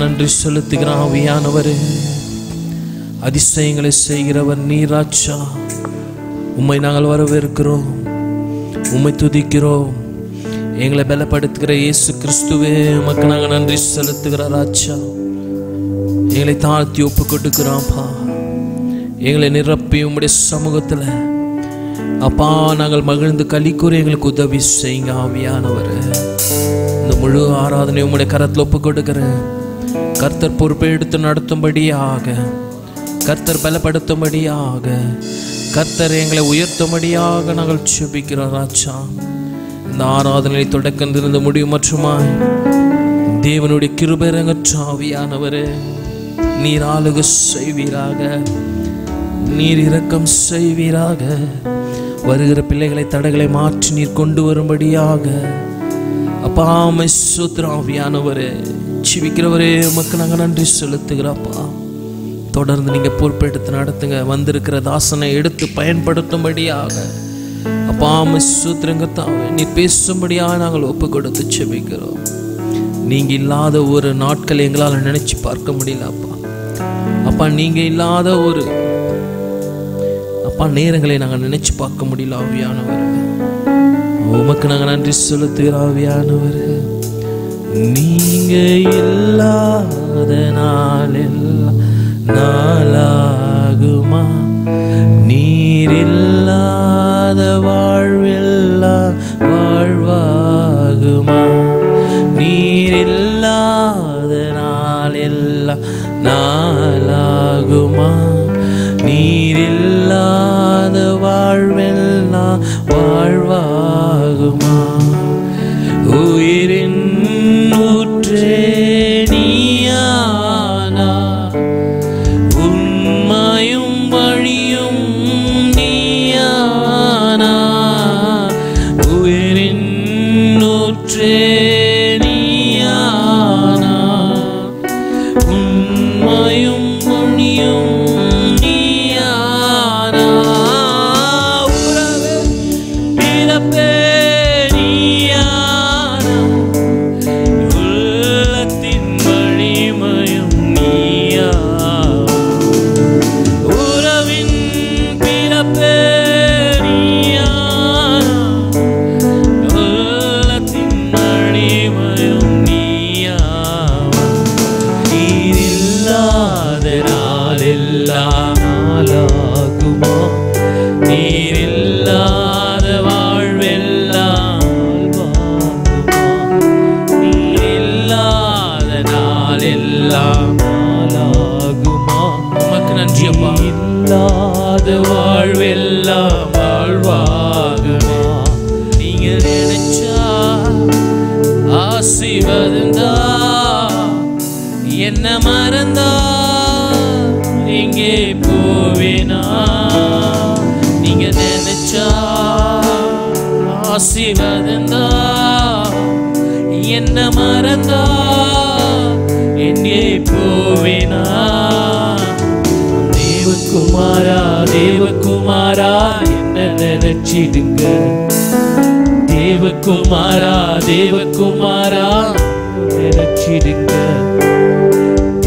நாங்கள் நன்றி செலுத்துகிறோம். ஆவியானவரே, அதிசயங்களை செய்கிறவர் நீராட்சா, உம்மை நாங்கள் வரவேற்கிறோம், உம்மை துதிக்கிறோம். எங்களை பலப்படுத்துகிற இயேசு கிறிஸ்துவே, உமக்கு நாங்கள் நன்றி செலுத்துகிறார். ராஜா, எங்களை தாழ்த்தி ஒப்பு கொடுக்கிறோம்ப்பா. எங்களை நிரப்பி உம்முடைய சமூகத்தில் அப்பா நாங்கள் மகிழ்ந்து களிக்கூறி எங்களுக்கு உதவி செய்யுங்க. ஆவியானவரே, இந்த முழு ஆராதனை உம்முடைய கரத்தில் ஒப்பு கொடுக்கிறேன். கர்த்தர் பொறுப்பை எடுத்து நடத்தும்படியாக, கர்த்தர் பலப்படுத்தும்படியாக, கர்த்தர் எங்களை உயர்த்தும்படியாக நாங்கள் ஜெபிக்கிறோம். ராஜா, இந்த ஆராதனை தொடக்கத்திலிருந்து முடியும் மற்றுமாய் தேவனுடைய கிருபை இறங்கட்டும். ஆவியானவரே, நீர் ஆளுகை செய்வீராக, நீர் இரக்கம் செய்வீராக. வருகிற பிள்ளைகளை தடைகளை மாற்றி நீர் கொண்டு வரும்படியாக அப்பா உம்மை ஸ்தோத்திரம். ஆவியானவரே, ஜீவிக்கிறவரே, உமக்கு நாங்கள் நன்றி செலுத்துகிறோம்ப்பா. தொடர்ந்து நீங்கள் பொறுப்பெடுத்து நடத்துங்க. வந்திருக்கிற தாசனை எடுத்து பயன்படுத்தும்படியாக அப்பா உம்மை ஸ்தோத்திரங்கத்தாவே நீர் பேசும்படியாக நாங்கள் ஒப்பு கொடுத்து ஜெபிக்கிறோம். நீங்கள் இல்லாத ஒரு நாட்களை எங்களால் நினைச்சு பார்க்க முடியல அப்பா. அப்பா, நீங்கள் இல்லாத ஒரு அப்பா நேரங்களை நாங்கள் நினைச்சு பார்க்க முடியல. ஆவியானவர், உமக்கு நாங்கள் நன்றி செலுத்துகிறோம். ஆவியானவர், நீங்க இல்லாத நாளெல்லாம் நாளாகுமா, நீர் இல்லாத வாழ்வெல்லாம் வாழ்வாகுமா, நீர் இல்லாத நாளெல்லாம் நாளாகுமா, நீர் இல்லாத வாழ்வெல்லாம் வாழ்வாகுமா. உயிரின் ஊற்றே நீயானா, உண்மையும் வழியும் நீயானா, உயிரின் ஊற்றே நீயானா, உண்மையும் வழியும் நீயானா, உறவே பிறப்பே நீயானா, உள்ளத்தின் வலிமையும் நீயானா, உறவின் பிறப்பே நீயானா, உள்ளத்தின் வலிமையும் நீயானா, நீர் இல்லாத நாளெல்லாம் நாளாகுமா, நீர் இல்லாத வாழ்வெல்லாம் வாழ்வாகுமா, நீர் இல்லாத நாளெல்லாம் நாளாகுமா. உமக்கு நன்றி அப்பா. இல்லாத வாழ்வெல்லாம் வாழ்வாகுமா. நீங்க நினைச்சா ஆசீர்வாதந்தா, என்ன மறந்தா எங்கே போவேனா, நீங்க நினைச்சா ஆசீர்வாதந்தா, என்ன மறந்தா எங்கே போவேனா. தேவகுமாரா, தேவகுமாரா, என்ன நினைச்சிடுங்க. தேவகுமாரா, தேவகுமாரா, நினைச்சிடுங்க.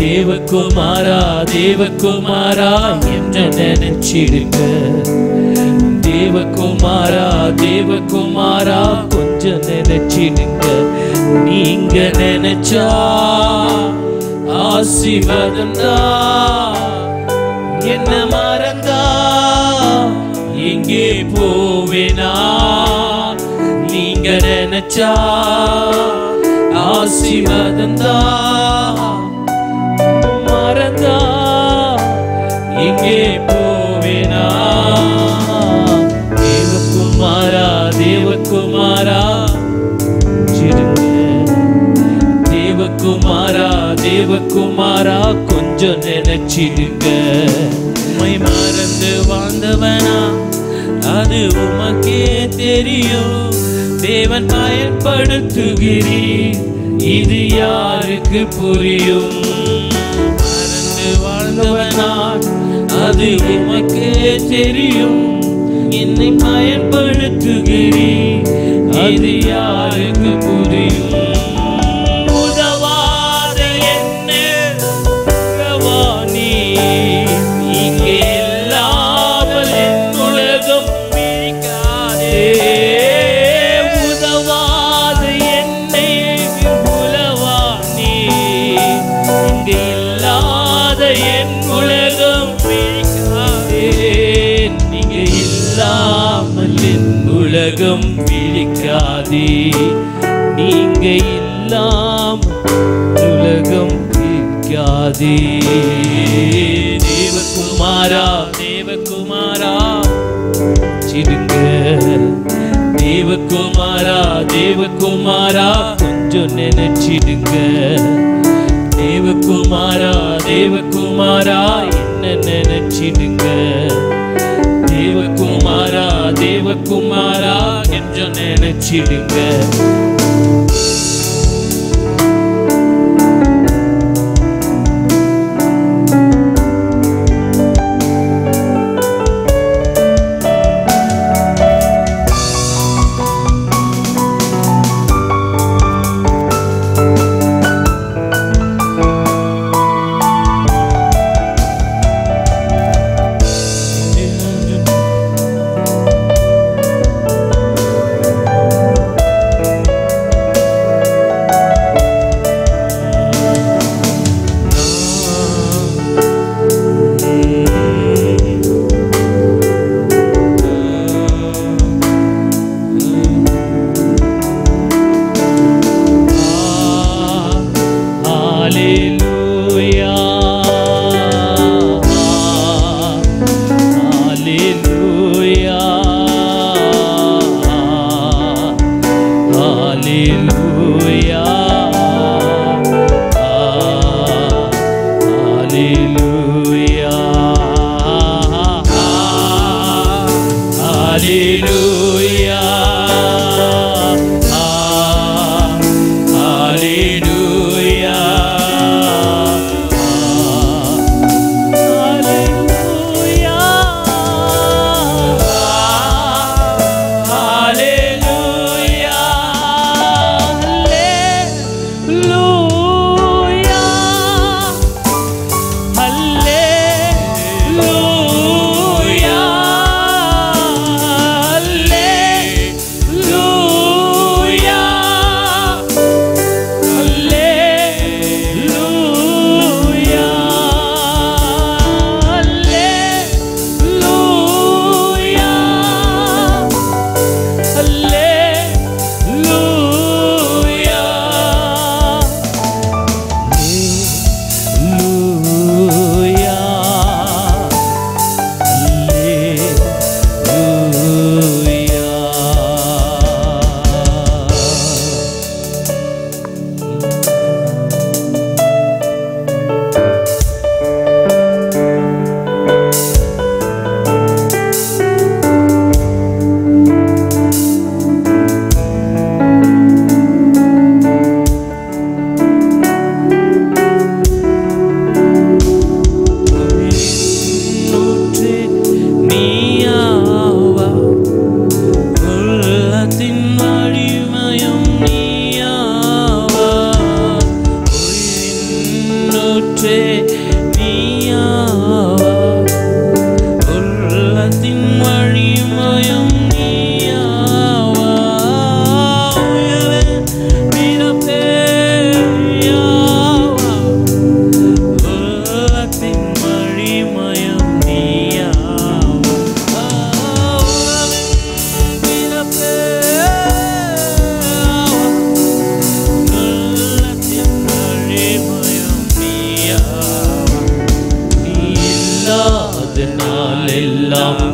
தேவகுமாரா, தேவகுமாரா, என்ன நினைச்சிடுங்க. தேவகுமாரா, தேவகுமாரா, கொஞ்சம் நினைச்சிடுங்க. நீங்க நினைச்சா ஆசீர்வாதம் தான், என்ன மறந்தா எங்கே போவேனா. நீங்க நினைச்சா ஆசீர்வாதம் தான், மறந்தா எங்கே போவேனா. தேவகுமாரா, தேவகுமாரா, தேவகுமாரா, தேவகுமாரா, கொஞ்சம் நினைச்சிடுங்க. உம்மை மறந்து வாழ்ந்தவனா, அது உமக்கே தெரியும். தேவன் பயன்படுத்துகிறீர், இது யாருக்கு புரியும். மறந்து வாழ்ந்தவனா, அது உமக்கே தெரியும். என்னை பயன்படுத்துகிறீர், அது யாருக்கு புரியும். உதவாத என்னை என் உலகம் விழிக்காதே. நீங்க இல்லாமல் என் உலகம் விழிக்காதே. நீங்க இல்லாமல் உலகம் விழிக்காதே. தேவகுமாரா தேவகுமாரா சிடுங்க. தேவகுமாரா தேவகுமாரா கொஞ்சம் நினைச்சிடுங்க. தேவகுமாரா தேவகுமாரா என்ன நினைச்சிடுங்க. தேவகுமாரா தேவகுமாரா கொஞ்சம் நினைச்சிடுங்க.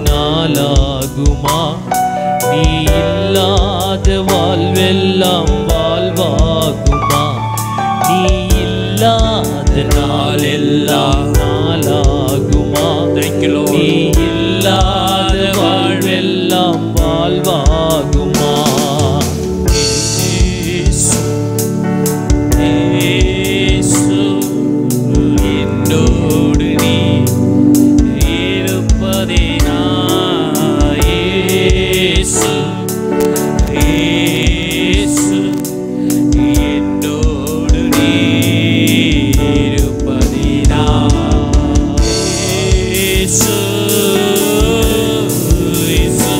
நாளாகுமா? நீ இல்லாத வாழ்வெல்லாம் வாழ்வாகுமா? நீ இல்லாத நாளெல்லாம் நாளாகுமா? நீ இல்லாத வாழ்வெல்லாம் வாழ்வாகுமா? என்னோடு நீ இருப்பதே இயேசு, இயேசு என்னோடு நீ இருப்பதே இயேசு, இயேசு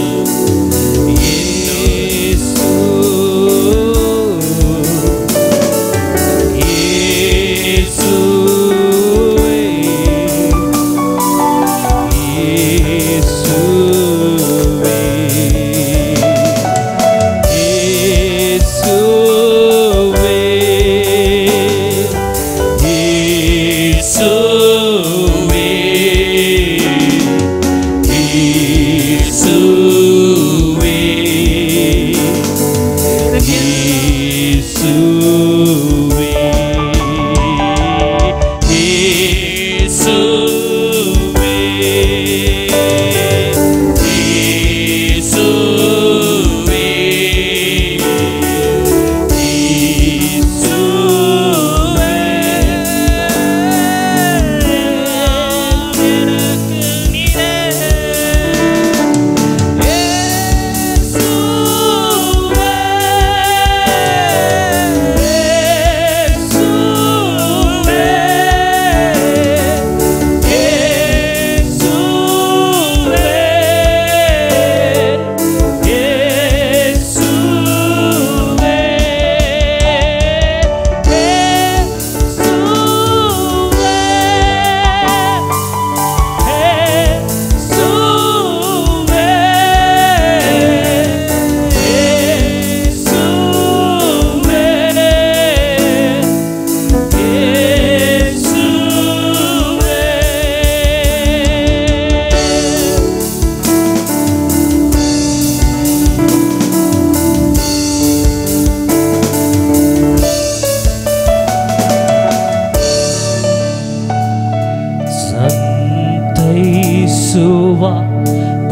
ಸಂತೈಸುವ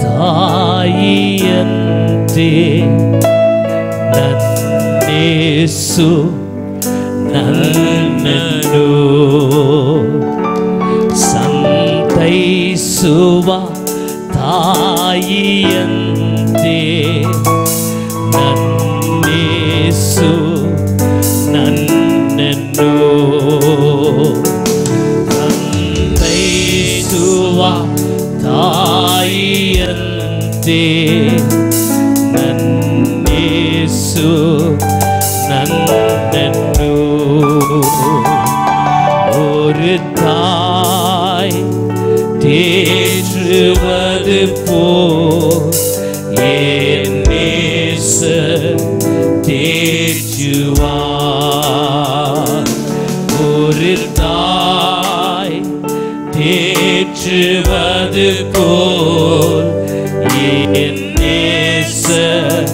ತಾಯಿಯಂತೆ ನನ್ನೇಸು ನನ್ನನ್ನು ಸಂತೈಸುವ ತಾಯಿಯಂತೆ ನನ್ನೇಸು ನನ್ನನ್ನು ಸಂತೈಸುವ ತಾಯಿಯಂತೆ ನನ್ನೇಸು நன்னோ ஒரு தாய் தேற்றுவது போல் என் நேசர் தேற்றுவார். ஒரு தாய் தேற்றுவது போல் என் நேசர்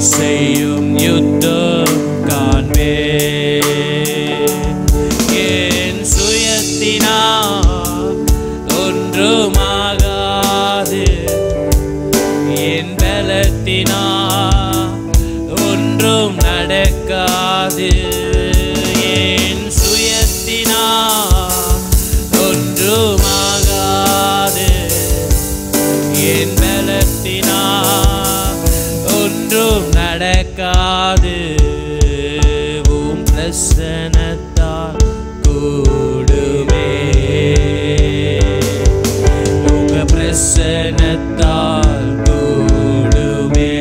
செய்யும் யுத்தம் காண்பே என் சுயத்தினா ஒன்றுமாகாது என் பலத்தினா ஒன்றும் நடக்காது என் சுயத்தினா ஒன்றுமாகாது என் பலத்தினா ஒன்றும் நடக்காது உம் பிரசன்னத்தால் கூடுமே உங்க பிரசன்னத்தால் கூடுமே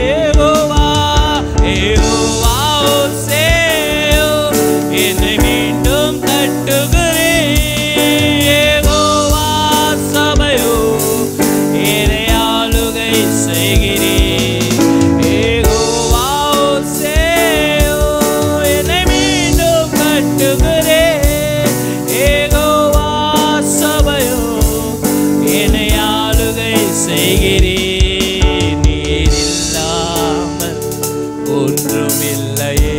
யெகோவா ஓசேயோ என்னை மீண்டும் தட்டுகிறேன் யெகோவா சபையோ என்னை ஆளுகை செய்கிறேன் யெகோவா ஓசேயோ என்னை மீண்டும் தட்டுகிறேன் யெகோவா சபையோ என்னை ஆளுகை செய்கிறேன் நீர் இல்லாமல் ஒன்றுமில்லையே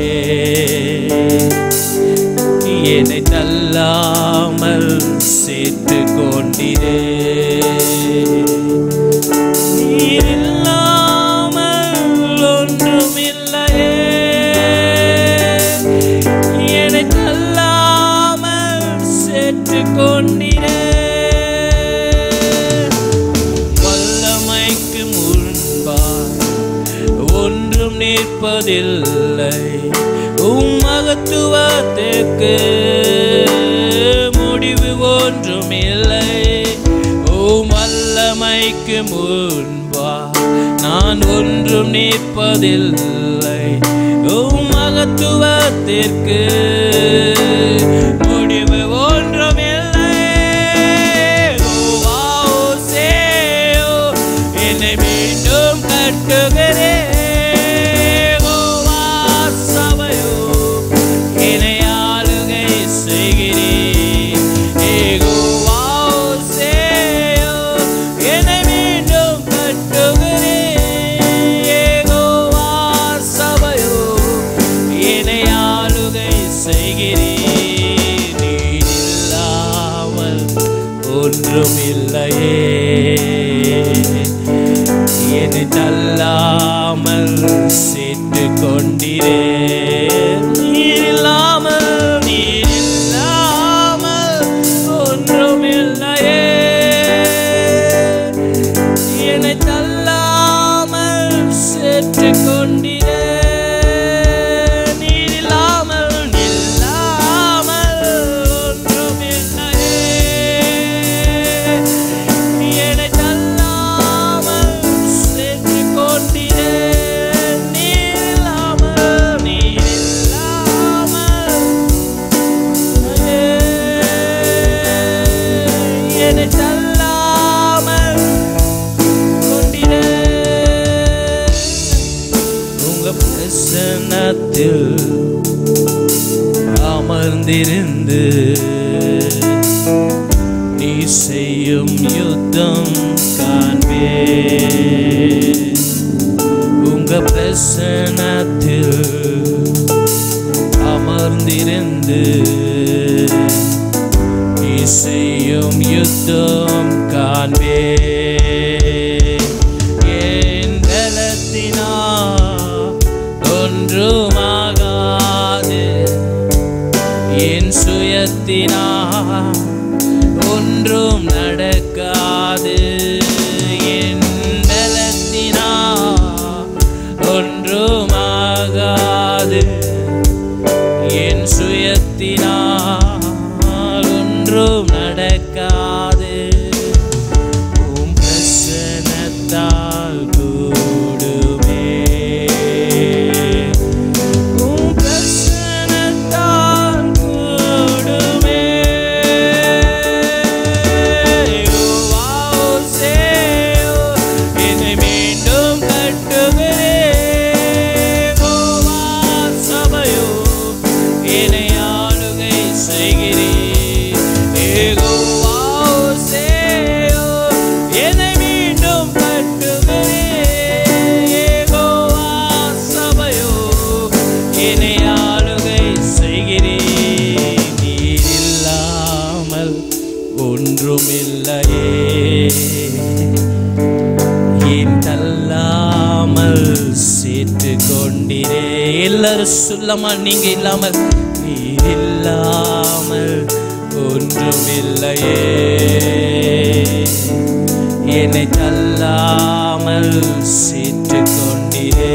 என்னை தள்ளாமல் சேர்த்து கொண்டிரே நீர் இல்லாமல் ஒன்றுமில்லையே என்னை தள்ளாமல் சேர்த்து கொண்டிரே வல்லமைக்கு முன்பாய் ஒன்றும் நிற்பதில்லை உம் மகத்துவத்திற்கு முடிவு ஒன்றுமில்லை உம் வல்லமைக்கு முன்பாய் நான் ஒன்றும் நிற்பதில்லை உம் மகத்துவத்திற்கு முடிவு ஒன்றுமில்லை யெகோவா ஓசேயோ என்னை மீண்டும் கட்டுகிறேன் யெகோவா சபையோ என்னை ஆளுகை செய்கிறேன் யெகோவா ஓசேயோ என்னை மீண்டும் கட்டுகிறேன் யெகோவா சபையோ என்னை ஆளுகை செய்கிறேன் நீர் இல்லாமல் ஒன்றுமில்லையே என்னை தள்ளாமல் சேர்த்து கொண்டிரே நீர் இல்லாமல் ஒன்றுமில்லையே என்னை தள்ளாமல் சேர்த்து கொண்டிரே நீர் இல்லாமல் ஒன்றுமில்லையே என்னை தள்ளாமல் சேர்த்து கொண்டிரே நீர் இல்லாமல் என்னை தள்ளாமல் கொண்டிரே உங்க பிரசன்னத்தில் அமர்ந்திருந்து நீ செய்யும் யுத்தம் காண்பே உங்க பிரசன்னத்தில் அமர்ந்திருந்து நீ செய்யும் யுத்தம் காண்பே என் பலத்தினா ஒன்றுமாகாது என் சுயத்தினா ஒன்றும் நடக்காது என் பலத்தினா ஒன்றுமாகாது என் சுயத்தினால் ஒன்றும் நடக்காது உம் பிரசன்னத்தால் கூடுமே உம் பிரசன்னத்தால் கூடுமே இல்லாமல் சேர்த்து கொண்டிரே. எல்லாரும் சொல்லமா, நீங்க இல்லாமல், நீர் இல்லாமல் ஒன்றுமில்லையே. என்னை தள்ளாமல் சேர்த்து கொண்டிரே.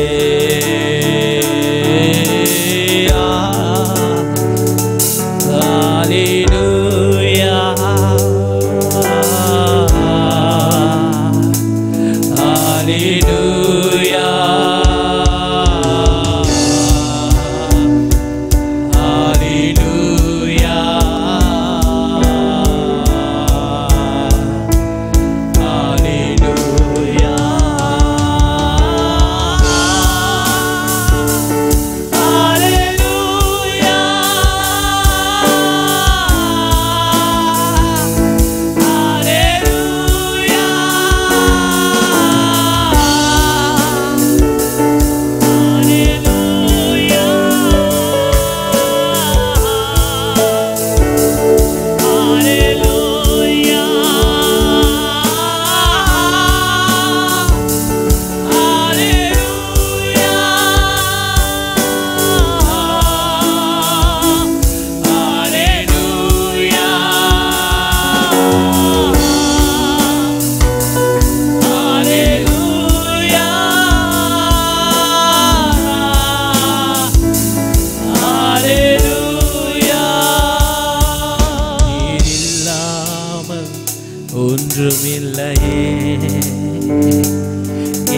ஒன்றுமில்லையே.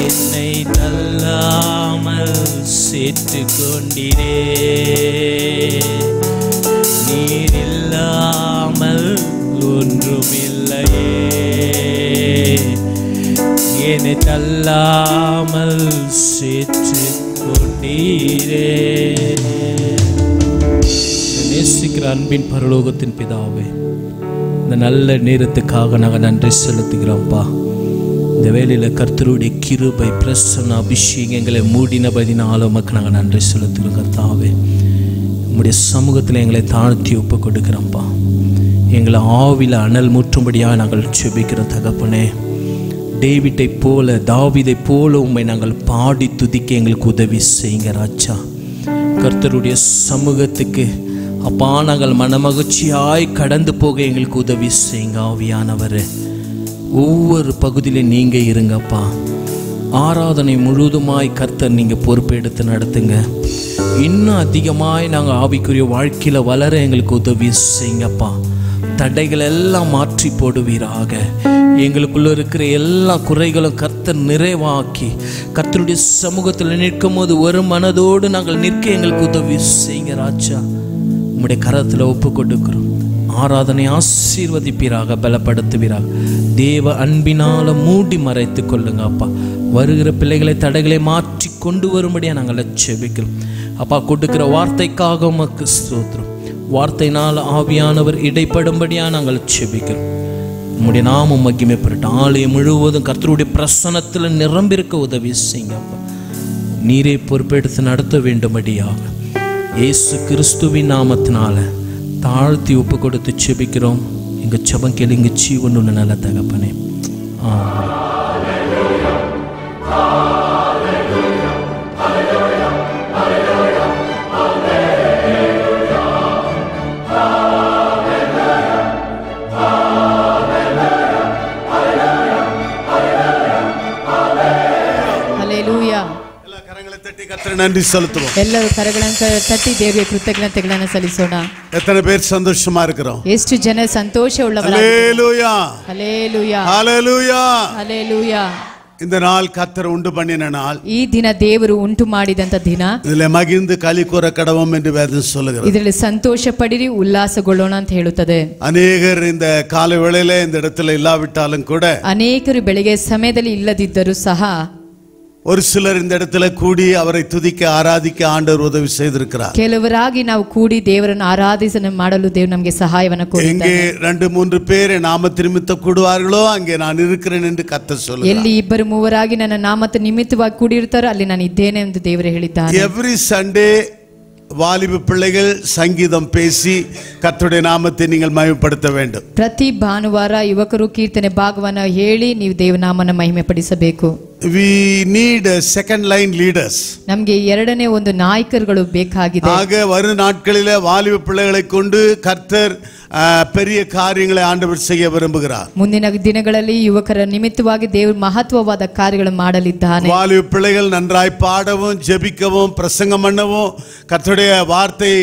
என்னை தள்ளாமல் சேர்த்து கொண்டிரே. நீர் இல்லாமல் ஒன்றுமில்லையே. என்னை தள்ளாமல் சேர்த்து கொண்டீரே. நேசிக்கிற அன்பின் பரலோகத்தின் பிதாவே, இந்த நல்ல நேரத்துக்காக நாங்கள் நன்றி செலுத்துகிறோம்ப்பா. இந்த வேளையில் கர்த்தருடைய கிருபை பிரசன்ன அபிஷேகங்களை மூடினபதினால உமக்கு நாங்கள் நன்றி செலுத்துகிறோம். கர்த்தாவே, உம்முடைய சமூகத்தில் எங்களை தாழ்த்தி ஒப்பு கொடுக்கிறோம்ப்பா. எங்களை ஆவில அனல் முற்றும்படியாக நாங்கள் செபிக்கிற தகப்பனே, டேவிட்டை போல தாவீதை போல உம்மை நாங்கள் பாடி துதிக்க எங்களுக்கு உதவி செய்யுங்க ராஜா. கர்த்தருடைய சமூகத்துக்கு அப்பா நாங்கள் மனமகிழ்ச்சியாய் கடந்து போக எங்களுக்கு உதவி செய்யுங்க ஆவியானவரே. ஒவ்வொரு பகுதியிலும் நீங்கள் இருங்கப்பா. ஆராதனை முழுவதுமாய் கர்த்தர் நீங்கள் பொறுப்பெடுத்து நடத்துங்க. இன்னும் அதிகமாய் நாங்கள் ஆவிக்குரிய வாழ்க்கையில் வளர எங்களுக்கு உதவி செய்யுங்கப்பா. தடைகள் எல்லாம் மாற்றி போடுவீராக. எங்களுக்குள்ள இருக்கிற எல்லா குறைகளும் கர்த்தர் நிறைவாக்கி கர்த்தருடைய சமூகத்தில் நிற்கும் போது ஒரு மனதோடு நாங்கள் நிற்க எங்களுக்கு உதவி செய்யுங்க ராஜா. உம்முடைய கரத்தில் ஒப்பு கொடுக்கிறோம். ஆராதனை ஆசீர்வதிப்பீராக, பலப்படுத்துவீராக. தேவ அன்பினால மூடி மறைத்து கொள்ளுங்க அப்பா. வருகிற பிள்ளைகளை தடைகளை மாற்றி கொண்டு வரும்படியாக நாங்கள் செபிக்கிறோம் அப்பா. கொடுக்கிற வார்த்தைக்காக உமக்கு ஸ்தோத்திரம். வார்த்தையினால் ஆவியானவர் இடைப்படும்படியாக நாங்கள் செபிக்கிறோம். உம்முடைய நாமம் மகிமைப்படட்டும். ஆலயம் முழுவதும் கர்த்தருடைய பிரசன்னத்தில் நிரம்பியிருக்க உதவி செய்யுங்க அப்பா. நீரே பொறுப்பெடுத்து நடத்த வேண்டும்படியாக இயேசு கிறிஸ்துவின் நாமத்தினால தாழ்த்தி ஒப்பு கொடுத்து செபிக்கிறோம். எங்கள் செபம் கேளுங்க ஜீவனுள்ள நல்ல தகப்பனே. ஆமென். நன்றி செலுத்துவோம். ಎಲ್ಲರೂ ಕರಗಳನ್ನು ತಟ್ಟಿ ದೇವರಿಗೆ ಕೃತಜ್ಞತೆಗಳನ್ನು ಸಲ್ಲಿಸೋಣ. எத்தனை பேர் சந்தோஷமா இருக்கிறோம்? ಎಷ್ಟು ಜನ ಸಂತೋಷವುಳ್ಳವರಾಗಿದ್ದಾರೆ? ஹல்லேலூயா, ಹಲ್ಲೆಲೂಯಾ, ஹல்லேலூயா, ಹಲ್ಲೆಲೂಯಾ. இந்த நாள் கர்த்தர் உண்டு பண்ணின நாள். ಈ ದಿನ ದೇವರು ಉಂಟು ಮಾಡಿದಂತ ದಿನ. இதிலே மகிழ்ந்து களி கூற கடவோம் என்று வேதம் சொல்லுகிறது. ಇದರಲ್ಲಿ ಸಂತೋಷ ಪಡಿರಿ, ಉಲ್ಲಾಸಗೊಳ್ಳೋಣ ಅಂತ ಹೇಳುತ್ತದೆ. அநேகர் இந்த காலை வேளையில இந்த இடத்துல இல்லாவிட்டாலும் கூட, ಅನೇಕರು ಬೆಳಗ್ಗೆ ಸಮಯದಲ್ಲಿ ಇಲ್ಲದಿದ್ದರೂ ಸಹ ஒரு சிலர் இந்த இடத்துல கூடி அவரை துதிக்க ஆராதிக்க ஆண்டவர் உதவி செய்திருக்கிறார். ಕೆಲವರಾಗಿ ನಾವು ಕೂಡಿ ದೇವರನ್ನು ಆರಾಧಿಸನೆ ಮಾಡಲು ದೇವರು ನಮಗೆ ಸಹಾಯವನ್ನು ಕೊಡುತ್ತಾನೆ. எங்கே 2-3 பேர் நாம நிமித்த கூடுவார்களோ அங்கே நான் இருக்கிறேன் என்று கர்த்தர் சொல்லுகிறார். ಎಲ್ಲಿ 2-3 ನನ್ನ ನಾಮದ ನಿಮಿತ್ತವಾಗಿ ಕೂಡಿರ್ತಾರೋ ಅಲ್ಲಿ ನಾನು ಇದ್ದೇನೆ ಎಂದು ದೇವರು ಹೇಳಿದ್ದಾರೆ. Every Sunday வாலிப பிள்ளைகள் சங்கீதம் பேசி கர்த்தருடைய நாமத்தை நீங்கள் மகிமைப்படுத்த வேண்டும். ಪ್ರತಿ ಭಾನುವಾರ ಯುವಕರು ಕೀರ್ತನೆ ಭಾಗವನ್ನು ಹೇಳಿ ನೀವು ದೇವನಾಮನ ಮಹಿಮೆ ಪಡಿಸಬೇಕು. We need second line leaders. ನಮಗೆ ಎರಡನೇ ಒಂದು ನಾಯಕರುಗಳು ಬೇಕಾಗಿದೆ. ஆக வரும் நாட்களிலே வாலிப பிள்ளைகளை கொண்டு கர்த்தர் பெரிய காரியங்களை ஆண்டவர் செய்ய விரும்புகிறார். ಮುಂದಿನ ದಿನಗಳಲ್ಲಿ ಯುವಕರ ನಿಮಿತ್ತವಾಗಿ ದೇವರು ಮಹತ್ವವಾದ ಕಾರ್ಯಗಳನ್ನು ಮಾಡಲಿದ್ದಾನೆ. வாலிப பிள்ளைகள் நன்றாய் பாடவும் ஜெபிக்கவும் பிரசங்கம் பண்ணவும் கர்த்தருடைய வார்த்தை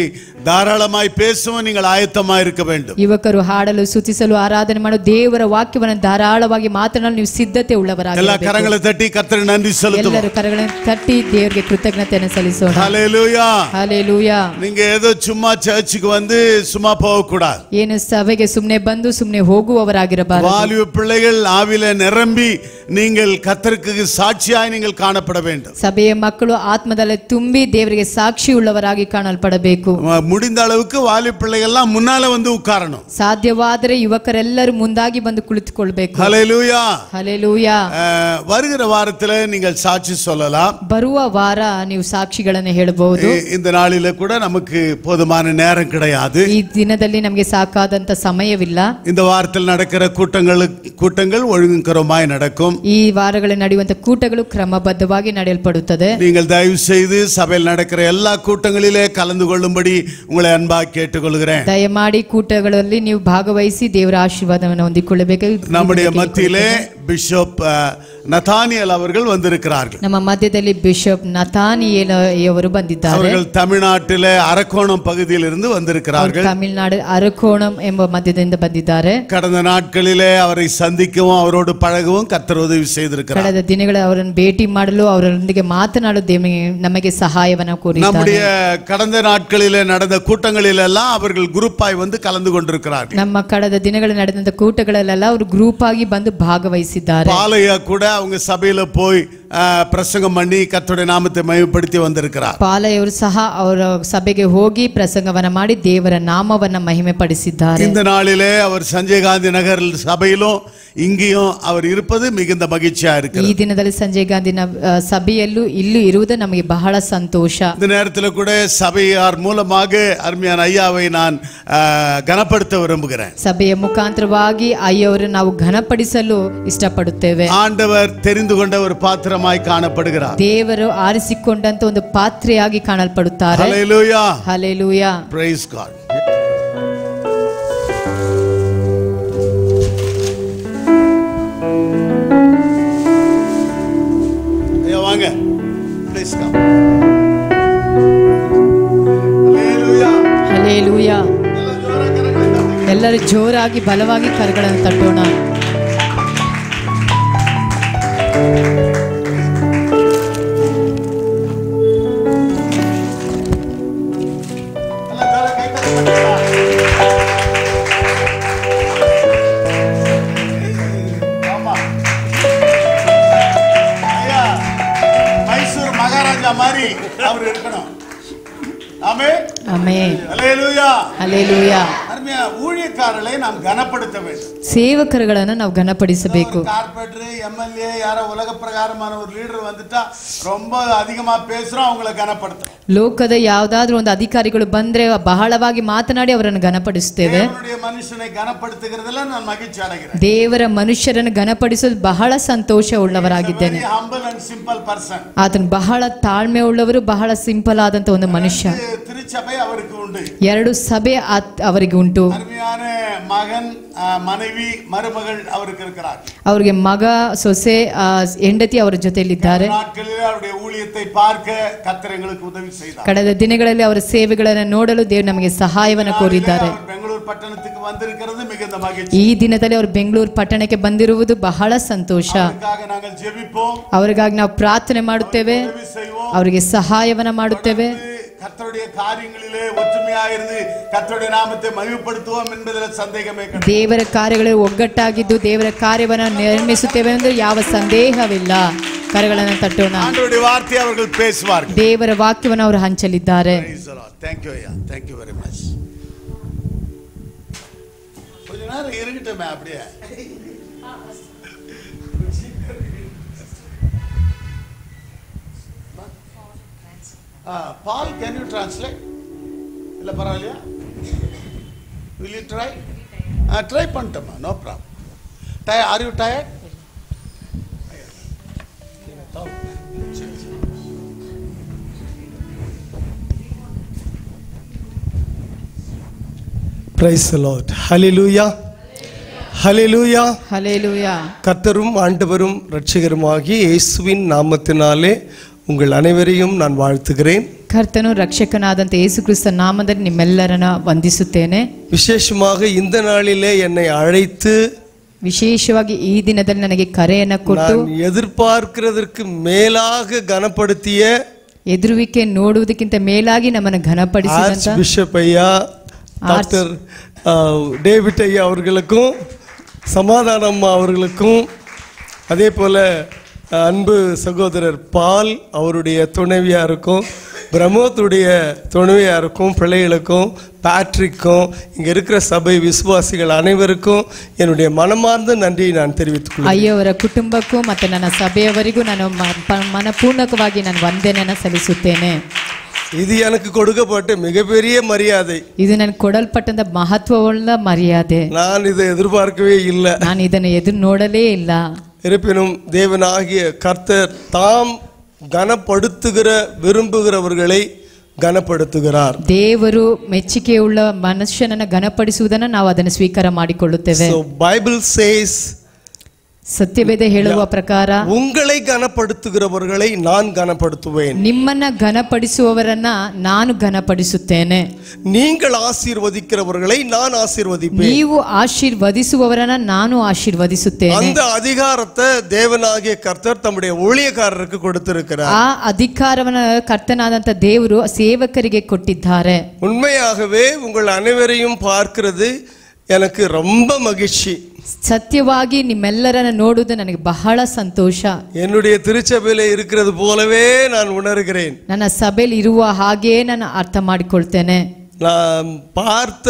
தாராளமாய் பேசவும் நீங்கள் ஆயத்தமாய் இருக்க வேண்டும். ಯುವಕರು ಹಾಡಲು ಸ್ತುತಿಸಲು ಆರಾಧನೆ ಮಾಡಲು ದೇವರ ವಾಕ್ಯವನ್ನು ಧಾರಾಳವಾಗಿ ಮಾತನಾಡಲು ನೀವು ಸಿದ್ಧತೆ ಉಳ್ಳವರಾಗಿರಬೇಕು. எல்லா கரங்களை தட்டி கர்த்தருக்கு நன்றி செலுத்துவோம். ಎಲ್ಲರೂ ಕರಗಳನ್ನು ತಟ್ಟಿ ದೇವರಿಗೆ ಕೃತಜ್ಞತೆಯನ್ನು ಸಲ್ಲಿಸೋಣ. ஹல்லேலூயா. ಹಲ್ಲೆಲೂಯಾ. நீங்க ஏதோ சும்மா சர்ச்சுக்கு வந்து சும்மா போக கூடாது. ಏನು ಸಭೆಗೆ ಸುಮ್ಮನೆ ಬಂದು ಸುಮ್ಮನೆ ಹೋಗುವವರಾಗಿರಬಾರದು. வாலிப பிள்ளைகள் ஆவிலே நிரம்பி நீங்கள் கர்த்தருக்கு சாட்சியாய் நீங்கள் காணப்பட வேண்டும். ಸಭೆಯ ಮಕ್ಕಳು ಆತ್ಮದಲ್ಲಿ ತುಂಬಿ ದೇವರಿಗೆ ಸಾಕ್ಷಿ ಉಳ್ಳವರಾಗಿ ಕಾಣಲ್ಪಡಬೇಕು. முடிந்த அளவுக்கு வாலிப பிள்ளைகள் எல்லாம் முன்னால வந்து உட்காரணும். ಸಾಧ್ಯವಾದರೆ ಯುವಕರೆಲ್ಲರೂ ಮುಂದಾಗಿ ಬಂದು ಕುಳಿತುಕೊಳ್ಳಬೇಕು. ஹல்லேலூயா. ಹಲ್ಲೆಲೂಯಾ. வருகிற வாரத்துல நீங்கள் சாட்சி சொல்லலாம். ಬರುವ ವಾರ ನೀವು ಸಾಕ್ಷಿಗಳನ್ನು ಹೇಳಬಹುದು. இந்த நாளில கூட நமக்கு போதுமான நேரம் கிடையாது. ಈ ದಿನದಲ್ಲಿ ನಮಗೆ ಸಾಕಾದಂತ ಸಮಯವಿಲ್ಲ. இந்த வாரத்தில் நடக்கிற கூட்டங்கள் ஒழுங்குக்கரமாய் நடக்கும். ಈ ವಾರಗಳಲ್ಲಿ ನಡೆಯುವಂತ ಕೂಟಗಳು ಕ್ರಮಬದ್ಧವಾಗಿ ನಡೆಯಲ್ಪಡುತ್ತದೆ. நீங்கள் தயவு செய்து சபையில் நடக்கிற எல்லா கூட்டங்களிலே கலந்து கொள்ளும்படி உங்களை அன்பாக கேட்டுக்கொள்கிறேன். ದಯಮಾಡಿ ಕೂಟಗಳಲ್ಲಿ ನೀವು ಭಾಗವಹಿಸಿ ದೇವರ ಆಶೀರ್ವಾದವನ್ನು ಹೊಂದಿಕೊಳ್ಳಬೇಕು. நம்முடைய மத்தியிலே பிஷப் நதானியேல் அவர்கள் வந்திருக்கிறார்கள். ನಮ್ಮ ಮಧ್ಯದಲ್ಲಿ ಬಿಷಪ್ ನತಾನಿಯೇಲ್ ಅವರು ಬಂದಿದ್ದಾರೆ. அவர்கள் தமிழ்நாட்டிலே அரக்கோணம் பகுதியில் இருந்து வந்திருக்கிறார்கள். ತಮಿಳುನಾಡು ಅರಕೋಣಂ ಎಂಬ ಮಧ್ಯದಿಂದ ಬಂದಿದ್ದಾರೆ. கடந்த நாட்களிலே அவரை சந்திக்கவும் அவரோடு பழகவும் கர்த்தர் உதவி செய்திருக்கிறார். ಕಳೆದ ದಿನಗಳ ಅವರನ್ನು ಭೇಟಿ ಮಾಡಲು ಅವರೊಂದಿಗೆ ಮಾತನಾಡಲು ನಮಗೆ ಸಹಾಯವನ್ನು ಕೋರಿದ್ದಾರೆ. நம்முடைய கடந்த நாட்களிலே நடந்த கூட்டங்களில் எல்லாம் அவர்கள் குரூப்பாய் வந்து கலந்து கொண்டிருக்கிறார்கள். ನಮ್ಮ ಕಳೆದ ದಿನಗಳಲ್ಲಿ ನಡೆದಂತ ಕೂಟಗಳಲ್ಲೆಲ್ಲ ಅವರು ಗ್ರೂಪ್ ಆಗಿ ಬಂದು ಭಾಗವಹಿಸಿದ್ದಾರೆ. பாலையா கூட அவங்க சபையில போய் பிரசங்கம் பண்ணி கர்த்தருடைய நாமத்தை மகிமைப்படுத்தி வந்திருக்கிறார். ಪಾಲಯವರು ಸಹ ಅವರ ಸಭೆಗೆ ಹೋಗಿ ಪ್ರಸಂಗವನ್ನ ಮಾಡಿ ದೇವರ ನಾಮವನ್ನ ಮಹಿಮೆ ಪಡಿಸಿದ್ದಾರೆ. இந்த நாளிலே அவர் சஞ்சய் காந்தி நகர் சபையிலும் இங்கேயும் அவர் இருப்பது மிகுந்த மகிழ்ச்சியா இருக்கிறது. ಈ ದಿನದಲ್ಲಿ ಸಂಜಯ್ ಗಾಂಧಿ ಸಭೆಯಲ್ಲೂ ಇಲ್ಲೂ ಇರುವುದು ನಮಗೆ ಬಹಳ ಸಂತೋಷ. இந்த நேரத்தில் கூட சபையார் மூலமாக அருமையான ஐயாவை நான் கனப்படுத்த விரும்புகிறேன். ಸಭೆಯ ಮುಖಾಂತರವಾಗಿ ಅಯ್ಯವರು ನಾವು ಘನಪಡಿಸಲು ಇಷ್ಟಪಡುತ್ತೇವೆ. ஆண்டவர் தெரிந்து கொண்ட ஒரு பாத்திரமாய் காணப்படுகிறார். ದೇವರು ಆರಿಸಿಕೊಂಡಂತ ಒಂದು ಪಾತ್ರೆಯಾಗಿ ಕಾಣಲ್ಪಡುತ್ತಾರೆ. ஹல்லேலூயா. ಹಲ್ಲೆಲೂಯಾ. Praise God. வாங்க. Please come. Hallelujah. ಹಲ್ಲೆಲೂಯಾ. ಎಲ್ಲರೂ ಜೋರಾಗಿ ಬಲವಾಗಿ ಕರಗಳನ್ನು ತಟ್ಟೋಣ. மைசூர் மகாராஜா மாதிரி அவர் இருக்கணும். ஆமென். ಆಮೆನ್. ஹல்லேலூயா. ಹಲ್ಲೆಲೂಯಾ. அருமையா ஊழியக்காரர்களை நாம் கனப்படுத்த வேண்டும். ಸೇವಕರುಗಳನ್ನು ನಾವು ಘನಪಡಿಸಬೇಕು. கார்பரேட்டர் எம்எல்ஏ யாரோ உலக பிரகாரமான ஒரு லீடர் வந்துட்டா ரொம்ப அதிகமா பேசுறோம், அவங்களை கனப்படுத்துறோம். ಲೋಕದ ಯಾವುದಾದ್ರೂ ಒಂದು ಅಧಿಕಾರಿಗಳು ಬಂದ್ರೆ ಬಹಳವಾಗಿ ಮಾತನಾಡಿ ಅವರನ್ನು ಘನಪಡಿಸುತ್ತೇವೆ. தேவனுடைய மனுஷனை கனப்படுத்துகிறதுல நான் மகிழ்ச்சி அடைகிறேன். ದೇವರ ಮನುಷ್ಯರನ್ನು ಘನಪಡಿಸಲು ಬಹಳ ಸಂತೋಷ ಉಳ್ಳವರಾಗಿದ್ದೇನೆ. humble and simple person. ಆತನು ಬಹಳ ತಾಳ್ಮೆ ಉಳ್ಳವರು, ಬಹಳ ಸಿಂಪಲ್ ಆದಂತ ಒಂದು ಮನುಷ್ಯ. திருச்சபை அவருக்கு உண்டு. ಎರಡು ಸಭೆ ಅವರಿಗೆ ಉಂಟು. அருமையான மகன் மனைவி மருமகள் அவருக்கு இருக்கிறார். ಅವರಿಗೆ ಮಗ ಸೊಸೆ ಹೆಂಡತಿ ಅವರ ಜೊತೆಯಲ್ಲಿದ್ದಾರೆ. நாட்களில் அவருடைய ஊழியத்தை பார்க்க கர்த்தர் எங்களுக்கு உதவி செய்தார். ಕಳೆದ ದಿನಗಳಲ್ಲಿ ಅವರ ಸೇವೆಗಳನ್ನು ನೋಡಲು ದೇವರು ನಮಗೆ ಸಹಾಯವನ್ನು ಕೋರಿದ್ದಾರೆ. ಬೆಂಗಳೂರು ಪಟ್ಟಣಕ್ಕೆ ಬಂದಿರುக்கிறது மிகுந்த மகிழ்ச்சி. ಈ ದಿನದಲ್ಲಿ ಅವರು ಬೆಂಗಳೂರು ಪಟ್ಟಣಕ್ಕೆ ಬಂದಿರುವುದು ಬಹಳ ಸಂತೋಷ. நாங்கள் ஜெபிப்போம், ಅವರಿಗಾಗಿ ನಾವು ಪ್ರಾರ್ಥನೆ ಮಾಡುತ್ತೇವೆ, ಅವರಿಗೆ ಸಹಾಯವನ್ನು ಮಾಡುತ್ತೇವೆ. கர்த்தருடைய காரியங்களிலே ஒற்றுமையாயிருந்து கர்த்தருடைய நாமத்தை மகிமைப்படுத்துவோம் என்பதில் சந்தேகமே கிடையாது. ದೇವರ ಕಾರ್ಯಗಳಲ್ಲಿ ಒಗ್ಗಟ್ಟಾಗಿದ್ದು ದೇವರ ಕಾರ್ಯವನ್ನು ನಿರ್ಮಿಸುತ್ತೇವೆ ಎಂದು ಯಾವ ಸಂದೇಹವಿಲ್ಲ. ಕರಗಳನ್ನು ತಟ್ಟೋಣ. ஆண்டவருடைய வார்த்தை அவர்கள் பேசுவார்கள். ದೇವರ ವಾಕ್ಯವನ್ನು ಅವರು ಹಂಚಲಿದ್ದಾರೆ. Thank you ஐயா. Thank you very much. கொஞ்ச நேரம் இருக்கட்டுமே அப்படியே. Paul, can you translate? இல்லை பரவாயில்லையா? will you try? ட்ரை பண்ணிட்டோமா, no problem. Are you tired? Praise the Lord. Hallelujah. Hallelujah. Hallelujah. கர்த்தரும் ஆண்டவரும் இரட்சகருமாகிய இயேசுவின் நாமத்தினாலே உங்கள் அனைவரையும் நான் வாழ்த்துகிறேன். ಕರ್ತನು ರಕ್ಷಕನಾದಂತ ಯೇಸು ಕ್ರಿಸ್ತ ನಾಮದಲ್ಲಿ ನಿಮ್ಮೆಲ್ಲರನ್ನ ವಂದಿಸುತ್ತೇನೆ. விசேஷமாக இந்த நாளிலே என்னை அழைத்து ವಿಶೇಷವಾಗಿ ಈ ದಿನದಲ್ಲಿ ನನಗೆ ಕರೆಯನ್ನು ಕೊಟ್ಟು நான் எதிர்பார்க்கிறதற்கு மேலாக கனப்படுத்திய ಎದುರುವಿಕೆ ನೋಡುವುದಕ್ಕಿಂತ ಮೇಲಾಗಿ ನಮ್ಮನ್ನು ಘನಪಡಿಸಿದಂತ பிஷப் ஐயா டாக்டர் டேவிட் ஐயா அவர்களுக்கும் சமாதானம்மா அவர்களுக்கும் அதே போல் அன்பு சகோதரர் பால் அவருடைய துணைவியாருக்கும் பிரமோத்துடைய துணைவியாருக்கும் பிள்ளைகளுக்கும் பேட்ரிக்கும் இங்கே இருக்கிற சபை விசுவாசிகள் அனைவருக்கும் என்னுடைய மனமார்ந்த நன்றியை நான் தெரிவித்துக் கொள்கிறேன். ಅಯ್ಯವರ ಕುಟುಂಬಕ್ಕೂ ಮತ್ತು ನನ್ನ ಸಭೆಯವರಿಗೂ ನಾನು ಮನಪೂರ್ಣಕವಾಗಿ ನಾನು ವಂದನೆಯನ್ನು ಸಲ್ಲಿಸುತ್ತೇನೆ. இது எனக்கு கொடுக்கப்பட்ட மிகப்பெரிய மரியாதை. ಇದು ನನಗೆ ಕೊಡಲ್ಪಟ್ಟಂತ ಮಹತ್ವವುಳ್ಳ ಮರ್ಯಾದೆ. நான் இதை எதிர்பார்க்கவே இல்லை. ನಾನು ಇದನ್ನು ಎದುರು ನೋಡಲೇ ಇಲ್ಲ. இருப்பினும் தேவனாகிய கர்த்தர் தாம் கனப்படுத்துகிற விரும்புகிறவர்களை கனப்படுத்துகிறார். ದೇವರು ಮೆಚ್ಚುಗೆಯುಳ್ಳ ಮನುಷ್ಯನನ್ನು ಘನಪಡಿಸುವುದನ್ನು ನಾವು ಅದನ್ನು ಸ್ವೀಕಾರ ಮಾಡಿಕೊಳ್ಳುತ್ತೇವೆ. So Bible says ಸತ್ಯವೇದ ಹೇಳುವ ಪ್ರಕಾರ உங்களை கனப்படுத்துகிறவர்களை நான் கனப்படுத்துவேன். ನಿಮ್ಮನ್ನ ಘನಪಡಿಸುವವರನ್ನ ನಾನು ಘನಪಡಿಸುತ್ತೇನೆ. நீங்கள் ஆசீர்வதிக்கிறவர்களை நான் ஆசீர்வதிப்பேன். ನೀವು ಆಶೀರ್ವದಿಸುವವರನ್ನ ನಾನು ಆಶೀರ್ವದಿಸುತ್ತೇನೆ. அந்த அதிகாரத்தை தேவனாகிய கர்த்தர் தம்முடைய ஊழியக்காரருக்கு கொடுத்திருக்கிறார். ಆ ಅಧಿಕಾರವನ್ನ ಕರ್ತನಾದಂತ ದೇವರು ಸೇವಕರಿಗೆ ಕೊಟ್ಟಿದ್ದಾರೆ. உண்மையாகவே உங்கள் அனைவரையும் பார்க்கிறது எனக்கு ரொம்ப மகிழ்ச்சி. ಸತ್ಯವಾಗಿ ನಿಮ್ಮೆಲ್ಲರನ್ನ ನೋಡುವುದು ನನಗೆ ಬಹಳ ಸಂತೋಷ. என்னுடைய திருச்சபையில இருக்கிறது போலவே நான் உணர்கிறேன். ನನ್ನ ಸಭೆಯಲ್ಲಿ ಇರುವ ಹಾಗೆಯೇ ನಾನು ಅರ್ಥ ಮಾಡಿಕೊಳ್ತೇನೆ. நான் பார்த்த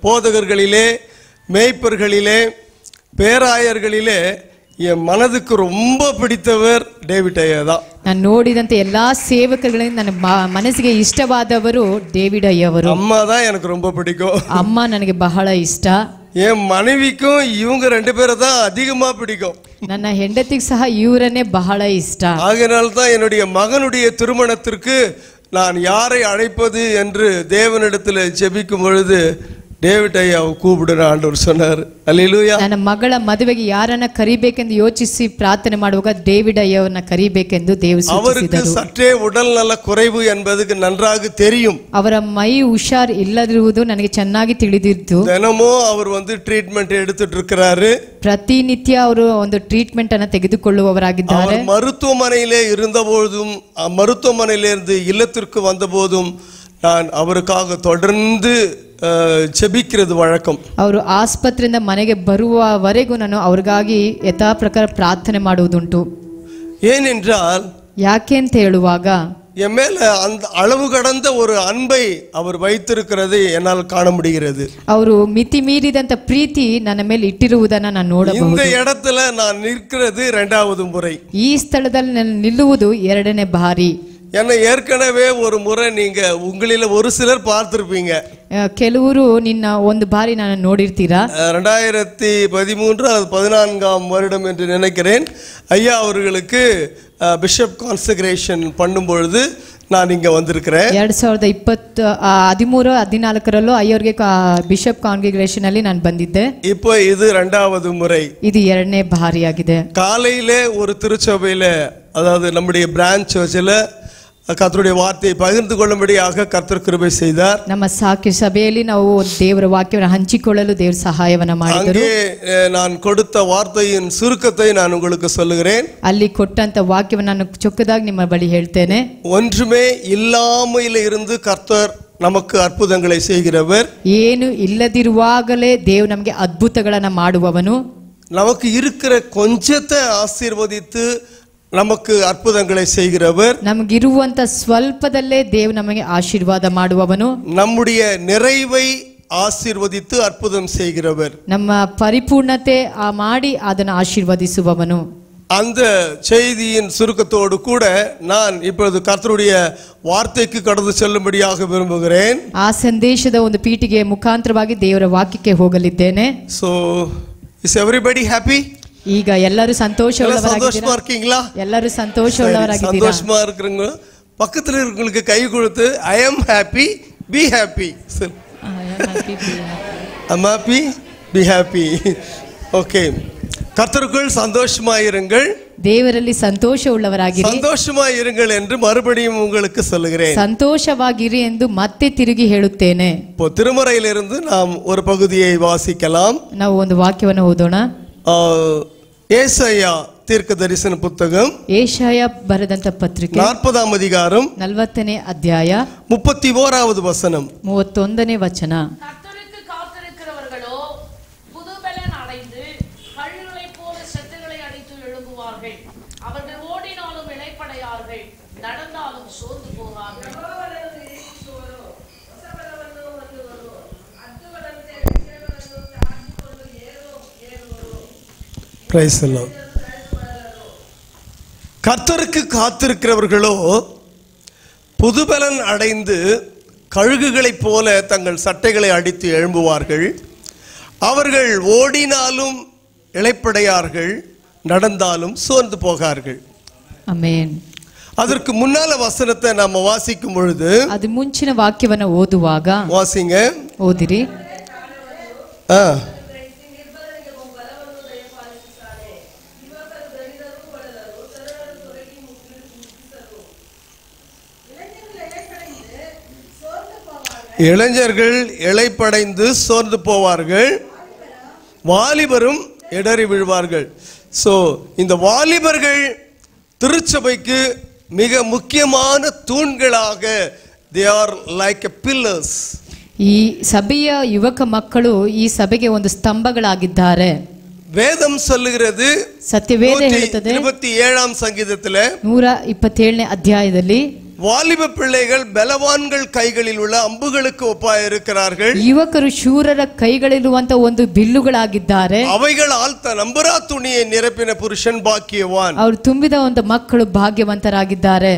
போதகர்களிலே மேய்ப்பர்களிலே பேராயர்களிலே என் மனதுக்கு ரொம்ப பிடித்தவர் டேவிட் ஐயா தான். ನಾನು ನೋಡಿದಂತೆ ಎಲ್ಲಾ ಸೇವಕರುಗಳಿಂದ ನನ್ನ ಮನಸ್ಸಿಗೆ ಇಷ್ಟವಾದವರು ಡೇವಿಡ್ ಅಯ್ಯವರು. அம்மா தான் எனக்கு ரொம்ப பிடிக்கும். ಅಮ್ಮ ನನಗೆ ಬಹಳ ಇಷ್ಟ. என் மனைவிக்கும் இவங்க ரெண்டு பேரை தான் அதிகமா பிடிக்கும். ನನ್ನ ಹೆಂಡತಿಗೆ ಸಹ ಇವರನ್ನೇ ಬಹಳ ಇಷ್ಟ. ஆகையினால தான் என்னுடைய மகனுடைய திருமணத்திற்கு நான் யாரை அழைப்பது என்று தேவனிடத்தில் ஜெபிக்கும் பொழுது டேவிட் ஐயாவை கூப்பிடுற ஆண்டவர் சொன்னார். அல்லேலூயா. ನನ್ನ ಮಗಳ ಮದುವೆಗೆ ಯಾರನ್ನ ಕರಿಬೇಕೆಂದು ಯೋಚಿಸಿ ಪ್ರಾರ್ಥನೆ ಮಾಡುವಾಗ ಡೇವಿಡ್ ಅಯ್ಯವರನ್ನ ಕರಿಬೇಕೆಂದು ದೇವರು அவருக்கு ಸೂಚಿಸಿದರು. சற்றே உடல் நல குறைவு என்பதுக்கு நன்றாக தெரியும். ಅವರ ಮೈ ಹುಷಾರ್ ಇಲ್ಲದಿರುವುದು ನನಗೆ ಚೆನ್ನಾಗಿ ತಿಳಿದಿತ್ತು. தினமும் அவர் ட்ரீட்மெண்ட் எடுத்துட்டு இருக்கிறாரு. ಪ್ರತಿನಿತ್ಯ ಅವರು ಒಂದು ಟ್ರೀಟ್ಮೆಂಟ್ ಅನ್ನು ತೆಗೆದುಕೊಳ್ಳುವವರಾಗಿದ್ದಾರೆ. அவர் மருத்துவமனையிலே இருந்தபோதும் மருத்துவமனையிலிருந்து இல்லத்திற்கு வந்தபோதும் நான் அவருக்காக தொடர்ந்து ಜೆಬಿಕ್ಕಿರೋದು ವಳಕಂ. ಅವರು ಆಸ್ಪತ್ರೆಯಿಂದ ಮನೆಗೆ ಬರುವವರೆಗೂ ನಾನು ಅವರಿಗಾಗಿ ಯಥಾ ಪ್ರಕಾರ ಪ್ರಾರ್ಥನೆ ಮಾಡುವುದುಂಟು. ஏனென்றால் ಯಾಕೆ ಅಂತ ಹೇಳುವಾಗ என் மேல அந்த அளவு கடந்த ஒரு அன்பை அவர் வைத்திருக்கிறது என்னால் காண முடிகிறது. ಅವರು ಮಿತಿ ಮೀರಿದಂತ ಪ್ರೀತಿ ನನ್ನ ಮೇಲೆ ಇಟ್ಟಿರುವುದನ್ನು ನಾನು ನೋಡಬಹುದು. இந்த இடத்துல நான் நிற்கிறது இரண்டாவது முறை. ಈ ಸ್ಥಳದಲ್ಲಿ ನಾನು ನಿಲ್ಲುವುದು ಎರಡನೇ ಬಾರಿ. என்னை ஏற்கனவே ஒரு முறை நீங்க உங்களில ஒரு சிலர் பார்த்திருப்பீங்க. ಕೆಲವರು ನಿನ್ನ ಒಂದು ಬಾರಿ ನಾನು ನೋಡಿರ್ತೀರಾ. 2013 அல்லது 14ஆம் வருடம் என்று நினைக்கிறேன். ஐயா அவர்களுக்கு பிஷப் கான்சக்ரேஷன் பண்ணும் பொழுது நான் இங்க வந்திருக்கிறேன். 2013-14ರಲ್ಲೂ ಅಯ್ಯವರಿಗೆ ಬಿಷಪ್ ಕಾನ್ಗ್ರಿಗೇಷನ್ ಅಲ್ಲಿ ನಾನು ಬಂದಿದ್ದೆ. இப்போ இது இரண்டாவது முறை. இது ಎರಡನೇ ಬಾರಿಯಾಗಿದೆ. காலையிலே ஒரு திருச்சபையில அதாவது நம்முடைய பிரான்ச் சர்ச்சில் கர்த்தருடைய வார்த்தையை பகிர்ந்து கொள்ளும்படியாக கர்த்தர் கிருபை செய்தார். ನಮ್ಮ ಸಾಕ್ಷ್ಯ ಸಭೆಯಲ್ಲಿ ನಾವು ದೇವರ ವಾಕ್ಯವನ್ನು ಹಂಚಿಕೊಳ್ಳಲು ದೇವರು ಸಹಾಯವನ್ನು ಮಾಡಿದರು. அங்கே நான் கொடுத்த வார்த்தையின் சுருக்கத்தை நான் உங்களுக்கு சொல்லுகிறேன். ಅಲ್ಲಿ ಕೊಟ್ಟಂತ ವಾಕ್ಯವನ್ನು ನಾನು ಚೊಕ್ಕದಾಗಿ ನಿಮ್ಮ ಬಳಿ ಹೇಳ್ತೇನೆ. ஒன்றுமே இல்லாமையில இருந்து கர்த்தர் நமக்கு அற்புதங்களை செய்கிறவர். ಏನು ಇಲ್ಲದಿರುವಾಗಲೇ ದೇವರು ನಮಗೆ ಅದ್ಭುತಗಳನ್ನು ಮಾಡುವವನು. நமக்கு இருக்கிற கொஞ்சத்தை ஆசீர்வதித்து நமக்கு அற்புதங்களை செய்கிறவர். ನಮಗಿರುವಂತ ಸ್ವಲ್ಪದಲ್ಲೇ ದೇವರು ನಮಗೆ ಆಶೀರ್ವಾದ ಮಾಡುವವನು. நம்முடைய நிறைவை ஆசீர்வதித்து அற்புதம் செய்கிறவர். ನಮ್ಮ ಪರಿಪೂರ್ಣತೆ ಮಾಡಿ ಅದನ್ನು ಆಶೀರ್ವದಿಸುವವನು. அந்த செய்தியின் சுருக்கத்தோடு கூட நான் இப்பொழுது கர்த்தருடைய வார்த்தைக்கு கடந்து செல்லும்படியாக விரும்புகிறேன். ಆ ಸಂದೇಶದ ಒಂದು ಪೀಠಿಗೆ ಮುಖಾಂತರವಾಗಿ ದೇವರ ವಾಕ್ಯಕ್ಕೆ ಹೋಗಲಿದ್ದೇನೆ. So is everybody happy? ಈಗ ಎಲ್ಲರೂ சந்தோஷமா ಸಂತೋಷವುಳ್ಳವರಾಗಿದ್ದೀರಾ? இருக்கீங்களா? ಎಲ್ಲರೂ ಸಂತೋಷವುಳ್ಳವರಾಗಿದ್ದೀರಾ? சந்தோஷமா இருக்கிறவங்க பக்கத்துல இருக்கிறவங்களுக்கு கை கொடுத்து I am happy, be happy. I'm happy, be happy. Okay. கர்த்தருக்குள் சந்தோஷமாயிருங்கள், ದೇವರಲ್ಲಿ ಸಂತೋಷವುಳ್ಳವರಾಗಿರಿ, சந்தோஷமாயிருங்கள் என்று மறுபடியும் உங்களுக்கு சொல்லுகிறேன். ಸಂತೋಷವಾಗಿರಿ ಎಂದು ಮತ್ತೆ ತಿರುಗಿ ಹೇಳುತ್ತೇನೆ. இப்போ திருமறையிலிருந்து நாம் ஒரு பகுதியை வாசிக்கலாம். ನಾವು ಒಂದು ವಾಕ್ಯವನ್ನು ಓದೋಣ. ஏசாயா தீர்க்க தரிசன புத்தகம் ಏಷಾಯ ಬರೆದಂತ ಪತ್ರಿಕೆ 40ஆம் அதிகாரம் 40ನೇ ಅಧ್ಯಾಯ 31வது வசனம். 31ನೇ ವಚನ. கர்த்தருக்கு காத்திருக்கிறவர்களோ புதுபலன் அடைந்து கழுகுகளைப் போல சத்துருக்களை அடித்து எழும்புவார்கள். அவர்கள் ஓடினாலும் இளைப்படையார்கள், நடந்தாலும் சோர்ந்து போவார்கள். Praise the Lord. கர்த்தருக்கு காத்திருக்கிறவர்களோ புதுபலன் அடைந்து கழுகுகளைப் போல தங்கள் சட்டைகளை அடித்து எழும்புவார்கள். அவர்கள் ஓடினாலும் இளைப்படையார்கள், நடந்தாலும் சோர்ந்து போகார்கள். ಆಮೆನ್. அதற்கு முன்னால வசனத்தை நாம வாசிக்கும் பொழுது, ಅದು ಮುಂಚಿನ ವಾಕ್ಯವನ್ನು ಓದುವಾಗ வாசிங்க. ಓದಿರಿ. இளைஞர்கள் இளைப்படைந்து சோர்ந்து போவார்கள், வாலிபரும் இடறி விழுவார்கள். ஸோ இந்த வாலிபர்கள் திருச்சபைக்கு மிக முக்கியமான தூண்களாக, they are like a pillars. ಈ ಸಭೆಯ ಯುವಕ ಮಕ್ಕಳು ಈ ಸಭೆಗೆ ಒಂದು ಸ್ತಂಭಗಳಾಗಿದ್ದಾರೆ. வேதம் சொல்லுகிறது, ಸತ್ಯವೇದ ಹೇಳುತ್ತದೆ 27ஆம் சங்கீதத்துல 127ನೇ ಅಧ್ಯಾಯದಲ್ಲಿ, வாலிப பிள்ளைகள் பலவான்கள் கைகளில் உள்ள அம்புகளுக்கு ஒப்பாய் இருக்கிறார்கள். ಯುವಕರು ಶೂರರ ಕೈಗಳಿರುವಂತ ಒಂದು ಬಿಲ್ಲುಗಳಾಗಿದ್ದಾರೆ. அவைகளால் தன் அம்பரா துணியை நிரப்பின புருஷன் பாக்கியவான். ಅವರು ತುಂಬಿದ ಒಂದು ಮಕ್ಕಳು ಭಾಗ್ಯವಂತರಾಗಿದ್ದಾರೆ.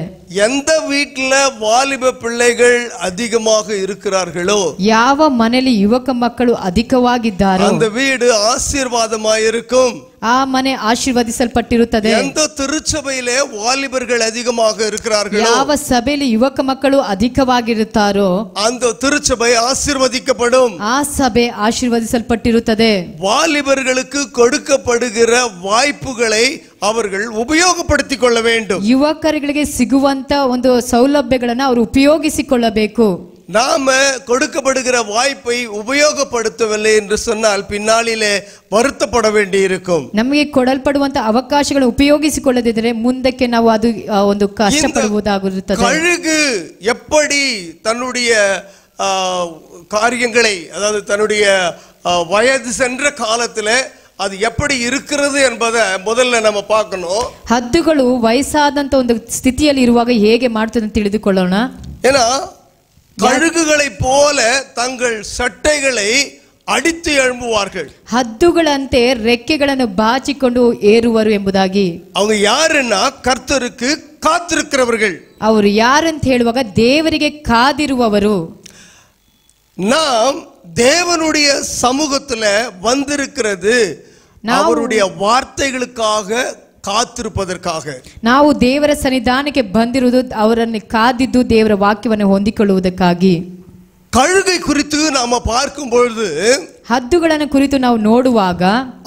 எந்த வீட்டுல வாலிப பிள்ளைகள் அதிகமாக இருக்கிறார்களோ, ಯಾವ ಮನೆಯಲ್ಲಿ ಯುವಕ ಮಕ್ಕಳು ಅಧಿಕವಾಗಿದ್ದಾರೋ அந்த வீடு ஆசீர்வாதமாய் இருக்கும். ಆ ಮನೆ ಆಶೀರ್ವದಿಸಲ್ಪಟ್ಟಿರುತ್ತದೆ. எந்த திருச்சபையிலே வாலிபர்கள் அதிகமாக இருக்கிறார்களோ, ಯಾವ ಸಭೆಯಲ್ಲಿ ಯುವಕ ಮಕ್ಕಳು ಅಧಿಕವಾಗಿರುತ್ತಾರೋ அந்த திருச்சபை ஆசீர்வதிக்கப்படும். ಆ ಸಭೆ ಆಶೀರ್ವದಿಸಲ್ಪಟ್ಟಿರುತ್ತದೆ. வாலிபர்களுக்கு கொடுக்கப்படுகிற வாய்ப்புகளை அவர்கள் உபயோகப்படுத்திக் கொள்ள வேண்டும். ಯುವಕರಿಗೆ ಸಿಗುವಂತ ಒಂದು ಸೌಲಭ್ಯಗಳನ್ನು ಅವರು ಉಪಯೋಗಿಸಿಕೊಳ್ಳಬೇಕು. நாம கொடுக்கப்படுகிற வாய்ப்பை உபயோகப்படுத்தவில்லை என்று சொன்னால் பின்னாளிலே வருத்தப்பட வேண்டி இருக்கும். ನಮಗೆ ಕೊಡಲ್ಪಡುವಂತ ಅವಕಾಶಗಳನ್ನು ಉಪಯೋಗಿಸಿಕೊಳ್ಳದಿದ್ದರೆ ಮುಂದಕ್ಕೆ ನಾವು ಅದು ಒಂದು ಕಷ್ಟಪಡುವುದಾಗಿರುತ್ತದೆ. கழுகு எப்படி தன்னுடைய காரியங்களை, அதாவது தன்னுடைய வயது சென்ற காலத்திலே அது எப்படி இருக்கிறது என்பதை முதல்ல நம்ம பார்க்கணும். ಹದ್ದುಗಳು ವಯಸ್ಸಾದಂತ ಒಂದು ಸ್ಥಿತಿಯಲ್ಲಿ ಇರುವಾಗ ಹೇಗೆ ಮಾಡ್ತದೆ ಅಂತ ತಿಳಿದುಕೊಳ್ಳೋಣ. ஏன்னா கழுகுகளை போல தங்கள் சட்டைகளை அடித்து எழும்புவார்கள். ಹದ್ದುಗಳಂತೆ ರೆಕ್ಕೆಗಳನ್ನು ಬಾಚಿಕೊಂಡು ಏರುವರು ಎಂಬುದಾಗಿ. அவங்க யாருன்னா கர்த்தருக்கு காத்திருக்கிறவர்கள். ಅವರು ಯಾರಂತ ಹೇಳುವಾಗ ದೇವರಿಗೆ ಕಾದಿರುವವರು. நாம் தேவனுடைய சமூகத்துல வந்திருக்கிறது அவருடைய வார்த்தைகளுக்காக காத்திருப்பதற்காக. ನಾವು ದೇವರ ಸನ್ನಿಧಾನಕ್ಕೆ ಬಂದಿರುವುದು ಅವರನ್ನು ಕಾದಿದ್ದು ದೇವರ ವಾಕ್ಯವನ್ನು ಹೊಂದಿಕೊಳ್ಳುವುದಕ್ಕಾಗಿ. கழுகை குறித்து நாம பார்க்கும் பொழுது, ಹದ್ದುಗಳನ್ನು ಕುರಿತು ನಾವು ನೋಡುವಾಗ,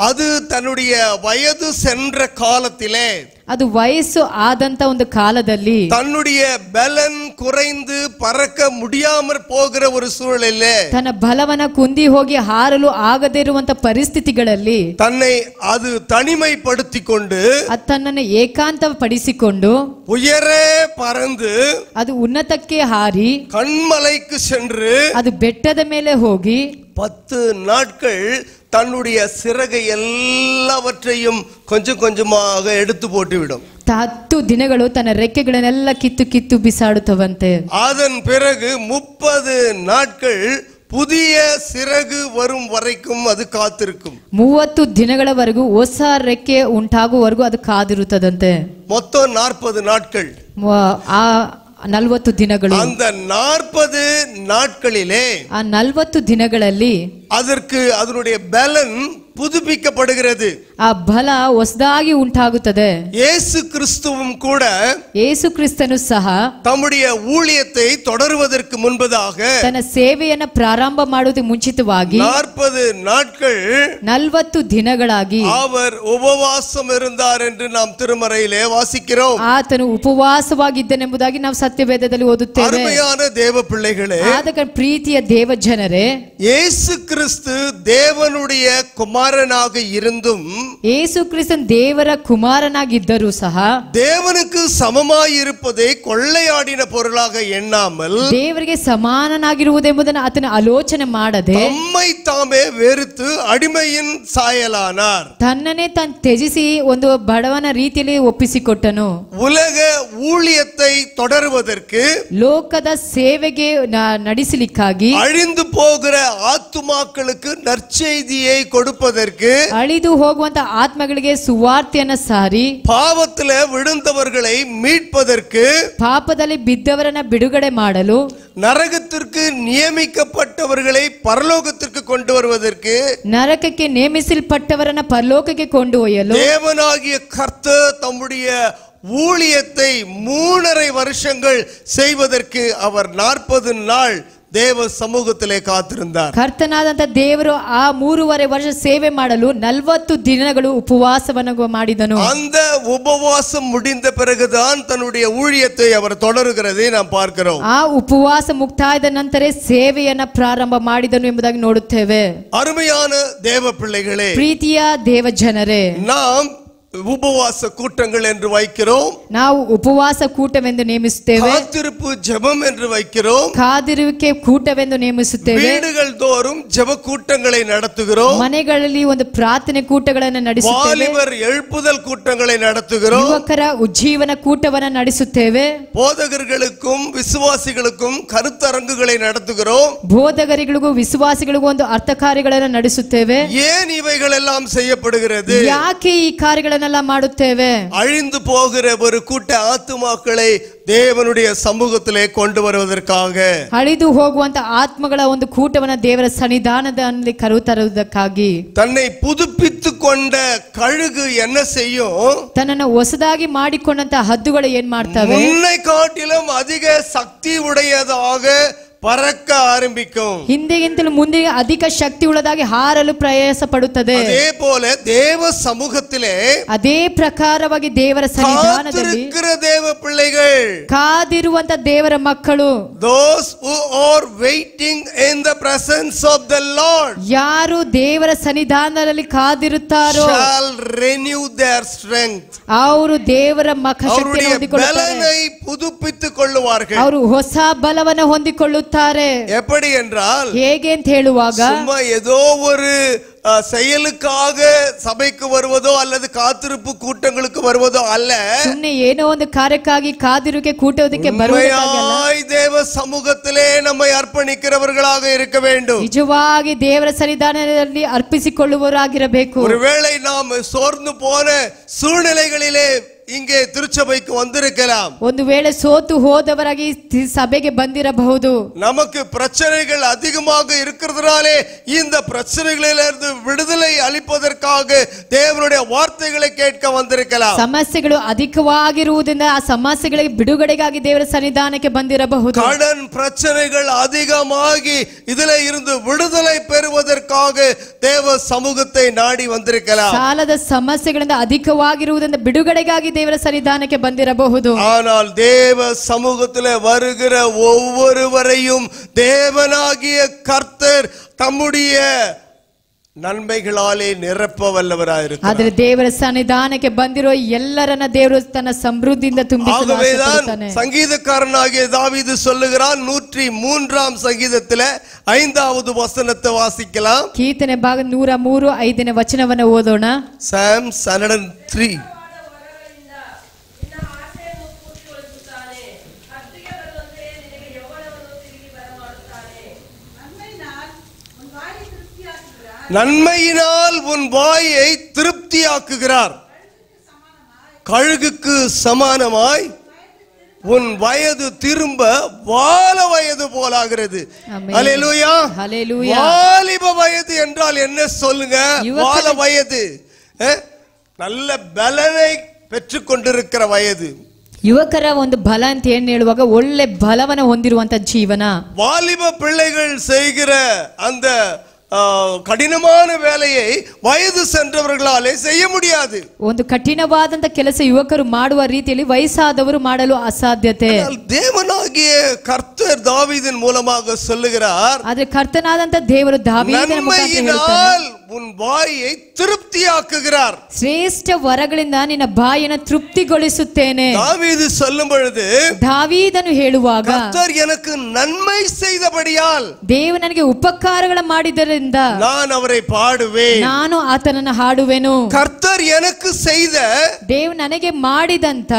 அது தன்னுடைய வயது சென்ற காலத்திலே, ಅದು ವಯಸ್ಸು ಆದಂತ ಒಂದು ಕಾಲದಲ್ಲಿ தன்னுடைய பலன் குறைந்து பறக்க முடியாமற் போகிற ஒரு சூழலிலே, ತನ್ನ ಬಲವನ್ನ ಕುಂದಿ ಹೋಗಿ ಹಾರಲು ಆಗದೇ ಇರುವಂತ ಪರಿಸ್ಥಿತಿಗಳಲ್ಲಿ தன்னை அது தனிமைப்படுத்திக் கொண்டு, ಅದು ತನ್ನನ್ನು ಏಕಾಂತ ಪಡಿಸಿಕೊಂಡು, உயரே பறந்து, ಅದು ಉನ್ನತಕ್ಕೆ ಹಾರಿ, கண்மலைக்கு சென்று, ಅದು ಬೆಟ್ಟದ ಮೇಲೆ ಹೋಗಿ 10 நாட்கள் தன்னுடைய சிறகை எல்லாவற்றையும் கொஞ்சம் கொஞ்சமாக எடுத்து போட்டுவிடும். 10 ದಿನಗಳು ತನ್ನ ರೆಕ್ಕೆಗಳನ್ನೆಲ್ಲ ಕಿತ್ತು ಕಿತ್ತು ಬಿಸಾಡುತ್ತವಂತೆ. அதன் பிறகு 30 நாட்கள் புதிய சிறகு வரும் வரைக்கும் அது காத்திருக்கும். 30 ದಿನಗಳವರೆಗೂ ಹೊಸ ರೆಕ್ಕೆ ಉಂಟಾಗುವವರೆಗೂ ಅದು ಕಾದಿರುತ್ತದಂತೆ. மொத்தம் 40 நாட்கள். ಆ 40 ದಿನಗಳು. அந்த 40 நாட்களிலே ಆ 40 ದಿನಗಳಲ್ಲಿ அதற்கு அதனுடைய பலன் புதுப்பிக்கப்படுகிறது. ಆ ಬಲ ಹೊಸದಾಗಿ ಉಂಟಾಗುತ್ತದೆ. இயேசு கிறிஸ்துவும் கூட ಯೇಸು ಕ್ರಿಸ್ತನು ಸಹ தம்முடைய ஊழியத்தை தொடருவதற்கு முன்பதாக ತನ್ನ ಸೇವೆಯನ್ನು ಪ್ರಾರಂಭ ಮಾಡುವುದಕ್ಕೆ ಮುಂಚಿತವಾಗಿ 40 நாட்கள் 40 ದಿನಗಳಾಗಿ அவர் உபவாசம் இருந்தார் என்று நாம் திருமறையிலே வாசிக்கிறோம். ಆತನು ಉಪವಾಸವಾಗಿದ್ದನೆಂಬುದಾಗಿ ನಾವು ಸತ್ಯವೇದದಲ್ಲಿ ಓದುತ್ತೇವೆ. அருமையான தேவ பிள்ளைகளே, ಆದ ಪ್ರೀತಿಯ ದೇವ ಜನರೇ, இயேசு கிறிஸ்து தேவனுடைய குமாரனாக இருந்தும் ಯೇಸು ಕ್ರಿಸ್ತನ್ ದೇವರ ಕುಮಾರನಾಗಿದ್ದರೂ ಸಹ தேவனுக்கு சமமாய் இருப்பதை கொள்ளையாடின பொருளாக எண்ணாமல் ದೇವರಿಗೆ ಸಮಾನನಾಗಿರುವುದೆಂಬುದನ್ನು ಆತನ ಆಲೋಚನೆ ಮಾಡದೆ தம்மை தாமே வெறுத்து ಅಡಿಮೆயின் ಸಾಯಲಾனார். ತನ್ನನ್ನೇ ತಾನು ತ್ಯಜಿಸಿ ಒಂದು ಬಡವನ ರೀತಿಯಲ್ಲಿ ಒಪ್ಪಿಸಿಕೊಟ್ಟನು. உலக ஊழியத்தை தொடருவதற்கு, ಲೋಕದ ಸೇವೆಗೆ ನಡೆಸಲಿಕ್ಕಾಗಿ, அழிந்து போகிற ஆத்துமாக்களுக்கு நற்செய்தியை கொடுப்பதற்கு, ಅಳಿದು ಹೋಗುವಂತ ಆತ್ಮಗಳಿಗೆ ಸುವಾರ್ತೆಯನ್ನು ಸಾರಿ, பாவத்திலே விழுந்தவர்களை மீட்பதற்கு, ಪಾಪದಲ್ಲಿ ಬಿದ್ದವರನ್ನ ಬಿಡುಗಡೆ ಮಾಡಲು, நரகத்திற்கு நியமிக்கப்பட்டவர்களை பரலோகத்திற்கு கொண்டு வருவதற்கு, ನರಕಕ್ಕೆ ನೇಮಿಸಲ್ಪಟ್ಟವರನ್ನ ಪರಲೋಕಕ್ಕೆ ಕೊಂಡು ಒಯ್ಯಲು தேவனாகிய கர்த்தர் தம்முடைய ஊழியத்தை 3.5 வருஷங்கள் செய்வதற்கு அவர் 40 நாள் தேவ சமூகத்திலே காத்திருந்தார். ಕರ್ತನಾದಂತ ದೇವರು ಆ 3.5 ವರ್ಷ ಸೇವೆ ಮಾಡಲು 40 ದಿನಗಳು ಉಪವಾಸವನ್ನು ಮಾಡಿದನು. அந்த உபவாசம் முடிந்த பிறகுதான் தன்னுடைய ஊழியத்தை அவர் தொடருகிறதை நாம் பார்க்கிறோம். ಆ ಉಪವಾಸ ಮುಕ್ತಾಯದ ನಂತರ ಸೇವೆಯನ್ನ ಪ್ರಾರಂಭ ಮಾಡಿದನು ಎಂಬುದಾಗಿ ನೋಡುತ್ತೇವೆ. அருமையான தேவ பிள்ளைகளே, ಪ್ರೀತಿಯ ದೇವ ಜನರೇ, நாம் உபவாச கூட்டங்கள் என்று வைக்கிறோம், ನಾವು ಉಪವಾಸ ಕೂಟವೆಂದು ನೇಮಿಸುತ್ತೇವೆ, காத்திருப்பு ஜெபம் என்று வைக்கிறோம், ಕಾದಿರುವಿಕೆ ಕೂಟವೆಂದು ನೇಮಿಸುತ್ತೇವೆ, வீடுகள் தோறும் ஜெப கூட்டங்களை நடத்துகிறோம், ಮನೆಗಳಲ್ಲಿ ಒಂದು ಪ್ರಾರ್ಥನೆ ಕೂಟಗಳನ್ನು ನಡೆಸುತ್ತೇವೆ, வாலிபர் எழுப்புதல் கூட்டங்களை நடத்துகிறோம், ಯುವಕರ ಉಜ್ಜೀವನ ಕೂಟವನ್ನು ನಡೆಸುತ್ತೇವೆ, போதகர்களுக்கும் விசுவாசிகளுக்கும் கருத்தரங்குகளை நடத்துகிறோம், ಬೋಧಕರಿಗಳಿಗೂ ವಿಶ್ವಾಸಿಗಳಿಗೂ ಒಂದು ಅರ್ಥ ಕಾರ್ಯಗಳನ್ನು ನಡೆಸುತ್ತೇವೆ. ஏன் இவைகள் எல்லாம் செய்யப்படுகிறது? ಯಾಕೆ ಈ ಕಾರ್ಯಗಳನ್ನೆಲ್ಲ ಮಾಡುತ್ತೇವೆ? அழிந்து போகிற ஒரு கூட்ட ஆத்துமாக்களை தேவனுடைய சமூகத்திலே கொண்டு வருவதற்காக, ಅಳಿದು ಹೋಗುವಂತ ಆತ್ಮಗಳ ಒಂದು ಕೂಟವನ್ನ ದೇವರ ಸನ್ನಿಧಾನದಲ್ಲಿ ಕರೆತರುವುದಕ್ಕಾಗಿ. தன்னை புதுப்பித்து கொண்ட கழுகு என்ன செய்யும்? ತನ್ನನ್ನು ಹೊಸದಾಗಿ ಮಾಡಿಕೊಂಡಂತ ಹದ್ದುಗಳು ಏನ್ ಮಾಡ್ತವೆ? முன்னை காட்டிலும் அதிக சக்தி உடையதாக பறக்க ஆரம்பிக்கும். ಹಿಂದೆಗಿಂತಲೂ ಮುಂದೆ ಅಧಿಕ ಶಕ್ತಿ ಉಳ್ಳದಾಗಿ ಹಾರಲು ಪ್ರಯಾಸ ಪಡುತ್ತದೆ. அதே போல தேவ சமூகத்திலே ಅದೇ ಪ್ರಕಾರವಾಗಿ ದೇವರ ಸನ್ನಿಧಾನದಲ್ಲಿ காத்திருக்கிற தேவ பிள்ளைகள், ಕಾದಿರುವಂತ ದೇವರ ಮಕ್ಕಳು, those who are waiting in the presence of the Lord, ಯಾರು ದೇವರ ಸನ್ನಿಧಾನದಲ್ಲಿ ಕಾದಿರುತ್ತಾರೋ shall renew their strength, ಅವರು ದೇವರ ಶಕ್ತಿಯನ್ನು அவருடைய ಹೊಂದಿಕೊಳ್ಳುತ್ತಾರೆ. பலனை புதுப்பித்துக் கொள்ளுவார்கள். ಅವರು ಹೊಸ ಬಲವನ್ನು ಹೊಂದಿಕೊಳ್ಳುತ್ತಾರೆ. எப்படி என்றால், ಹೇಗೆ ಅಂತ ಹೇಳುವಾಗ, சும்மா ஏதோ ஒரு செயலுக்காக சபைக்கு வருவதோ அல்லது காத்திருப்பு கூட்டங்களுக்கு வருவதோ அல்ல, ಸುಮ್ಮನೆ ಏನೋ ಒಂದು ಕಾರ್ಯಕ್ಕಾಗಿ ಕಾದಿರುವಿಕೆ ಕೂಟೋದಕ್ಕೆ ಬರುವುದಕ್ಕಾಗಲ್ಲ, தேவ சமூகத்திலே நம்மை அர்ப்பணிக்கிறவர்களாக இருக்க வேண்டும். ನಿಜವಾಗಿ ದೇವರ ಸನ್ನಿಧಾನದಲ್ಲಿ ಅರ್ಪಿಸಿಕೊಳ್ಳುವವರಾಗಿರಬೇಕು. ஒருவேளை நாம் சோர்ந்து போன சூழ்நிலைகளிலே இங்கே திருச்சபைக்கு வந்திருக்கலாம். ಒಂದು ವೇಳೆ ಸೋತು ಹೋದವರಾಗಿ ಸಭೆಗೆ ಬಂದಿರಬಹುದು. நமக்கு பிரச்சனைகள் அதிகமாக இருக்கிறதுனாலே இந்த பிரச்சனைகளிலிருந்து விடுதலை அளிப்பதற்காக தேவனுடைய வார்த்தைகளை கேட்க வந்திருக்கலாம். ಸಮಸ್ಯೆಗಳು ಅಧಿಕವಾಗಿರುವುದರಿಂದ ಆ ಸಮಸ್ಯೆಗಳಿಗೆ ಬಿಡುಗಡೆಗಾಗಿ ದೇವರ ಸನ್ನಿಧಾನಕ್ಕೆ ಬಂದಿರಬಹುದು. கடன் பிரச்சனைகள் அதிகமாகி இதிலே இருந்து விடுதலை பெறுவதற்காக தேவ சமூகத்தை நாடி வந்திருக்கலாம். ಸಾಲದ ಸಮಸ್ಯೆಗಳಿಂದ ಅಧಿಕವಾಗಿರುವುದರಿಂದ ಬಿಡುಗಡೆಗಾಗಿ ದೇವರ ಸನ್ನಿಧಾನಕ್ಕೆ ಬಂದಿರಬಹುದು. ஆனால் தேவ சமூகத்திலே வருகிற ஒவ்வொருவரையும் தேவனாகிய கர்த்தர் தம்முடைய நன்மைகளாலே நிரப்ப வல்லவராயிருக்கிறார். ಆದರೆ ದೇವರ ಸನ್ನಿಧಾನಕ್ಕೆ ಬಂದಿರೋ ಎಲ್ಲರನ್ನ ದೇವರು ತನ್ನ ಸಮೃದ್ಧಿಯಿಂದ ತುಂಬಿಸಲು ಆಶೀರ್ವದಿಸುತ್ತಾನೆ. சங்கீதக்காரனாகிய தாவீது சொல்லுகிறான், 103ஆம் சங்கீதத்திலே 5வது வசனத்தை வாசிக்கலாம். ಕೀರ್ತನೆ ಭಾಗ 103 5ನೇ ವಚನವನ್ನು ಓದೋಣ. Psalms 103. நன்மையினால் உன் வாயை திருப்தியாக்குகிறார். கழுகுக்கு சமானமாய் உன் வயது திரும்ப வால வயது போலாகிறது. அல்லேலூயா. வாலிப வயது என்றால் என்ன சொல்லுங்க? வால வயது நல்ல பலனை பெற்றுக் கொண்டிருக்கிற வயது. ಯುವಕರ ಒಂದು ಬಲ ಅಂತ ಏನು ಹೇಳುವಾಗ ಒಳ್ಳೆ ಬಲವನ್ನ ಹೊಂದಿರುವಂತ ಜೀವನ. வாலிப பிள்ளைகள் செய்கிற அந்த ಕಠಿಣமான வேலையை ವಯಸ್ಸು சென்றவர்களாலே செய்ய முடியாது. ಒಂದು ಕಠಿಣವಾದಂತ ಕೆಲಸ ಯುವಕರು ಮಾಡುವ ರೀತಿಯಲ್ಲಿ ವಯಸ್ಸಾದವರು ಮಾಡಲು ಅಸಾಧ್ಯತೆ. தேவனாகிய கர்த்தர் தாவீதின் மூலமாக சொல்லுகிறார். ಆದರೆ ಕರ್ತನಾದಂತ ದೇವರು ದಾವೀದನ ಮುಖಾಂತರ ಹೇಳುತ್ತಾನೆ, உன் வாயை திருப்தியாக்குகிறார். ಶ್ರೇಷ್ಠ ವರಗಳಿಂದ ನಿನ್ನ ಬಾಯಿನ ತೃಪ್ತಿಗೊಳಿಸುತ್ತೇನೆ. தாவீது சொல்லும் பொழுது, ದಾವೀದನು ಹೇಳುವಾಗ, கர்த்தர் எனக்கு நன்மை செய்தபடியால், ದೇವರು ನನಗೆ ಉಪಕಾರಗಳ ಮಾಡಿದ್ದರಿಂದ நான் அவரை பாடுவேன், ನಾನು ಆತನನ್ನು ಹಾಡುವೆನು. கர்த்தர் எனக்கு செய்த, ದೇವರು ನನಗೆ ಮಾಡಿದಂತ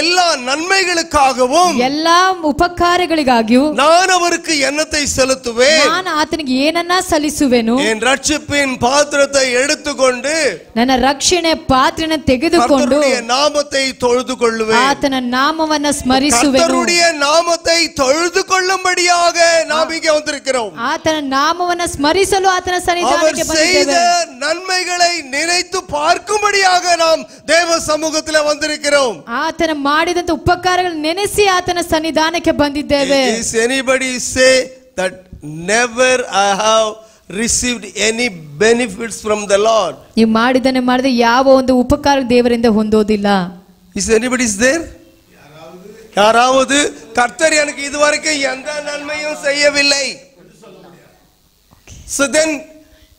எல்லா நன்மைகளுக்காகவும், ಎಲ್ಲಾ ಉಪಕಾರಗಳಿಗಾಗಿಯೂ நான் அவருக்கு எண்ணத்தை செலுத்துவேன். ನಾನು ಆತನಿಗೆ ಏನನ್ನ ಸಲ್ಲಿಸುವೆನು. என் ரட்சிப்பின் பாத்திரத்தை எடுத்துக்கொண்டு, ನನ್ನ ರಕ್ಷಣೆ ಪಾತ್ರೆನ ತೆಗೆದುಕೊಂಡು கர்த்தருடைய நாமத்தை தொழுது கொள்ளுவேன். ಆತನ ನಾಮವನ್ನ ಸ್ಮರಿಸುವೆನು. கர்த்தருடைய நாமத்தை தொழுது கொள்ளும்படியாக நாம் இங்கே வந்திருக்கிறோம். ಆತನ ನಾಮವನ್ನ ಸ್ಮರಿಸಲು ಆತನ ಸನ್ನಿಧಾನಕ್ಕೆ ಬಂದಿದ್ದೇವೆ. நன்மைகளை நினைத்து பார்க்கும்படியாக நாம் தேவ சமூகத்தில் வந்திருக்கிறோம். ಆತನ ಮಾಡಿದಂತ ಉಪಕಾರಗಳನ್ನು ನೆನೆಸಿ ಆತನ ಸನ್ನಿಧಾನಕ್ಕೆ ಬಂದಿದ್ದೇವೆ. Is anybody say that never I have received any benefits from the Lord? ನೀವು ಮಾಡಿದನೆ ಮಾಡಿದ ಯಾವ ಒಂದು ಉಪಕಾರ ದೇವರಿಂದ ಹೊಂದೋದಿಲ್ಲ. Is anybody there? யாராவது கர்த்தர் எனக்கு இதுவரைக்கும் எந்த நன்மையும் செய்யவில்லை. So then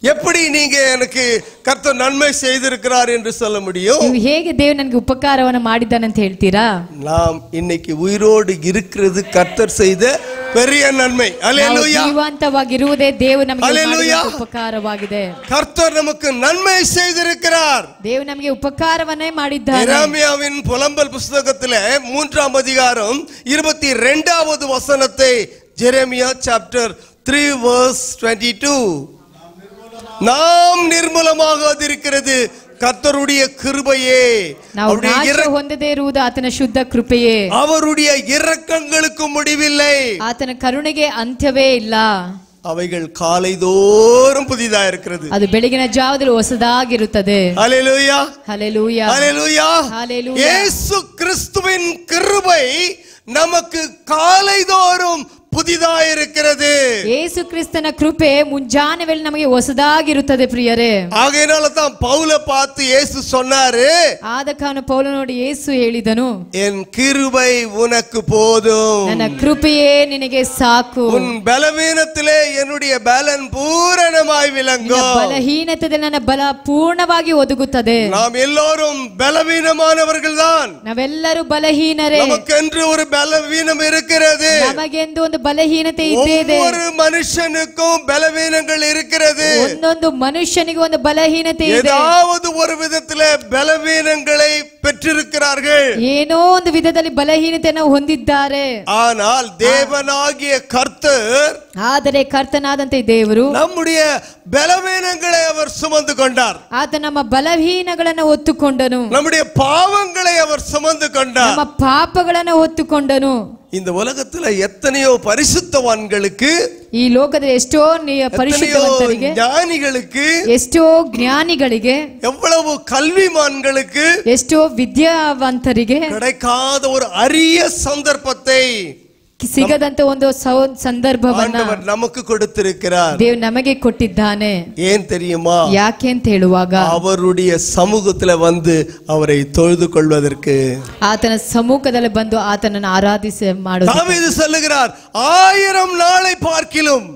எப்படி நீங்க எனக்கு கர்த்தர் நன்மை செய்திருக்கிறார் என்று சொல்ல முடியும்? ನೀವು ಹೇಗೆ ದೇವರು ನನಗೆ ಉಪಕಾರವನ್ನು ಮಾಡಿದ್ದಾನೆ ಅಂತ ಹೇಳ್ತೀರಾ? நாம் இன்னைக்கு உயிரோடு இருக்கிறது கர்த்தர் செய்த பெரிய நன்மை. அல்லேலூயா. ಜೀವಂತವಾಗಿರುವುದೇ ದೇವರು ನಮಗೆ ಮಾಡಿದ ಉಪಕಾರವಾಗಿದೆ. கர்த்தர் நமக்கு நன்மை செய்திருக்கிறார். ದೇವರು ನಮಗೆ ಉಪಕಾರವನ್ನೇ ಮಾಡಿದ್ದಾನೆ. எரேமியாவின் புலம்பல் புத்தகத்திலே 3ஆம் அதிகாரம் 22வது வசனத்தை, ஜெரேமியா chapter 3 verse 22, நாம் நிர்மூலமாகாதிருக்கிறது கர்த்தருடைய கிருபையே, ನಾವು ನಾಶ ಹೊಂದದೇ ಇರುವುದು ಆತನ ಶುದ್ಧ ಕೃಪೆಯೇ, அவருடைய இரக்கங்களுக்கு முடிவில்லை, ಆತನ ಕರುಣೆಗೆ ಅಂತ್ಯವೇ ಇಲ್ಲ, அவைகள் காலைதோறும் புதிதா இருக்கிறது. ಅದು ಬೆಳಗಿನ ಜಾವದಲ್ಲಿ ಹೊಸದಾಗಿರುತ್ತದೆ. ஹல்லேலூயா, ஹல்லேலூயா, ஹல்லேலூயா, ஹல்லேலூயா. இயேசு கிறிஸ்துவின் கிருபை நமக்கு காலைதோறும் புதிதா இருக்கிறது. ಯೇಸು ಕ್ರಿಸ್ತನ ಕೃಪೆ ಮುಂಜಾನೆ ವೇಳೆ ನಮಗೆ ಹೊಸದಾಗಿರುತ್ತದೆ ಪ್ರಿಯರೇ. ஆகையினால தான் பவுலை பார்த்து இயேசு சொன்னாரு, ಆದ ಕಾರಣ ಪೌಲ ನೋಡಿ ಯೇಸು ಹೇಳಿದನು, என் கிருபை உனக்கு போதும், ನನ್ನ ಕೃಪೆಯೇ ನಿನಗೆ ಸಾಕು, உன் பலவீனத்திலே என்னுடைய பலன் பூரணமாய் விளங்கும், ಬಲಹೀನತೆಯಲ್ಲಿ ನನ್ನ ಬಲ ಪೂರ್ಣವಾಗಿ ಒದಗುತ್ತದೆ. நாம் எல்லோரும் பலவீனமானவர்கள் தான், ನಾವೆಲ್ಲರೂ ಬಲಹೀನರೇ, நமக்கென்று ஒரு பலவீனம் இருக்கிறது, ನಮಗೆಂದು ಒಂದು ಬಲಹೀನತೆ ಇದೆ. ஒவ்வொரு மனுஷனுக்கும் பலவீனங்கள் இருக்கிறது, ಒಂದೊಂದು ಮನುಷ್ಯನಿಗೆ ಒಂದು ಬಲಹೀನತೆ ಇದೆ. ஏதாவது ஒரு விதத்திலே பலவீனங்களை பெற்றிருக்கிறார்கள், ಏನೋ ಒಂದು ವಿಧದಲ್ಲಿ ಬಲಹೀನತೆಯನ್ನು ಹೊಂದಿದ್ದಾರೆ. ஆனால் தேவனாகிய கர்த்தர், ಆದರೆ ಕರ್ತನಾದಂತೆ ದೇವರು நம்முடைய பலவீனங்களை அவர் சுமந்து கொண்டார், ಆತ ನಮ್ಮ ಬಲಹೀನಗಳನ್ನು ಹೊತ್ತುಕೊಂಡನು, நம்முடைய பாவங்களை அவர் சுமந்து கொண்டார், ನಮ್ಮ ಪಾಪಗಳನ್ನು ಹೊತ್ತುಕೊಂಡನು. இந்த உலகத்துல எத்தனையோ பரிசுத்தவான்களுக்கு, ಈ ಲೋಕದಲ್ಲಿ ಎಷ್ಟೋ ಪರಿಶುದ್ಧವಂತರಿಗೆ, ஞானிகளுக்கு, ಎಷ್ಟೋ ಜ್ಞಾನಿಗಳಿಗೆ, எவ்வளவு கல்விமான்களுக்கு, ಎಷ್ಟೋ ವಿದ್ಯಾವಂತರಿಗೆ கிடைக்காத ஒரு அரிய சந்தர்ப்பத்தை ಸಿಗದಂತ ಒಂದು ಸಂದರ್ಭವನ್ನ ஆண்டவர் நமக்கு கொடுத்திருக்கிறார். ದೇವರು ನಮಗೆ ಕೊಟ್ಟಿದ್ದಾನೆ. ஏன் தெரியுமா? ಯಾಕೆ ಅಂತ ಹೇಳುವಾಗ, அவருடைய சமூகத்துல வந்து அவரை தொழுது கொள்வதற்கு, ಆತನ ಸಮ್ಮುಖದಲ್ಲಿ ಬಂದು ಆತನನ್ನು ಆರಾಧಿಸಿ ಮಾಡುವುದು. தாவீது சொல்லுகிறார், 1000 நாளை பார்க்கிலும்,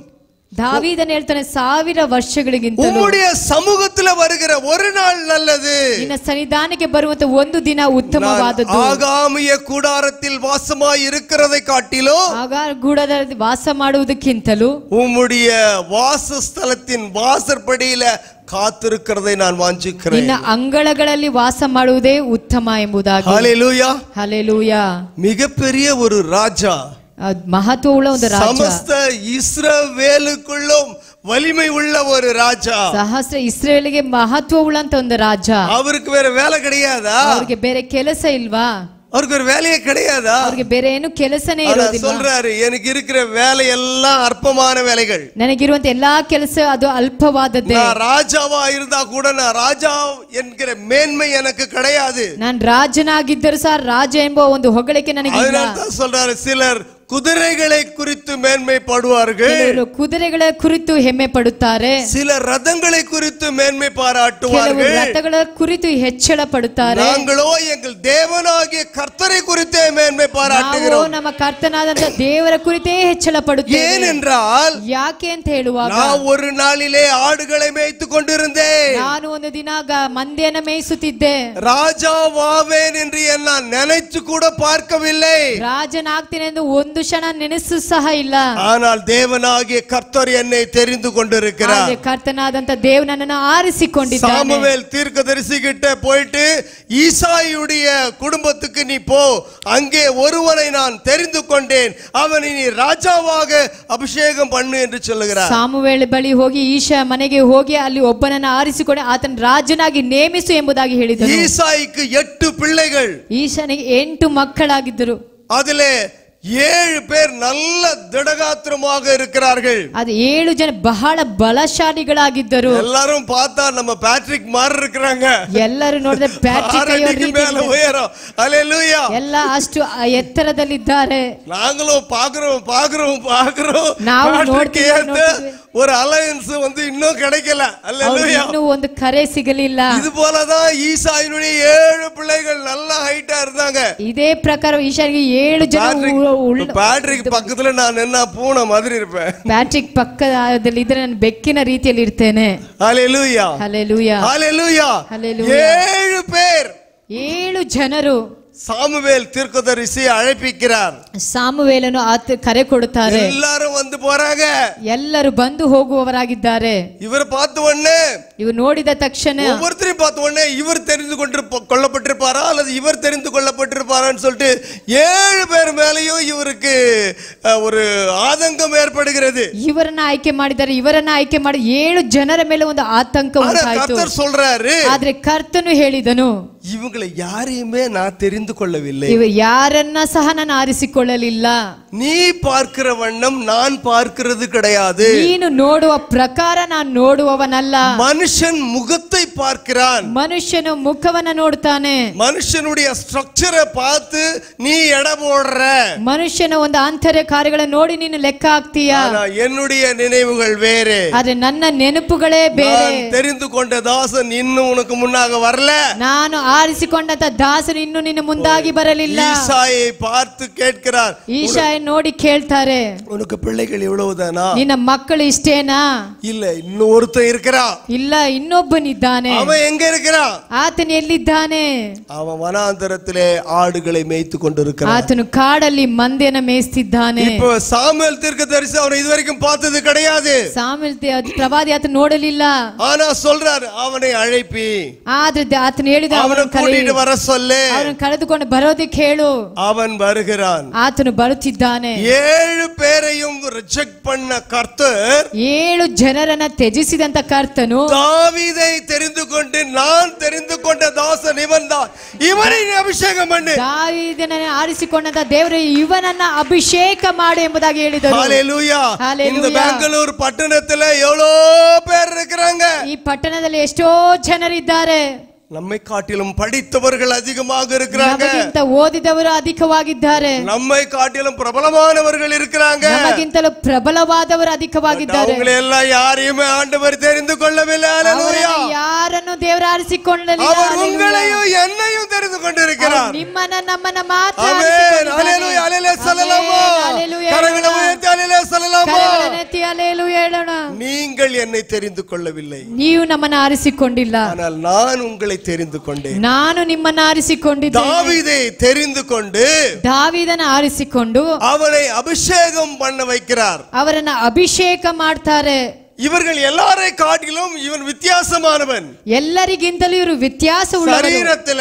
ದಾವೀದನು ಹೇಳ್ತಾನೆ, 1000 ವರ್ಷಗಳಿಗಿಂತ உம்முடைய சமூகத்துல வருகிற ஒரு நாள் நல்லது, ನಿನ್ನ ಸನ್ನಿಧಾನಕ್ಕೆ ಬರುವಂತ ಒಂದು ದಿನ ಉತ್ತಮವಾದದ್ದು. ஆகாமிய கூடாரத்தில் வாசமாய் இருக்கிறதை காட்டிலும், ಆಗಾರ ಗೂಡದಲ್ಲಿ ವಾಸ ಮಾಡುವುದಕ್ಕಿಂತಲೂ உம்முடைய வாசஸ்தலத்தின் வாசற்படியில காத்திருக்கிறதை நான் வாஞ்சிக்கிறேன். ನಿನ್ನ ಅಂಗಳಗಳಲ್ಲಿ ವಾಸ ಮಾಡುವುದೇ ಉತ್ತಮ ಎಂಬುದಾಗಿ. ஹல்லேலூயா, ಹಲ್ಲೆಲೂಯಾ. மிகப்பெரிய ஒரு ராஜா, ಮಹತ್ವವುಳ್ಳ ಒಂದು ರಾಜ, ಸಮಸ್ತ ಇಸ್ರಾಯೇಲುக்குள்ளும் வலிமை உள்ள ஒரு ராஜா. ಸಹಸ್ರ ಇಸ್ರೇಲಿಗೆ ಮಹತ್ವವುಳ್ಳಂತ ಒಂದು ರಾಜ. அவருக்கு வேற வேலை கிடையாதா? ಅವರಿಗೆ ಬೇರೆ ಕೆಲಸ ಇಲ್ವಾ? அவருக்கு ஒரு வேலையே கிடையாதா? ಅವರಿಗೆ ಬೇರೆ ಏನು ಕೆಲಸನೇ ಇರೋದಿಲ್ಲ. சொல்றாரு, எனக்கு இருக்கிற வேலை எல்லாம் அற்பமான வேலைகள், ನನಗಿರುವಂತ ಎಲ್ಲಾ ಕೆಲಸ ಅದು ಅಲ್ಪವಾದದ್ದೇ. நான் ராஜாவா இருந்தா கூட நான் ராஜா என்கிற மேன்மை எனக்கு கிடையாது. ನಾನು ರಾಜನಾಗಿದ್ದರೂ ಸಹ ರಾಜ ಎಂಬ ಒಂದು ಹೊಗಳಿಕೆ ನನಗೆ ಇಲ್ಲ. அதனால சொல்றாரு, சிலர் குதிரைகளை குறித்து மேன்மை படுவார்கள், ಕುದುರೆಗಳ ಕುರಿತು ಹೆಮ್ಮೆ ಪಡುತ್ತಾರೆ, சிலர் ரதங்களை குறித்து மேன்மை ಕೆಲವು பாராட்டுவார்கள், ರಥಗಳ ಕುರಿತು ಹೆಚ್ಚಳ ಪಡುತ್ತಾರೆ. நாங்களோ எங்கள் தேவனாகிய கர்த்தரை குறித்தே மேன்மை ನಾವು பாராட்டுகிறோம். ನಮ್ಮ ಕರ್ತನಾದಂತ ದೇವರ ಕುರಿತೇ ಹೆಚ್ಚಳ ಪಡುತ್ತೇವೆ. ஏனென்றால் ಯಾಕೆ ಅಂತ ಹೇಳುವಾಗ, நான் ஒரு நாளிலே ஆடுகளை மேய்த்து கொண்டிருந்தேன், ನಾನು ಒಂದು ದಿನ ಮಂದೆಯನ್ನು ಮೇಯಿಸುತ್ತಿದ್ದೆ, ராஜாவாவேன் என்று நான் நினைத்து கூட பார்க்கவில்லை, ರಾಜನಾಗ್ತೇನೆ ಎಂದು ಒಂದು ಕ್ಷಣ ನೆನೆಸು ಸಹ ಇಲ್ಲ. ஆனால் தேவனாகிய கர்த்தர் என்னை தெரிந்து கொண்டிருக்கிறார். ಆದರೆ ಕರ್ತನಾದಂತ ದೇವ ನನ್ನನ್ನು ಆರಿಸಿಕೊಂಡಿದ್ದಾನೆ. சாமுவேல் தீர்க்கதரிசி கிட்ட போயிட்டு, ஈசாயுடைய குடும்பத்துக்கு நீ போ, அங்கே ஒருவனை நான் தெரிந்து கொண்டேன், அவனை நீ ராஜாவாக அபிஷேகம் பண்ணு என்று சொல்லுகிறார். ಸಾಮುವೇಲ್ ಬಳಿ ಹೋಗಿ ಈಶಾ ಮನೆಗೆ ಹೋಗಿ ಅಲ್ಲಿ ಒಬ್ಬನನ್ನು ಆರಿಸಿಕೊಂಡು ಆತನ ರಾಜನಾಗಿ ನೇಮಿಸು ಎಂಬುದಾಗಿ ಹೇಳಿದನು. ஈசாய்க்கு 8 பிள்ளைகள், ಈಶನಿಗೆ 8 ಮಕ್ಕಳಾಗಿದ್ದರು. அதிலே 7 பேர் நல்ல திடகாத்திரமாக இருக்கிறார்கள். ಅದು 7 ಜನ ಬಹಳ ಬಲಶಾಲಿಗಳಾಗಿದ್ದರು. எல்லாரும் பார்த்தா நம்ம பேட்ரிக் மாதிரி இருக்கிறாங்க. ಎಲ್ಲರೂ ನೋಡಿದ್ರೆ ಪ್ಯಾಟ್ರಿಕ್ அடிக்கு மேல உயரம். ஹalleluya. ಎಲ್ಲ ಅಷ್ಟು ಎತ್ತರದಲ್ಲಿದ್ದಾರೆ. நாங்களும் பாக்குறோம் ನಾವು பேட்ரிக் ನೋಡ್ತೀವಿ. ஒரு அலையன்ஸ் வந்து இன்னும் கிடைக்கல. ஹalleluya. ಇನ್ನೂ ಒಂದು ಕರೆ ಸಿಗಲಿಲ್ಲ. இது போலதான் ஈசாயினுடைய 7 பிள்ளைகள் நல்ல ஹைட்டா இருந்தாங்க. ಇದೇ ಪ್ರಕಾರ ಈಶಾನಿಗೆ 7 ಜನ பேட்ரிக் பக்கத்துல நான் என்ன பூனை மாதிரி இருப்பேன். ಪ್ಯಾಟ್ರಿಕ್ ಪಕ್ಕದಲ್ಲಿ ಇದ್ರೆ ನಾನು ಬೆಕ್ಕಿನ ರೀತಿಯಲ್ಲಿ ಇರ್ತೇನೆ. ஹalleluya. ಹಲ್ಲೆಲೂಯಾ. ஹalleluya. ஹalleluya. 7 பேர் 7 ಜನರು சாமுவேல் தீர்க்கதரிசி அழைப்பிக்கிறார். ಸಾಮುವೇಲನು ಆತ ಕರೆ ಕೊಡುತ್ತಾರೆ. எல்லாரும் வந்து போறாங்க. ಎಲ್ಲರೂ ಬಂದು ಹೋಗುವವರಾಗಿದ್ದಾರೆ. இவர் பார்த்த உடனே, ಇವರು ನೋಡಿದ ತಕ್ಷಣ ஒவ்வொருத்தரையும் பார்த்த உடனே இவர் தெரிந்து கொள்ளப்பட்டிருப்பாரா அல்லது இவர் தெரிந்து கொள்ளப்பட்டிருப்பாரான்னு சொல்லிட்டு 7 பேர் மேலேயும் இவருக்கு ஒரு ஆதங்கம் ஏற்படுகிறது. ಇವರನ್ನ ಆಯ್ಕೆ ಮಾಡಿದ್ದಾರೆ, ಇವರನ್ನ ಆಯ್ಕೆ ಮಾಡಿ 7 ಜನರ ಮೇಲೆ ಒಂದು ಆತಂಕ ಉಂಟಾಯಿತು. கர்த்தர் சொல்றாரு, ಆದ್ರೆ ಕರ್ತನು ಹೇಳಿದನು, இவங்களை யாரையுமே நான் தெரிந்து கொள்ளவில்லை, ಇವರು ಯಾರನ್ನ ಸಹ ನಾನು ಆರಿಸಿಕೊಳ್ಳಲಿಲ್ಲ. நீ பார்க்கிற வண்ணம் நான் பார்க்கிறது கிடையாது. ನೀನು ನೋಡುವ ಪ್ರಕಾರ ನಾನು ನೋಡುವವನಲ್ಲ. மனுஷன் முகத்தை பார்க்கிறான், ಮನುಷ್ಯನು ಮುಖವನ್ನ ನೋಡ್ತಾನೆ. மனுஷனுடைய ஸ்ட்ரக்சரை பார்த்து நீ எடை போடுற, ಮನುಷ್ಯನ ಒಂದು ಆಂತರ್ಯ ಕಾರ್ಯಗಳನ್ನು ನೋಡಿ ನೀನು ಲೆಕ್ಕ ಹಾಕ್ತೀಯಾ. என்னுடைய நினைவுகள் வேறு, ಆದ್ರೆ ನನ್ನ ನೆನಪುಗಳೇ ಬೇರೆ. நான் தெரிந்து கொண்ட தாசன் இன்னும் உனக்கு முன்னாக வரல, ನಾನು ಆರಿಸಿಕೊಂಡಂತ ದಾಸನು ಇನ್ನು ನಿನ್ನ ಮುಂದಾಗಿ ಬರಲಿಲ್ಲ. ஈசாயை பார்த்து கேட்கிறார், ಈಶಾಯ ನೋಡಿ ಕೇಳ್ತಾರೆ, உனக்கு பிள்ளைகள் இவ்வளவுதானா? ನಿನ್ನ ಮಕ್ಕಳು ಇಷ್ಟೇನಾ? இல்ல, இன்னும் ஒருத்தன் இருக்கிறான். ಇಲ್ಲ, ಇನ್ನೊಬ್ಬನಿದ್ದಾನೆ. அவன் எங்க இருக்கிறான்? ಆತನು ಎಲ್ಲಿದ್ದಾನೆ? அவன் வனாந்தரத்திலே ஆடுகளை மேய்த்து கொண்டிருக்கிறான். ಆತನು ಕಾಡಲ್ಲಿ ಮಂದೆಯನ್ನು ಮೇಯಿಸ್ತಿದ್ದಾನೆ. இப்ப சாமுவேல் தீர்க்கதரிசி அவனை இதுவரைக்கும் பார்த்தது கிடையாது. ಸಾಮುವೇಲ್ ಪ್ರವಾದಿ ಆತನು ನೋಡಲಿಲ್ಲ. ஆனா சொல்றாரு, அவனை அழைப்பி, ಆದ್ರೆ ಆತನು ಹೇಳಿದ, அவனை கூட்டிட்டு வர சொல்லு. ಅವನು ಕರೆದುಕೊಂಡು ಬರೋದಕ್ಕೆ ಹೇಳು. அவன் வருகிறான். ಆತನು ಬರುತ್ತಿದ್ದಾನೆ. 7 பேரையும் ரிஜெக்ட் பண்ண கர்த்தர் 7 ಜನರನ್ನ ತ್ಯಜಿಸಿದಂತ ಕರ್ತನು தாவீதை தெரிந்து கொண்டு, நான் தெரிந்து கொண்ட தாசன் இவன்தான், இவனை அபிஷேகம் பண்ணு. ದಾವೀದನನ್ನು ಆರಿಸಿಕೊಂಡಂತ ದೇವರು ಇವನನ್ನ ಅಭಿಷೇಕ ಮಾಡು ಎಂಬುದಾಗಿ ಹೇಳಿದರು. ஹalleluya. இந்த பெங்களூர் பட்டணத்துல எவ்வளோ பேர் இருக்கிறாங்க. ಈ ಪಟ್ಟಣದಲ್ಲಿ ಎಷ್ಟೋ ಜನರಿದ್ದಾರೆ. நம்மை காட்டிலும் படித்தவர்கள் அதிகமாக இருக்கிறாங்க. ನಮಗಿಂತ ಓದಿದವರು ಅಧಿಕವಾಗಿದ್ದಾರೆ. நம்மை காட்டிலும் பிரபலமானவர்கள் இருக்கிறாங்க. ನಮಗಿಂತಲೂ ಪ್ರಬಲವಾದವರು ಅಧಿಕವಾಗಿದ್ದಾರೆ. அவங்களை எல்லாம் யாரையுமே ஆண்டவர் தெரிந்து கொள்ளவில்லை. ஹalleluya. ಯಾರನ್ನು ದೇವರು ಆರಿಸಿಕೊಳ್ಳಲಿಲ್ಲ. அவர் உங்களையும் என்னையும் தெரிந்து கொண்டிருக்கிறார். ನಿಮ್ಮನ್ನ ನಮ್ಮನ್ನ ಮಾತ್ರ ஆமென். ஹalleluya. ஹalleluya சொல்லலாமா? கரங்களை உயர்த்தி ஹalleluya சொல்லலாமா? ಕರಗಳನ್ನೆತ್ತಿ ಹಲ್ಲೆಲೂಯಾ ಹೇಳೋಣ. நீங்கள் என்னை தெரிந்து கொள்ளவில்லை, ನೀವು ನಮ್ಮನ್ನ ಆರಿಸಿಕೊಂಡಿಲ್ಲ, ஆனால் நான் உங்களை தெரிந்து கொண்டேன். ನಾನು ನಿಮ್ಮನ್ನ ಆರಿಸಿಕೊಂಡಿದ್ದೇನೆ. தாவீதை தெரிந்து கொண்டு ದಾವೀದನ ಆರಿಸಿಕೊಂಡು அவனை அபிஷேகம் பண்ண வைக்கிறார். ಅವರನ್ನ ಅಭಿಷೇಕ ಮಾಡ್ತಾರೆ. இவர்கள் எல்லாரை காட்டிலும் இவன் வித்தியாசமானவன். ಎಲ್ಲರಿಗಿಂತಲೂ ಇವರು ವ್ಯತ್ಯಾಸವುಳ್ಳವರು.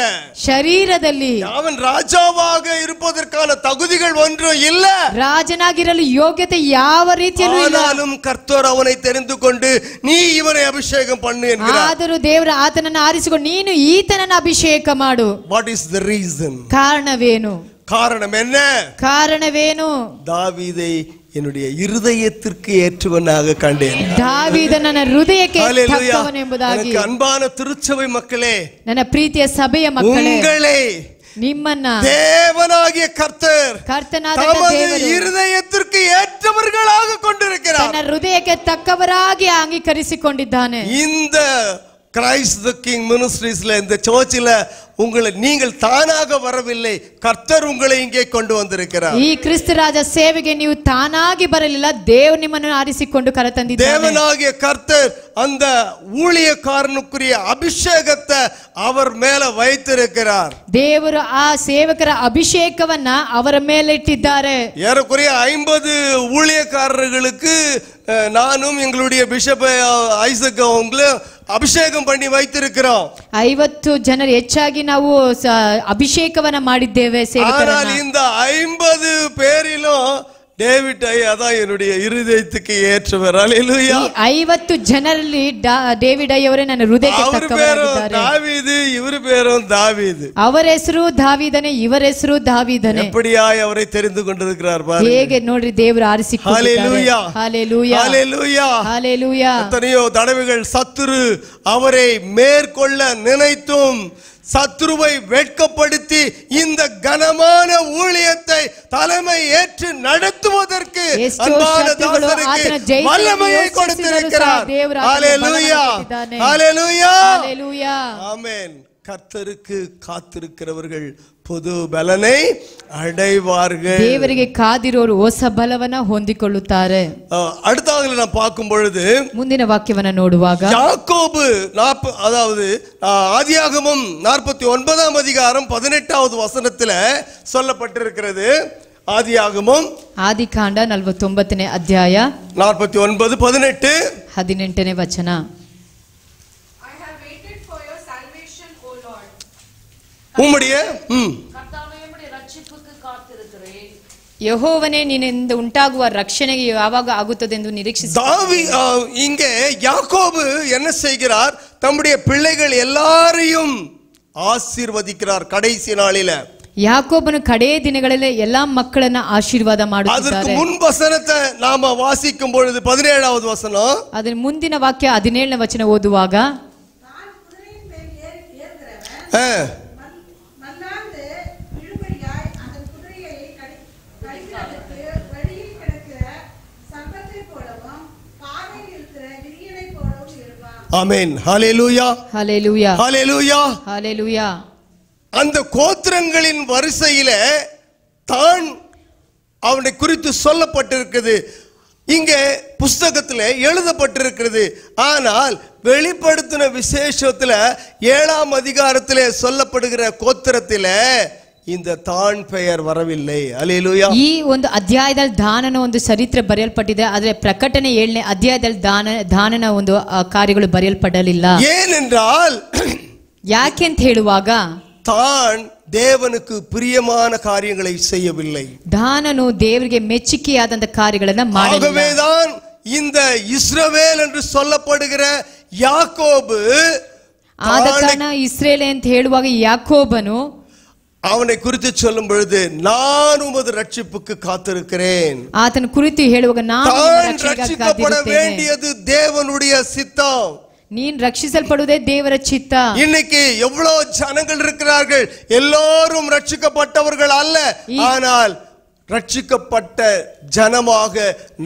ಶರೀರದಲ್ಲಿ அவன் ராஜாவாக இருப்பதற்கான தகுதிகள் ஒன்றும் இல்ல. ರಾಜನಾಗಿರಲು ಯೋಗ್ಯತೆ ಯಾವ ರೀತಿಯಲ್ಲೂ ಇಲ್ಲ. ஆனாலும் கர்த்தர் அவனை தெரிந்து கொண்டு நீ இவனை அபிஷேகம் பண்ணு என்கிறார். ಆದರೂ ದೇವರು ಆತನನ್ನು ಆರಿಸಿಕೊಂಡು ನೀನು ಈತನನ್ನು ಅಭಿಷೇಕ ಮಾಡು. What is the reason? ಕಾರಣವೇನು? காரணம் என்ன? ಕಾರಣವೇನು? தாவீதை என்னுடைய இருதயத்திற்கு ஏற்றவனாக கண்டேன். ದಾವೀದನ ನನ್ನ ಹೃದಯಕ್ಕೆ ತಕ್ಕವನೆಂಬುದಾಗಿ. எனக்கு அன்பான திருச்சபை மக்களே, ನನ್ನ ಪ್ರೀತಿಯ ಸಭೆಯ ಮಕ್ಕಳೇ, உங்களை ನಿಮ್ಮನ್ನ தேவனாகிய ಕರ್ತನಾದ தமது இருதயத்திற்கு ஏற்றவர்களாக கொண்டிருக்கிறார். ತನ್ನ ಹೃದಯಕ್ಕೆ ತಕ್ಕವರಾಗಿ ಅಂಗೀಕರಿಸಿಕೊಂಡಿದ್ದಾನೆ. இந்த கிரைஸ்ட் தி கிங் மினிஸ்ட்ரீஸ்ல, இந்த சர்ச்சில் உங்களை நீங்கள் தானாக வரவில்லை, கர்த்தர் உங்களை இங்கே கொண்டு வந்திருக்கிறார். ಈ ಕ್ರಿಸ್ತರಾಜ ಸೇವೆಗೆ ನೀವು ತಾನಾಗಿ ಬರಲಿಲ್ಲ, ದೇವರು ನಿಮ್ಮನ್ನು ಆರಿಸಿಕೊಂಡು ಕರೆತಂದಿದ್ದಾನೆ. தேவனாகிய கர்த்தர் அந்த ஊழியக்காரனுக்குரிய அபிஷேகத்தை அவர் மேல வைத்திருக்கிறார். ದೇವರು ಆ ಸೇವಕರ ಅಭಿಷೇಕವನ್ನ ಅವರ ಮೇಲೆ ಇಟ್ಟಿದ್ದಾರೆ. ஏறக்குறைய 50 ஊழியக்காரர்களுக்கு நானும் எங்களுடைய பிஷப் ஐசக் அவங்களும் அபிஷேகம் பண்ணி வைத்திருக்கிறோம். 50 ಜನರು ಹೆಚ್ಚಾಗಿ ನಾವು ಅಭಿಷೇಕವನ್ನ ಮಾಡಿದ್ದೇವೆ ಸೇವಕರನ್ನ. ஆனால் இந்த 50 பேரிலும் டேவிட் அதான் என்னுடைய இருதயத்துக்கு ஏற்றவர். ஹல்லேலூயா. 50 ಜನರಲ್ಲಿ ಡೇವಿಡ್ ಅವರೇ ನನ್ನ ಹೃದಯಕ್ಕೆ ತಕ್ಕವರಾಗಿದ್ದಾರೆ. தாவீது, இவர் பேரும் தாவீது. ಅವರ ಹೆಸರು ದಾವೀದನೇ, ಇವರ ಹೆಸರು ದಾವೀದನೇ. எப்படியாய் அவரை தெரிந்து கொண்டிருக்கிறார் பாருங்க. ಹೇಗೆ ನೋಡ್ರಿ ದೇವರು ಆರಿಸಿಕೊಂಡಿದ್ದಾರೆ. ஹல்லேலூயா. ஹalleluya. ஹல்லேலூயா. ஹalleluya. எத்தனையோ தடவைகள் சத்துரு அவரை மேற்கொள்ள நினைத்தும் சத்துருவை வெட்கப்படுத்தி இந்த கனமான ஊழியத்தை தலைமை ஏற்று நடத்துவதற்கு அன்பான தாசருக்கு வல்லமையை கொடுத்திருக்கிறார். ஹல்லேலூயா. ஹல்லேலூயா. ஹalleluya. ஆமென். கர்த்தருக்கு காத்திருக்கிறவர்கள் புது பலனை அடைவார்கள். ದೇವರಿಗೆ ಕಾದಿರೋರು ಹೊಸ ಬಲವನ್ನ ಹೊಂದಿಕೊಳ್ಳುತ್ತಾರೆ. அடுத்ததாக நான் பார்க்கும் பொழுது ಮುಂದಿನ ವಾಕ್ಯವನ್ನ ನೋಡುವಾಗ யாக்கோபு அதாவது ஆதியாகமம் 49ஆம் அதிகாரம் 18வது வசனத்துல சொல்லப்பட்டிருக்கிறது. ஆதியாகமம் ಆದಿಕಾಂಡ 49ನೇ ಅಧ್ಯಾಯ 49:18 18ನೇ ವಚನ. உம்முடைய ಯೆಹೋವನೇ ನಿನ್ನಿಂದ ಉಂಟಾಗುವ ರಕ್ಷಣೆಗೆ ಯಾವಾಗ ಆಗುತ್ತದೆ ಎಂದು ನಿರೀಕ್ಷಿಸಿ. இங்கே யாக்கோபு என்ன செய்கிறார்? தம்முடைய பிள்ளைகள் எல்லாரையும் ஆசீர்வதிக்கிறார் கடைசி நாளில. ಯಾಕೋಬನು ಕಡೆಯ ದಿನಗಳಲ್ಲಿ ಎಲ್ಲಾ ಮಕ್ಕಳನ್ನ ಆಶೀರ್ವಾದ ಮಾಡುತ್ತಾರೆ. ಅದಕ್ಕೆ ಮುನ್ ವಚನத்தை நாம வாசிக்கும் பொழுது 17வது வசனம், ಅದರ ಮುಂದಿನ ವಾಕ್ಯ 17ನೇ ವಚನ ಓದುವಾಗ ஆமென். ஹல்லேலூயா. ஹல்லேலூயா. ஹல்லேலூயா. ஹல்லேலூயா. அந்த கோத்திரங்களின் வரிசையில தான் அவனை குறித்து சொல்லப்பட்டிருக்கிறது. இங்கே புஸ்தகத்தில் எழுதப்பட்டிருக்கிறது. ஆனால் வெளிப்படுத்தின விசேஷத்துல 7ஆம் அதிகாரத்திலே சொல்லப்படுகிற கோத்திரத்தில இந்த தான் பெயர் வரவில்லை. ஹல்லேலூயா. ಈ ಒಂದು ಅಧ್ಯಾಯದಲ್ಲಿ ದಾನನ ಒಂದು ಚರಿತ್ರೆ ಬರೆಯಲ್ಪಟ್ಟಿದೆ, ಆದರೆ ಪ್ರಕಟಣೆ 7ನೇ ಅಧ್ಯಾಯದಲ್ಲಿ ದಾನನ ಒಂದು ಕಾರ್ಯಗಳು ಬರೆಯಲ್ಪಡಲಿಲ್ಲ. ஏனென்றால் ಯಾಕೆ ಅಂತ ಹೇಳುವಾಗ தான் தேவனுக்கு பிரியமான காரியங்களை செய்யவில்லை. ದಾನನು ದೇವರಿಗೆ ಮೆಚ್ಚುಗೆಯಾದಂತ ಕಾರ್ಯಗಳನ್ನು ಮಾಡಲಿಲ್ಲ. ஆகவேதான் இந்த இஸ்ரவேல் என்று சொல்லப்படுகிற யாக்கோபு, ಆದ ಕಾರಣ ಇಸ್ರೇಲ್ ಅಂತ ಹೇಳುವಾಗ ಯಾಕೋಬನು அவனை குறித்து சொல்லும் பொழுது நான் உமது ரட்சிப்புக்கு காத்திருக்கிறேன். ಆತನ ಕುರಿತು ಹೇಳುವಾಗ ನಾನು ரட்சிக்கப்பட வேண்டியது தேவனுடைய சித்தம். ನೀನ್ ರಕ್ಷಿಸಲ್ಪಡುವುದೇ ದೇವರ ಚಿತ್ತ. இன்னைக்கு எவ்வளவு ஜனங்கள் இருக்கிறார்கள், எல்லோரும் ரட்சிக்கப்பட்டவர்கள் அல்ல, ஆனால் ரட்சிக்கப்பட்ட ஜனமாக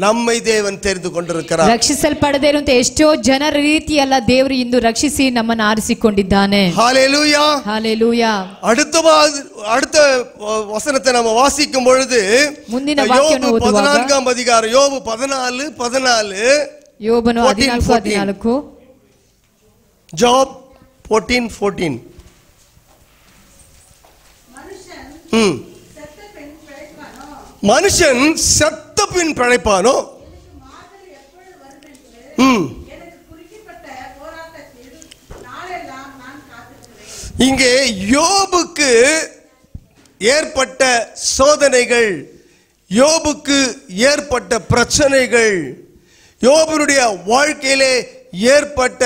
நம்மை தேவன் தெரிந்து கொண்டிருக்கிறார். ರಕ್ಷಿಸಲ್ಪಡದೇ ಇರುವಂತ ಎಷ್ಟೋ ಜನರ ರೀತಿ ಅಲ್ಲ, ದೇವರು ಇಂದು ರಕ್ಷಿಸಿ ನಮ್ಮನ್ನು ಆರಿಸಿಕೊಂಡಿದ್ದಾನೆ. ஹல்லேலூயா. ஹல்லேலூயா. அடுத்த வசனத்தை நம்ம வாசிக்கும் பொழுது ಮುಂದಿನ ವಾಕ್ಯವನ್ನು ಓದುವಾಗ 14ஆம் அதிகாரம் யோபு 14:14 ಯೋಬನು 14:14 Job 14:14 மனுஷன் செத்த பின் பிழைப்பானோ? இங்கே யோபுக்கு ஏற்பட்ட சோதனைகள், யோபுக்கு ஏற்பட்ட பிரச்சனைகள், யோபுடைய வாழ்க்கையிலே ஏற்பட்ட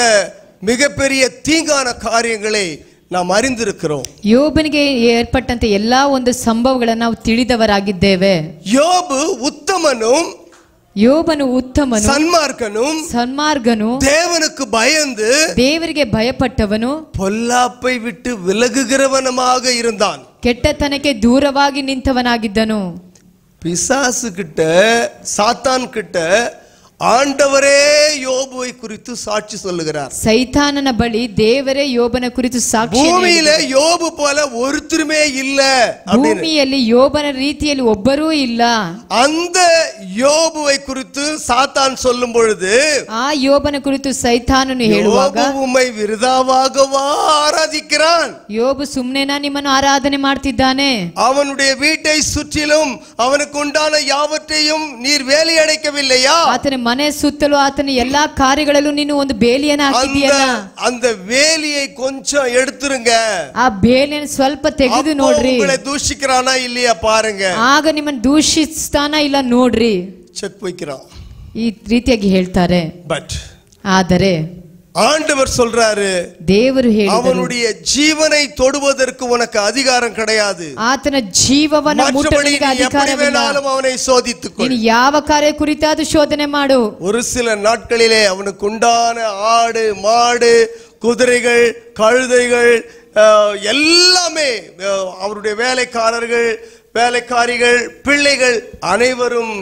மிகப்பெரிய தீங்கான காரியங்களை நாம் அறிந்திருக்கிறோம். ಯೋಬನಿಗೆ ಏರ್ಪಟ್ಟಂತೆ ಎಲ್ಲಾ ಒಂದು ಸಂಭವಗಳನ್ನು ನಾವು ತಿಳಿದವರಾಗಿದ್ದೇವೆ. யோபு உத்தமனும், ಯೋಬನು ಉತ್ತಮನು, சன்மார்க்கனும், தேவனுக்கு பயந்து ದೇವರಿಗೆ ಭಯಪಟ್ಟವನು, பொல்லாப்பை விட்டு விலகுகிறவனுமாக இருந்தான். ಕೆಟ್ಟತನಕ್ಕೆ ದೂರವಾಗಿ ನಿಂತವನಾಗಿದ್ದನು. பிசாசு கிட்ட, சாத்தான் கிட்ட ஆண்டவரே யோபுவை குறித்து சாட்சி சொல்லுகிறார். ಸೈತಾನನ ಬಳಿ ದೇವರೇ ಯೋಬನ ಕುರಿತು ಸಾಕ್ಷಿ. ಭೂಮಿயில யோபு போல ஒருத்தருமே இல்ல. ಭೂಮಿಯಲ್ಲಿ ಯೋಬನ ರೀತಿಯಲ್ಲಿ ಒಬ್ಬರೂ ಇಲ್ಲ. அந்த யோபுவை குறித்து சாத்தான் சொல்லும் பொழுது, ಆ ಯೋಬನ ಕುರಿತು ಸೈತಾನನು ಹೇಳುವಾಗ, யோபு உம்மை விருதாவாகவா ஆராதிக்கிறான்? ಯೋಬು ಸುಮ್ಮನೆನಾ ನಿಮ್ಮನ್ನು ಆರಾಧನೆ ಮಾಡ್ತಿದ್ದಾನೆ? அவனுடைய வீட்டை சுற்றிலும் அவனுக்கு உண்டான யாவற்றையும் நீர் வேலி அடைக்கவில்லையா? ಆತನ ಮನೆ ಸುತ್ತಲೂ ಆತನ ಎಲ್ಲಾ ಕಾರ್ಯಗಳಲ್ಲೂ ನೀನು ಒಂದು ಬೇಲಿಯನ್ನು ಹಾಕಿದ್ದೀಯಲ್ಲ. அந்த வேலியை கொஞ்சம் எடுத்துருங்க. ಆ ಬೇಲಿಯನ್ನು ಸ್ವಲ್ಪ ತೆಗೆದು ನೋಡ್ರಿ. உங்களை தூஷிக்கிறானா இல்லையா பாருங்க. ಆಗ ನಿಮ್ಮನ್ನು ದೂಷಿಸ್ತಾನ ಇಲ್ಲ ನೋಡ್ರಿ. ಚೆಕ್ வைக்கிறான். ಈ ರೀತಿಯಾಗಿ ಹೇಳ್ತಾರೆ. பட் ಆದರೆ ஆண்டவர் சொல்றாரு, ದೇವರು ಹೇಳಿದರು, அவனுடைய ஜீவனை தொடுவதற்கு உனக்கு அதிகாரம் கிடையாது. ಆತನ ಜೀವವನ್ನು ಮುಟ್ಟುವುದಕ್ಕೆ ಅಧಿಕಾರವಿಲ್ಲ. அவனை சோதித்துக்கொள். ನೀನು ಯಾವ ಕಾರ್ಯ ಕುರಿತಾದ ಶೋಧನೆ ಮಾಡು. ஒரு சில நாட்களிலே அவனுக்கு உண்டான ஆடு, மாடு, குதிரைகள், கழுதைகள் எல்லாமே, அவருடைய வேலைக்காரர்கள், வேலைக்காரிகள், பிள்ளைகள் அனைவரும்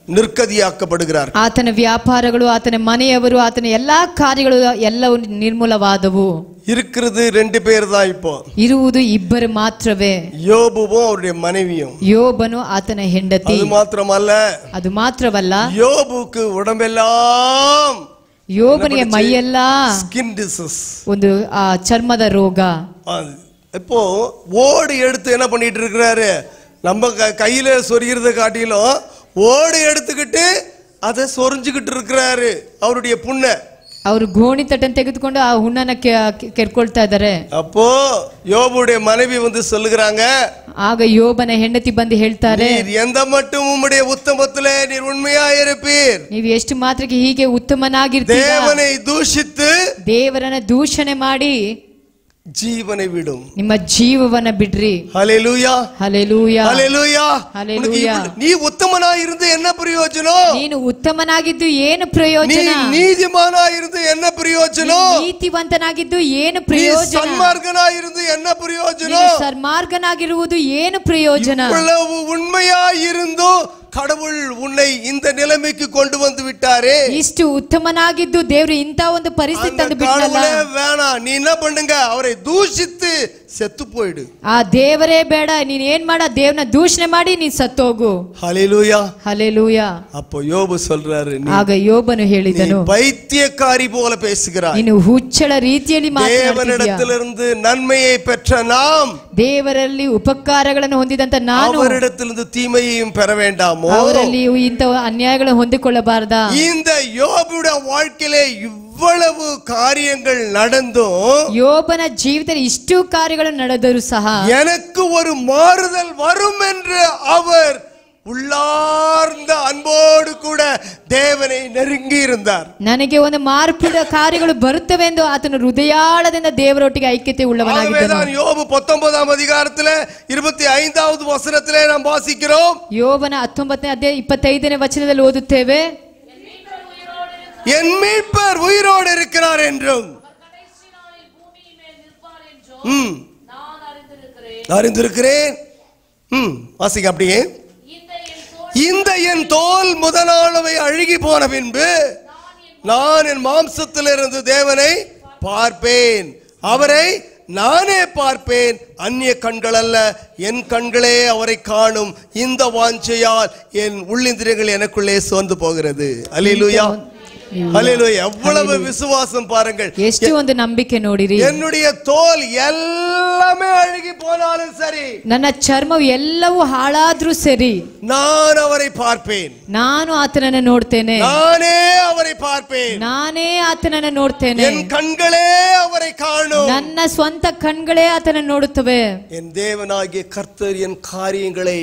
ನಿರ್ಕದಿಯಾಕப்படுகிறார். ಆತನ ವ್ಯಾಪಾರಗಳು, ಆತನ ಮನೆಯವರು, ಆತನ ಎಲ್ಲಾ ಕಾರ್ಯಗಳು ಎಲ್ಲವೂ ನಿರ್ಮೂಲವಾದವು. இருக்கிறது 2 பேர் தான். இப்போ ಇರುವುದು ಇಬ್ಬರು ಮಾತ್ರವೇ, யோபுவும் அவருடைய மனைவியும். ಯೋಬನು ಆತನ ಹೆಂಡತಿ. அது ಮಾತ್ರವಲ್ಲ, யோபுக்கு உடம்பெல்லாம், ಯೋಬನಿಗೆ ಮೈಯೆಲ್ಲ ಸ್ಕಿನ್ ಡಿಸೀಸ್, ಒಂದು ಚರ್ಮದ ರೋಗ. இப்போ ஓடு எடுத்து என்ன பண்ணிட்டு இருக்கிறாரு? நம்ம கையில சொரிகிறத காட்டிலும் ஓடு எடுத்துக்கிட்டு அதை சொரிஞ்சுக்கிட்டு இருக்கிறாரு அவருடைய புண்ண. ಅವರು ಗೋಣಿ ತಟ್ಟನ್ನು ತೆಗೆದುಕೊಂಡು ಆ ಹುಣ್ಣನ್ನ ಕೆರ್ಕೊಳ್ತಾ ಇದ್ದಾರೆ. அப்போ யோபுடைய மனைவி வந்து சொல்லுகிறாங்க, ಆಗ ಯೋಬನ ಹೆಂಡತಿ ಬಂದು ಹೇಳ್ತಾರೆ, எந்த மட்டும் உம்முடைய உத்தமத்திலே நீர் உண்மையா இருப்பீர், ನೀವು ಎಷ್ಟು ಮಾತ್ರಕ್ಕೆ ಹೀಗೆ ಉತ್ತಮನಾಗಿರ್ತೀರಾ, தேவனை தூஷித்து ದೇವರನ್ನ ದೂಷಣೆ ಮಾಡಿ ಜೀವனை விடும், ನಿಮ್ಮ ಜೀವವನ್ನ ಬಿಡ್ರಿ. ஹல்லேலூயா, ஹல்லேலூயா, ஹல்லேலூயா, ஹல்லேலூயா. நீ உத்தமனாய் இருந்து என்ன பிரயோஜனம்? ನೀನು ಉತ್ತಮನಾಗಿದ್ದು ಏನು ಪ್ರಯೋಜನ? நீ நீதிமானாய் இருந்து என்ன பிரயோஜனம்? ನೀತಿವಂತನಾಗಿದ್ದು ಏನು ಪ್ರಯೋಜನ? நீ சன்மார்க்கனாய் இருந்து என்ன பிரயோஜனம்? ನೀನು ಸನ್ಮಾರ್ಗನಾಗಿರುವುದು ಏನು ಪ್ರಯೋಜನ? இவ்வளவு உண்மையாய் இருந்தும் கடவுள் உன்னை இந்த நிலைமைக்கு கொண்டு வந்து விட்டாரே. ಇಷ್ಟು ಉತ್ತಮನಾಗಿದ್ದು ದೇವರು ಇಂತ ಒಂದು ಪರಿಸ್ಥಿತಿ ತಂದು ಬಿಟ್ಟಲ್ಲ. வேணாம், நீ என்ன பண்ணுங்க, அவரை தூஷித்து செத்து போயிடு. ಆ ದೇವರೇ ಬೇಡ, ನೀನ್ ಏನ್ ಮಾಡ, ದೇವನ ದೂಷಣೆ ಮಾಡಿ ನೀನ್ ಸತ್ತೋಗು. ஹல்லேலூயா, ஹல்லேலூயா. அப்போ யோபு சொல்றாரு, ಆಗ ಯೋಬನು ಹೇಳಿದನು, பைத்தியக்காரி போல பேசுகிறாய், ನೀನು ಹುಚ್ಚಳ ರೀತಿಯಲ್ಲಿ ಮಾತನಾಡುತ್ತಿದ್ದೀಯ. தேவனிடத்திலிருந்து நன்மையை பெற்ற நாம், ದೇವರಲ್ಲಿ ಉಪಕಾರಗಳನ್ನು ಹೊಂದಿದಂತ ನಾನು அவரிடத்திலிருந்து தீமையையும் பெற வேண்டாமோ? ಅವರಲ್ಲಿ ಇಂಥ ಅನ್ಯಾಯಗಳನ್ನು ಹೊಂದಿಕೊಳ್ಳಬಾರದಾ? இந்த யோபுடைய வாழ்க்கையிலே இவ்வளவு காரியங்கள் நடந்தும், ಯೋಬನ ಜೀವಿತದಲ್ಲಿ ಇಷ್ಟು ಕಾರ್ಯಗಳು ನಡೆದರೂ ಸಹ எனக்கு ஒரு மாறுதல் வரும் என்று அவர் உள்ளார்ந்த அன்போடு கூட தேவனை நெருங்கி இருந்தார். ನನಗೆ ಒಂದು ಮಾರ್ಪದ ಕಾರ್ಯಗಳು ಬರುತ್ತವೆ ಎಂದು ಆತನು ಹೃದಯಾಳದಿಂದ ದೇವರೊಟ್ಟಿಗೆ ಐಕ್ಯತೆ ಉಳ್ಳವನಾಗಿದ್ದನು. யோபு 19ஆம் அதிகாரத்திலே 25வது வசனத்திலே நாம் வாசிக்கிறோம். ಯೋಬನ 19ನೇ ಅಧ್ಯಾಯ 25ನೇ ವಚನದಲ್ಲಿ ಓದುತ್ತೇವೆ, என் மீட்பர் உயிரோடு இருக்கிறார் என்றும் அறிந்திருக்கிறேன். வாசிக்க அப்படியே. இந்த என் தோல் முதலானவை அழுகி போன பின்பு நான் என் மாம்சத்திலிருந்து தேவனை பார்ப்பேன், அவரை நானே பார்ப்பேன், அந்நிய கண்கள் அல்ல, என் கண்களே அவரை காணும். இந்த வாஞ்சையால் என் உள்ளிந்திரியங்கள் எனக்குள்ளே சோர்ந்து போகிறது. அல்லேலூயா. ஹல்லேலூயா. எவ்வளவு விசுவாசம் பாருங்கள். ಎಷ್ಟು ಒಂದು ನಂಬಿಕೆ ನೋಡಿರಿ. என்னுடைய தோல் எல்லாமே அழுகி போனாலும் சரி, ನನ್ನ ಚರ್ಮವು ಎಲ್ಲವೂ ಹಾಳಾದ್ರೂ ಸರಿ, நான் அவரை பார்ப்பேன். ನಾನು ಆತನನ್ನು ನೋಡ್ತೇನೆ. நானே அவரை பார்ப்பேன். ನಾನೇ ಆತನನ್ನು ನೋಡ್ತೇನೆ. என் கண்களே அவரை காணும். ನನ್ನ ಸ್ವಂತ ಕಣ್ಗಳೇ ಆತನನ್ನು ನೋಡುತ್ತವೆ. என் தேவனாகிய கர்த்தர் என் காரியங்களை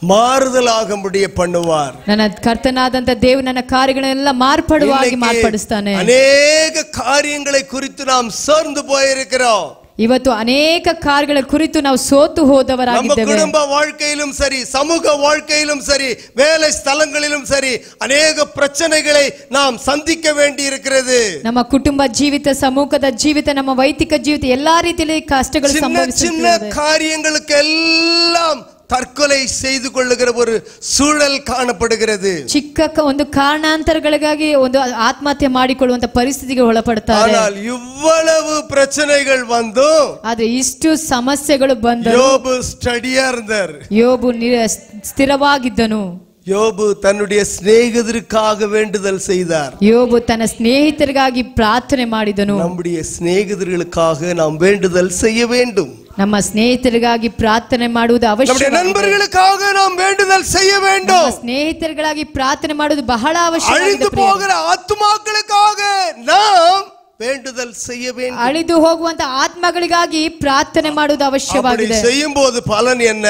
மாறுதலாக முடிய பண்ணுவார். ನನ್ನ ಕರ್ತನಾದಂತ ದೇವರು ನನ್ನ ಕಾರ್ಯಗಳನ್ನೆಲ್ಲ ಮಾರ್ಪಡುವಾಗಿ ಮಾರ್ಪಡಿಸ್ತಾನೆ. ಅನೇಕ காரியங்களை குறித்து நாம் சோர்ந்து போயிருக்கிறோம். ಇವತ್ತು ಅನೇಕ ಕಾರ್ಯಗಳ ಕುರಿತು ನಾವು ಸೋತು ಹೋದವರಾಗಿದ್ದೇವೆ. ನಮ್ಮ ಕುಟುಂಬ வாழ்க்கையிலும் சரி, சமூக வாழ்க்கையிலும் சரி, வேலை ஸ்தலங்களிலும் சரி, ಅನೇಕ பிரச்சனைகளை நாம் சந்திக்க வேண்டி இருக்கிறது. ನಮ್ಮ ಕುಟುಂಬ ಜೀವಿತ, ಸಮೂಹದ ಜೀವಿತ, ನಮ್ಮ ವೈಯಕ್ತಿಕ ಜೀವಿತ ಎಲ್ಲಾ ರೀತಿಯಲ್ಲಿ ಕಷ್ಟಗಳು ಸಂಭವಿಸುತ್ತವೆ. சின்ன காரியங்களுக்கெல்லாம் தற்கொலை செய்து கொள்ளுகிற ஒரு சூழல் காணப்படுகிறது. ಚಿಕ್ಕ ಒಂದು ಕಾರಣಾಂತರಗಳಿಗಾಗಿ ಒಂದು ಆತ್ಮಹತ್ಯೆ ಮಾಡಿಕೊಳ್ಳುವಂತ ಪರಿಸ್ಥಿತಿಗೆ ಒಳಪಡುತ್ತಾರೆ. ஆனால் இவ்வளவு பிரச்சனைகள் வந்தும் ಆದ್ರೆ ಇಷ್ಟು ಸಮಸ್ಯೆಗಳು ಬಂದರೂ யோபு ஸ்டடியா இருந்தார். ಯೋಬು ಸ್ಥಿರವಾಗಿದ್ದನು. யோபு தன்னுடைய சிநேகிதருக்காக வேண்டுதல் செய்தார். ಯೋಬು ತನ್ನ ಸ್ನೇಹಿತರಿಗಾಗಿ ಪ್ರಾರ್ಥನೆ ಮಾಡಿದನು. நம்முடைய சிநேகிதர்களுக்காக நாம் வேண்டுதல் செய்ய வேண்டும். ನಮ್ಮ ಸ್ನೇಹಿತರಿಗಾಗಿ ಪ್ರಾರ್ಥನೆ ಮಾಡುವುದು ಅವಶ್ಯ. நம்முடைய நண்பர்களுக்காக நாம் வேண்டுதல் செய்ய வேண்டும். ಸ್ನೇಹಿತರಿಗಾಗಿ ಪ್ರಾರ್ಥನೆ ಮಾಡುವುದು ಬಹಳ ಅವಶ್ಯ. அழிந்து போகிற ஆத்துமாக்களுக்காக நாம் வேண்டுதல் செய்ய வேண்டும். ಅಳಿದು ಹೋಗುವಂತ ಆತ್ಮಗಳಿಗಾಗಿ ಪ್ರಾರ್ಥನೆ ಮಾಡುವುದು ಅವಶ್ಯವಾಗಿದೆ. செய்யும்போது பலன் என்ன?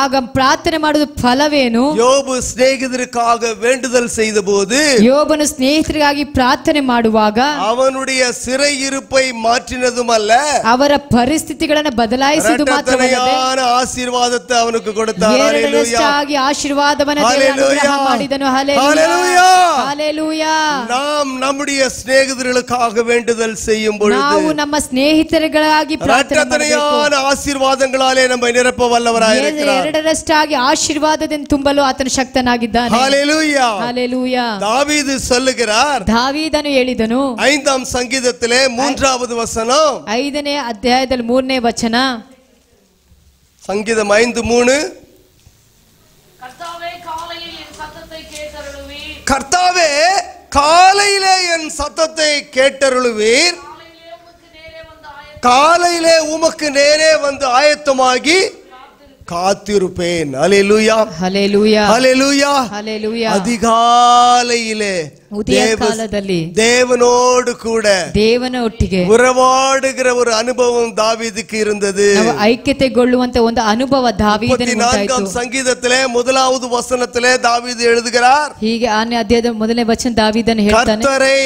ಆಗ ಪ್ರಾರ್ಥನೆ ಮಾಡುವುದು ಫಲವೇನು? யோபு சிநேகிதருக்காக வேண்டுதல் செய்தபோது, ಯೋಬನು ಸ್ನೇಹಿತರಿಗಾಗಿ ಪ್ರಾರ್ಥನೆ ಮಾಡುವಾಗ அவனுடைய சிறையிருப்பை மாற்றினதுமல்ல, ಅವರ ಪರಿಸ್ಥಿತಿಗಳನ್ನು ಬದಲಾಯಿಸಿದ್ದು ಮಾತ್ರವಲ್ಲದೆ ஆசீர்வாதத்தை அவனுக்கு கொடுத்தார். ಎರಡರಷ್ಟಾಗಿ ಆಶೀರ್ವಾದವನ್ನು ಅನುಗ್ರಹ ಮಾಡಿದನು. ஹல்லேலூயா. ಹಲ್ಲೇಲೂಯಾ. நாம் நம்முடைய சிநேகிதர்களுக்காக வேண்டுதல் செய்யும் பொழுது ನಾವು ನಮ್ಮ ಸ್ನೇಹಿತರಿಗಾಗಿ ಪ್ರಾರ್ಥನೆ ಮಾಡಬೇಕು. ஆசீர்வாதங்களாலே நம்மை நிரப்ப வல்லவராய் இருக்கிறார். ಎರಡರಷ್ಟಾಗಿ ಆಶೀರ್ವಾದದಿಂದ ತುಂಬಲು ಆತನು ಶಕ್ತನಾಗಿದ್ದಾನೆ. ஹல்லேலூயா. ಹಲ್ಲೇಲೂಯಾ. தாவீது சொல்லுகிறார், ದಾವೀದನು ಹೇಳಿದನು 5ஆம் சங்கீதத்திலே 3வது வசனம், 5ನೇ ಅಧ್ಯಾಯದಲ್ಲಿ 3ನೇ ವಚನ, சங்கீதம் 5:3, கர்த்தாவே காலையில் என் சத்தத்தை கேட்டருளுவீர். கர்த்தாவே காலையிலே என் சத்தத்தை கேட்டருளுவீர். காலையிலே உமக்கு நேரே வந்து ஆயத்தமாகி காத்திருப்பேன். ஹல்லேலூயா. ಹಲ್ಲೇಲೂಯಾ. ஹல்லேலூயா. ಹಲ್ಲೇಲೂಯಾ. அதிகாலையிலே ಉದಯ ಕಾಲದಲ್ಲಿ தேவனோடு கூட ದೇವನ ಒಟ್ಟಿಗೆ உறவாடுகிற ஒரு அனுபவம் தாவீதுக்கு இருந்தது. ನಾವು ಐಕ್ಯತೆಗೊಳ್ಳುವಂತ ಒಂದು ಅನುಭವ ದಾವೀದನಿಗೆ ಉಂಟಾಯಿತು. 34ஆம் சங்கீதத்திலே 1வது வசனத்திலே தாவீது எழுதுகிறார், ಹೀಗೆ 6ನೇ ಅಧ್ಯಾಯದ 1ನೇ ವಚನ ದಾವೀದನು ಹೇಳ್ತಾನೆ, கர்த்தரை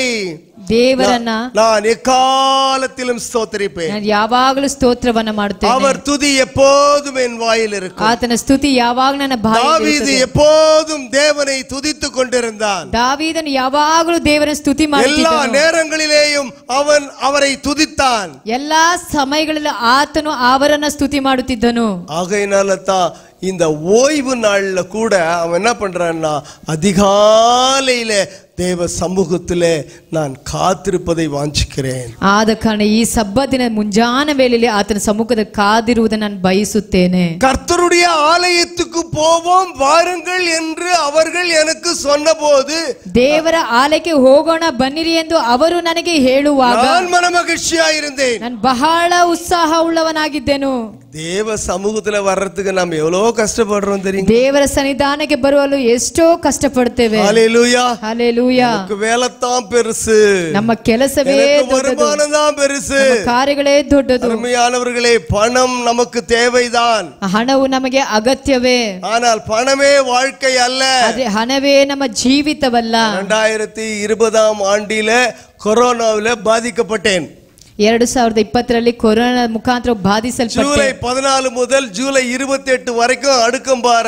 ದೇವರನ್ನ நான் எக்காலத்திலும் ஸ்தோத்திரிப்பேன். ನಾನು ಯಾವಾಗಲೂ ಸ್ತೋತ್ರವನ್ನ ಮಾಡುತ್ತೇನೆ. அவர் துதி எப்போதும் என் வாயில் இருக்கும். ಆತನ ಸ್ತುತಿ ಯಾವಾಗ ನನ್ನ ಬಾಯಲ್ಲಿ தாவீது ಇರುತ್ತದೆ. எப்போதும் தேவனை துதித்துக் கொண்டிருந்தான். ದಾವೀದನು ಯಾವಾಗಲೂ ದೇವರ ಸ್ತುತಿ எல்லா ಮಾಡುತ್ತಿದ್ದನು. நேரங்களிலேயும் அவன் அவரை துதித்தான். ಎಲ್ಲಾ ಸಮಯಗಳಲ್ಲಿ ಆತನು ಅವರನ್ನ ಸ್ತುತಿ ಮಾಡುತ್ತಿದ್ದನು. ஆகையினால தான் இந்த ஓய்வு நாள்ல கூட அவன் என்ன பண்றான்னா, அதிகாலையில தேவ சமூகத்திலே நான் காத்திருப்பதை வாஞ்சிக்கிறேன். ಆದ ಕಾರಣ ಈ ಸಬ್ಬತ್ತಿನ ಮುಂಜಾನೆ ವೇಳೆಯಲ್ಲಿ ಆತನ ಸಮ್ಮುಖದ ಕಾದಿರುವುದನ್ನು ನಾನು ಬಯಸುತ್ತೇನೆ. கர்த்தருடைய ஆலயத்துக்கு போவோம் வாருங்கள் என்று அவர்கள் எனக்கு சொன்னபோது, ದೇವರ ಆಲಯಕ್ಕೆ ಹೋಗೋಣ ಬನ್ನಿರಿ ಎಂದು ಅವರು ನನಗೆ ಹೇಳುವಾಗ நான் மனமகிழ்ச்சியாயிருந்தேன். ನಾನು ಬಹಳ ಉತ್ಸಾಹ ಉಳ್ಳವನಾಗಿದ್ದೆನು. தேவ சமூகத்துல வர்றதுக்கு நாம் எவ்வளவு கஷ்டப்படுறோம் தெரியுமா? ದೇವರ ಸನ್ನಿಧಾನಕ್ಕೆ ಬರಲು ಎಷ್ಟೋ ಕಷ್ಟಪಡ್ತೇವೆ. ஹல்லேலூயா. ಹಲ್ಲೇಲೂಯಾ. நமக்கு வேலைத்தான் பெருசு, ನಮ್ಮ ಕೆಲಸವೇ எனக்கு ದೊಡ್ಡದು, வருமானம் தான் பெருசு. ನಮ್ಮ ಕಾರ್ಯಗಳೇ ದೊಡ್ಡದು. அருமையானவர்களே, பணம் நமக்கு தேவைதான். ಹಣವು ನಮಗೆ ಅಗತ್ಯವೇ, ஆனால் பணமே வாழ்க்கை அல்ல. ಆದ್ರೆ ಹಣವೇ ನಮ್ಮ ಜೀವಿತವಲ್ಲ. 2020ஆம் ஆண்டில கொரோனாவில பாதிக்கப்பட்டேன். 2020ರಲ್ಲಿ ಕೊರೋನಾ ಮುಖಾಂತರ ಬಾಧಿಸಲ್ಪಟ್ಟೆ. ஜூலை 14 முதல் ஜூலை 28 வரைக்கும் அடுக்கம்பார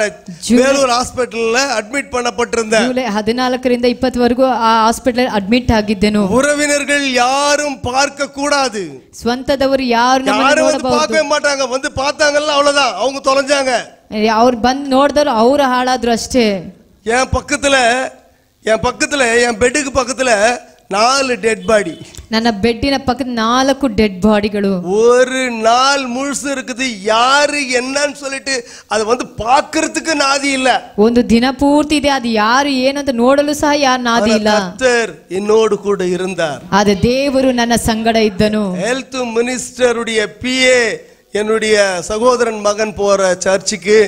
வேலூர் ஹாஸ்பிடல்ல அட்மிட் பண்ணப்பட்டிருந்தேன். ಜೂಲೈ 14ರಿಂದ 20 ವರೆಗೂ ಆ ಹಾಸ್ಪಿಟಲ್ ಅಡ್ಮಿಟ್ ಆಗಿದ್ದೆನು. உறவினர்கள் யாரும் பார்க்க கூடாது. ಸ್ವಂತದವರು ಯಾರು யாரும் வந்து பார்க்கவே மாட்டாங்க. வந்து பார்த்தாங்கல்ல அவ்வளவுதான், அவங்க தொலைஞ்சாங்க. ಅವ್ರು ಬಂದು ನೋಡಿದವರು ಅವ್ರು ಹಾಳಾದ್ರು ಅಷ್ಟೇ. என் பக்கத்துல என் பெட்டுக்கு பக்கத்துல 4 டெட் பாடி. ನನ್ನ ಬೆಡ್ಡಿನ ಪಕ್ಕದ 4 ಡೆಡ್ ಬಾಡಿಗಳು. ஒரு நாள் முழுசு இருக்குது. யாரு என்னன்னு சொல்லிட்டு அது வந்து பார்க்கிறதுக்கு நாதி இல்ல. ಒಂದು ದಿನ ಪೂರ್ತಿ ಇದೆ, ಅದು ಯಾರು ಏನಂತ ನೋಡಲು ಸಹ ಯಾರು ನಾದಿ ಇಲ್ಲ. கர்த்தர் என்னோடு கூட இருந்தார். ಆದ್ರೆ ದೇವರು ನನ್ನ ಸಂಗಡ ಇದ್ದನು. ஹெல்த் மினிஸ்டருடைய பிஏ என்னுடைய சகோதரன் மகன் போற சர்ச்சுக்கு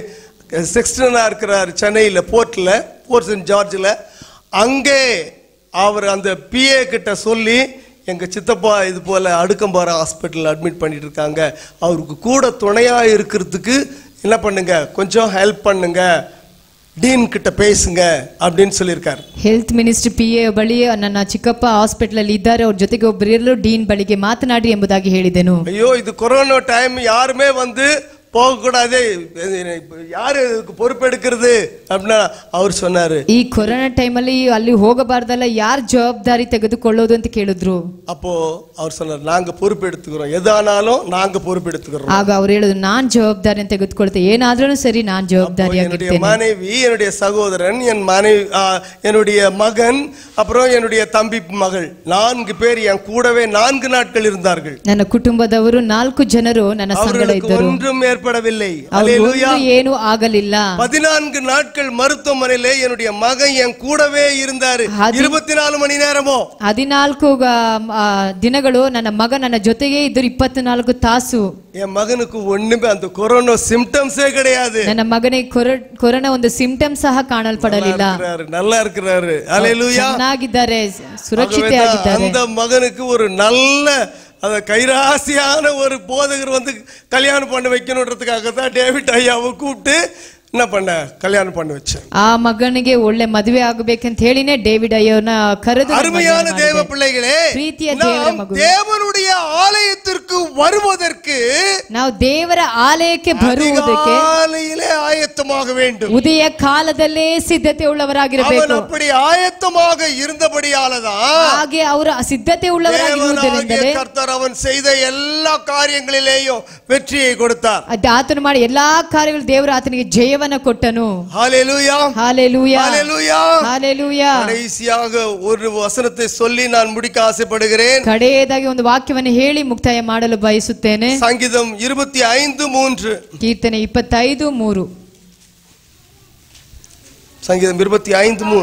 செக்ஸ்டனா இருக்கிறார் சென்னையில் போர்ட் சென்ட் ஜார்ஜில். அங்கே அவர் அந்த பிஏ கிட்ட சொல்லி எங்க சித்தப்பா இது போல அடுக்கம்பாறை ஹாஸ்பிட்டல் அட்மிட் பண்ணிட்டு இருக்காங்க, அவருக்கு கூட துணையா இருக்கிறதுக்கு என்ன பண்ணுங்க, கொஞ்சம் ஹெல்ப் பண்ணுங்க, ಡೀನ್ கிட்ட பேசுங்க அப்படின்னு சொல்லியிருக்காரு. ಹೆಲ್ತ್ ಮಿನಿಸ್ಟರ್ ಪಿಎ ಬಳಿ ನನ್ನ ಚಿಕ್ಕಪ್ಪ ಹಾಸ್ಪಿಟಲ್ ಅಲ್ಲಿ ಇದ್ದಾರೆ, ಅವ್ರ ಜೊತೆಗೆ ಒಬ್ಬರು ಇರಲು ಡೀನ್ ಬಳಿಗೆ ಮಾತನಾಡಿ ಎಂಬುದಾಗಿ ಹೇಳಿದೆನು. ஐயோ இது கொரோனா டைம், யாருமே வந்து போகக்கூடாது, யாரு பொறுப்பெடுக்கிறது அப்படின்னா அவர் சொன்னாரு. ಈ ಕೊರೋನಾ ಟೈಮ್ ಅಲ್ಲಿ ಅಲ್ಲಿ ಹೋಗಬಾರ್ದಲ್ಲ, ಯಾರು ಜವಾಬ್ದಾರಿ ತೆಗೆದುಕೊಳ್ಳೋದು ಅಂತ ಕೇಳಿದ್ರು. அப்போ அவர் சொன்னார், நாங்க பொறுப்பெடுத்துக்கிறோம், எதானாலும் நாங்க பொறுப்பெடுத்துக்கிறோம். ಆಗ ಅವ್ರು ಹೇಳಿದ್ರು, ನಾನ್ ಜವಾಬ್ದಾರಿ ತೆಗೆದುಕೊಳ್ತೇನೆ, ಏನಾದ್ರೂ ಸರಿ ನಾನ್ ಜವಾಬ್ದಾರಿಯಾಗಿರ್ತೇನೆ. என்னுடைய மனைவி, என்னுடைய சகோதரன், என் மனைவி, என்னுடைய மகன், அப்புறம் என்னுடைய தம்பி மகள், 4 பேர் என் கூடவே 4 நாட்கள் இருந்தார்கள். ನನ್ನ ಕುಟುಂಬದವರು 4 ಜನರು ನನ್ನ ಸಂಗಡ ಇದ್ದರು. ஒன்றும் ஏற்படவில்லை. ಏನು ಆಗಲಿಲ್ಲ. 14 நாட்கள் மருத்துவமனையிலே என்னுடைய மகன் என் கூடவே இருந்தாரு, 24 மணி நேரமோ. 14 ದಿನಗಳು ನನ್ನ ಮಗ ನನ್ನ ಜೊತೆಗೆ ಇದ್ದರು, 24 ತಾಸು. என் மகனுக்கு ஒண்ணுமே அந்த கொரோனா சிம்டம்ஸே கிடையாது. ನನ್ನ ಮಗನಿಗೆ ಕೊರೋನಾ ಒಂದು ಸಿಂಪ್ಟಮ್ ಸಹ ಕಾಣಲ್ಪಡಲಿಲ್ಲ. நல்லா இருக்கிறாரு. ஹல்லேலூயா. ಚೆನ್ನಾಗಿದ್ದಾರೆ, ಸುರಕ್ಷಿತ ಆಗಿದ್ದಾರೆ. அந்த மகனுக்கு ஒரு நல்ல அத கைராசியான ஒரு போதகர் வந்து கல்யாணம் பண்ண வைக்கணுன்றதுக்காக தான் டேவிட் ஐயாவை கூப்பிட்டு என்ன பண்ண கல்யாணம் பண்ண வச்சேன். ಆ ಮಗನಿಗೆ ಒಳ್ಳೆ ಮದುವೆ ಆಗಬೇಕಂತ ಹೇಳಿನೇ ಡೇವಿಡ್ ಅಯ್ಯನ ಕರೆದು. அருமையான தேவ பிள்ளைகளே, ಪ್ರೀತಿಯ ದೇವರ ಮಗು, தேவனுடைய ஆலயத்திற்கு வருவதற்கு ನಾವು ದೇವರ ಆಲಯಕ್ಕೆ ಬರುವುದಕ್ಕೆ காலையிலே ஆயத்தமாக வேண்டும். ಉದಯ ಕಾಲದಲ್ಲೇ ಸಿದ್ಧತೆ ಉಳ್ಳವರಾಗಿರಬೇಕು. அவன் அப்படி ஆயத்தமாக இருந்தபடியாலதான் ಹಾಗೆ ಅವರ ಸಿದ್ಧತೆ ಉಳ್ಳವರಾಗಿರುವುದರಿಂದಲೇ கர்த்தர் அவன் செய்த எல்லா காரியங்களிலேயும் வெற்றியை கொடுத்தார். ಆತನು ಮಾಡಿ ಎಲ್ಲಾ ಕಾರ್ಯಗಳು ದೇವರು ಆತನಿಗೆ ಜಯವನ್ನ ಕೊಟ್ಟನು. ஹல்லேலூயா, ஹல்லேலூயா, ஹல்லேலூயா, ஹல்லேலூயா. கடைசியாக ஒரு வசனத்தை சொல்லி நான் முடிக்க ஆசைப்படுகிறேன். ಕಡೆಯದಾಗಿ ಒಂದು ವಾಕ್ಯವನ್ನು ಹೇಳಿ ಮುಕ್ತಾಯ ಮಾಡಲು ಬಯಸುತ್ತೇನೆ. சங்கீதம் 25:3. ಕೀರ್ತನೆ 25:3. சங்கீதம் 25:3.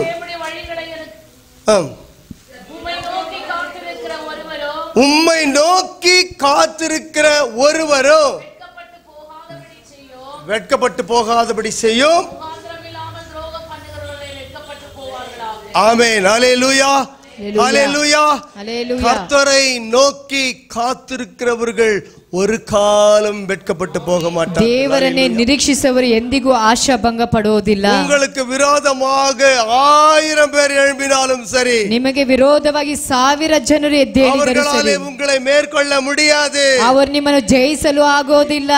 உம்மை நோக்கி காத்திருக்கிற ஒருவரோ வெட்கப்பட்டு போகாதபடி செய்யும். ஆமென். ஹல்லேலூயா, ஹல்லேலூயா. கர்த்தரை நோக்கி காத்திருக்கிறவர்கள் ஒரு காலம் வெட்கப்பட்டு போக மாட்டார்கள். ದೇವರನ್ನೇ ನಿರೀಕ್ಷಿಸುವವರು ಎಂದಿಗೂ ಆಶಾಭಂಗ ಪಡುವುದಿಲ್ಲ. உங்களுக்கு விரோதமாக 1000 பேர் எழும்பினாலும் சரி, ನಿಮಗೆ ವಿರೋಧವಾಗಿ 1000 ಜನರು ಎದ್ದೇಳಿದರೂ ಸರಿ, உங்களை மேற்கொள்ள முடியாது. ಅವರು ನಿಮ್ಮನ್ನು ಜಯಿಸಲು ಆಗೋದಿಲ್ಲ.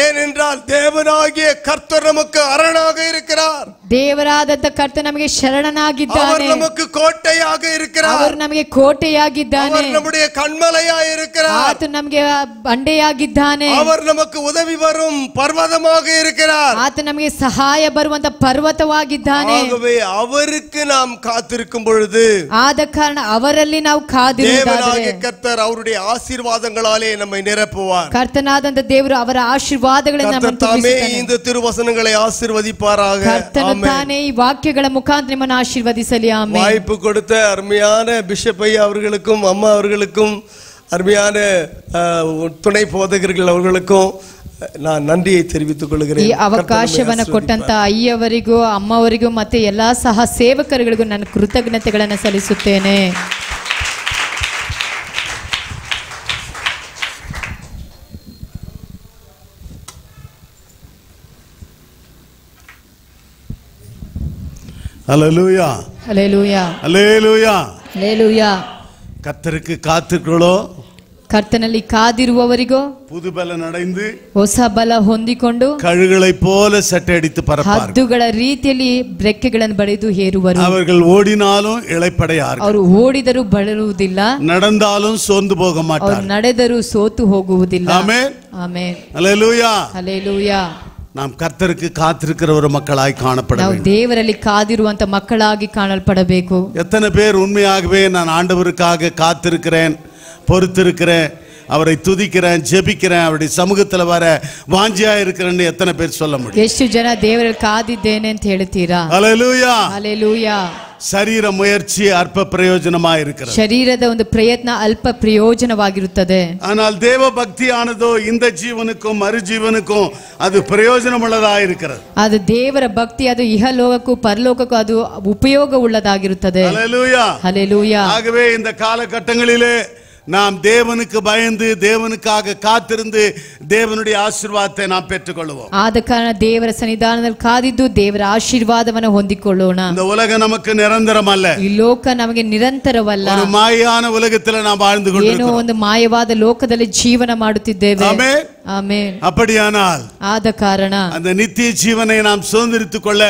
ஏனென்றால் தேவனாகிய கர்த்தர் நமக்கு அரணாக இருக்கிறார். ದೇವರಾದಂತ ಕರ್ತ ನಮಗೆ ಶರಣನಾಗಿದ್ದಾನೆ. அவர் நமக்கு கோட்டையாக இருக்கிறார். ಅವರು ನಮಗೆ ಕೋಟೆಯಾಗಿದ್ದಾನೆ. அவர் நம்முடைய கண்மலையாக இருக்கிறார். ಆತ ನಮಗೆ ಬಂಡೆಯಾಗಿದ್ದಾನೆ. அவர் நமக்கு உதவி வரும் பர்வதமாக இருக்கிறார். ಆತ ನಮಗೆ ಸಹಾಯ ಬರುವಂತ ಪರ್ವತವಾಗಿದ್ದಾನೆ. ஆகவே அவருக்கு நாம் காத்திருக்கும் பொழுது, ಆದ ಕಾರಣ ಅವರಲ್ಲಿ ನಾವು ಕಾದಿರುವುದಾದರೆ கர்த்தர் அவருடைய ஆசீர்வாதங்களாலே நம்மை நிரப்புவார். ಕರ್ತನಾದಂತ ದೇವರು ಅವರ ಆಶೀರ್ವಾದಗಳಿಂದ ನಮ್ಮನ್ನು ತುಂಬಿಸುತ್ತಾನೆ. இந்த திருவசனங்களை ஆசீர்வதிப்பாராக. ಕರ್ತನು ತಾನೇ ಈ ವಾಕ್ಯಗಳ ಮುಖಾಂತರ ನಿಮ್ಮನ್ನು ಆಶೀರ್ವದಿಸಲಿ. ಆಮೆನ್. வாய்ப்பு கொடுத்த அருமையான பிஷப் ஐயா அவர்களுக்கும் அம்மா அவர்களுக்கும் அருமையான துணை போதகர்கள் அவர்களுக்கும் நான் நன்றியை தெரிவித்துக் கொள்கிறேன். ಈ ಅವಕಾಶವನ್ನು ಕೊಟ್ಟಂತ ಅಯ್ಯವರಿಗೂ ಅಮ್ಮವರಿಗೂ ಮತ್ತೆ ಎಲ್ಲಾ ಸಹ ಸೇವಕರುಗಳಿಗೂ ನಾನು ಕೃತಜ್ಞತೆಗಳನ್ನು ಸಲ್ಲಿಸುತ್ತೇನೆ. ஹல்லேலூயா, ಹಲ್ಲೆಲೂಯಾ, ஹல்லேலூயா. ಹಲ್ಲೆಲೂಯಾ. கர்த்தருக்கு காத்திருக்கிறோ, ಕರ್ತನಲ್ಲಿ ಕಾದಿರುವವರಿಗೂ புது பலன் அடைந்து ಹೊಸ ಬಲ ಹೊಂದಿಕೊಂಡು கழுகளை போல சட்டடித்து பறப்பார்கள். ಹದ್ದುಗಳ ರೀತಿಯಲ್ಲಿ ರೆಕ್ಕೆಗಳನ್ನು ಬಡಿದು ಏರುವರು. அவர்கள் ஓடினாலும் இளைப்படையார்கள். ಅವರು ಓಡಿದರೂ ಬಳಲುವುದಿಲ್ಲ, நடந்தாலும் சோர்ந்து போக ಅವರು மாட்டார்கள். ನಡೆದರೂ ಸೋತು ಹೋಗುವುದಿಲ್ಲ. ஆமென், ಆಮೆನ್. ஹல்லேலூயா. ಹಲ್ಲೆಲೂಯಾ. நாம் கர்த்தருக்கு காத்திருக்கிற ஒரு மக்களாய் காணப்பட ನಾವು வேண்டும். ದೇವರಲ್ಲಿ ಕಾದಿರುವಂತ ಮಕ್ಕಳಾಗಿ ಕಾಣಲ್ಪಡಬೇಕು. எத்தனை பேர் உண்மையாகவே நான் ஆண்டவருக்காக காத்திருக்கிறேன், பொறுத்திருக்கிறேன், அவரை துதிக்கிறேன், ஜெபிக்கிறேன், அவருடைய சமூகத்துல வர வாஞ்சியா இருக்கிறேன்னு எத்தனை பேர் சொல்ல முடியும்? ಎಷ್ಟು ಜನ ದೇವರಲ್ಲಿ ಕಾದಿದ್ದೇನೆ ಅಂತ ಹೇಳ್ತೀರಾ? ஹல்லேலூயா. ಹಲ್ಲೆಲೂಯಾ. சரீர முயற்சி அற்ப பிரயோஜனமா இருக்கிறது. ಶರೀರದ ಒಂದು ಪ್ರಯತ್ನ ಅಲ್ಪ ಪ್ರಯೋಜನವಾಗಿರುತ್ತದೆ. ஆனால் தேவ பக்தியானதோ இந்த ஜீவனுக்கும் மறுஜீவனுக்கும் அது பிரயோஜனமுள்ளதா இருக்கிறது. ಅದು ದೇವರ ಭಕ್ತಿ, ಅದು ಇಹಲೋಕಕ್ಕೂ ಪರಲೋಕಕ್ಕೂ ಅದು ಉಪಯೋಗ ಉಳ್ಳದಾಗಿರುತ್ತದೆ. ஹல்லேலூயா. ಹಲ್ಲೆಲೂಯಾ. ஆகவே இந்த காலகட்டங்களிலே நாம் தேவனுக்கு பயந்து தேவனுக்காக காத்திருந்து தேவனுடைய ஆசீர்வாதத்தை நாம் பெற்றுக்கொள்வோம். ಆದ ಕಾರಣ ದೇವರ ಸನ್ನಿಧಾನದಲ್ಲಿ ಕಾದಿದ್ದು ದೇವರ ಆಶೀರ್ವಾದವನ್ನು ಹೊಂದಿಕೊಳ್ಳೋಣ. இந்த உலகம் நமக்கு நிரந்தரம் அல்ல. ಈ ಲೋಕ ನಮಗೆ ನಿರಂತರವಲ್ಲ. ஒரு மாயான உலகத்துல நாம் வாழ்ந்து ಏನೋ கொண்டிருக்கிறோம். ಒಂದು ಮಾಯವಾದ ಲೋಕದಲ್ಲಿ ಜೀವನ ಮಾಡುತ್ತಿದ್ದೇವೆ. ஆமென். ಆಮೆನ್. அப்படியானால் ಆದ ಕಾರಣ அந்த நித்திய ஜீவனை நாம் சுதந்திரித்துக் கொள்ள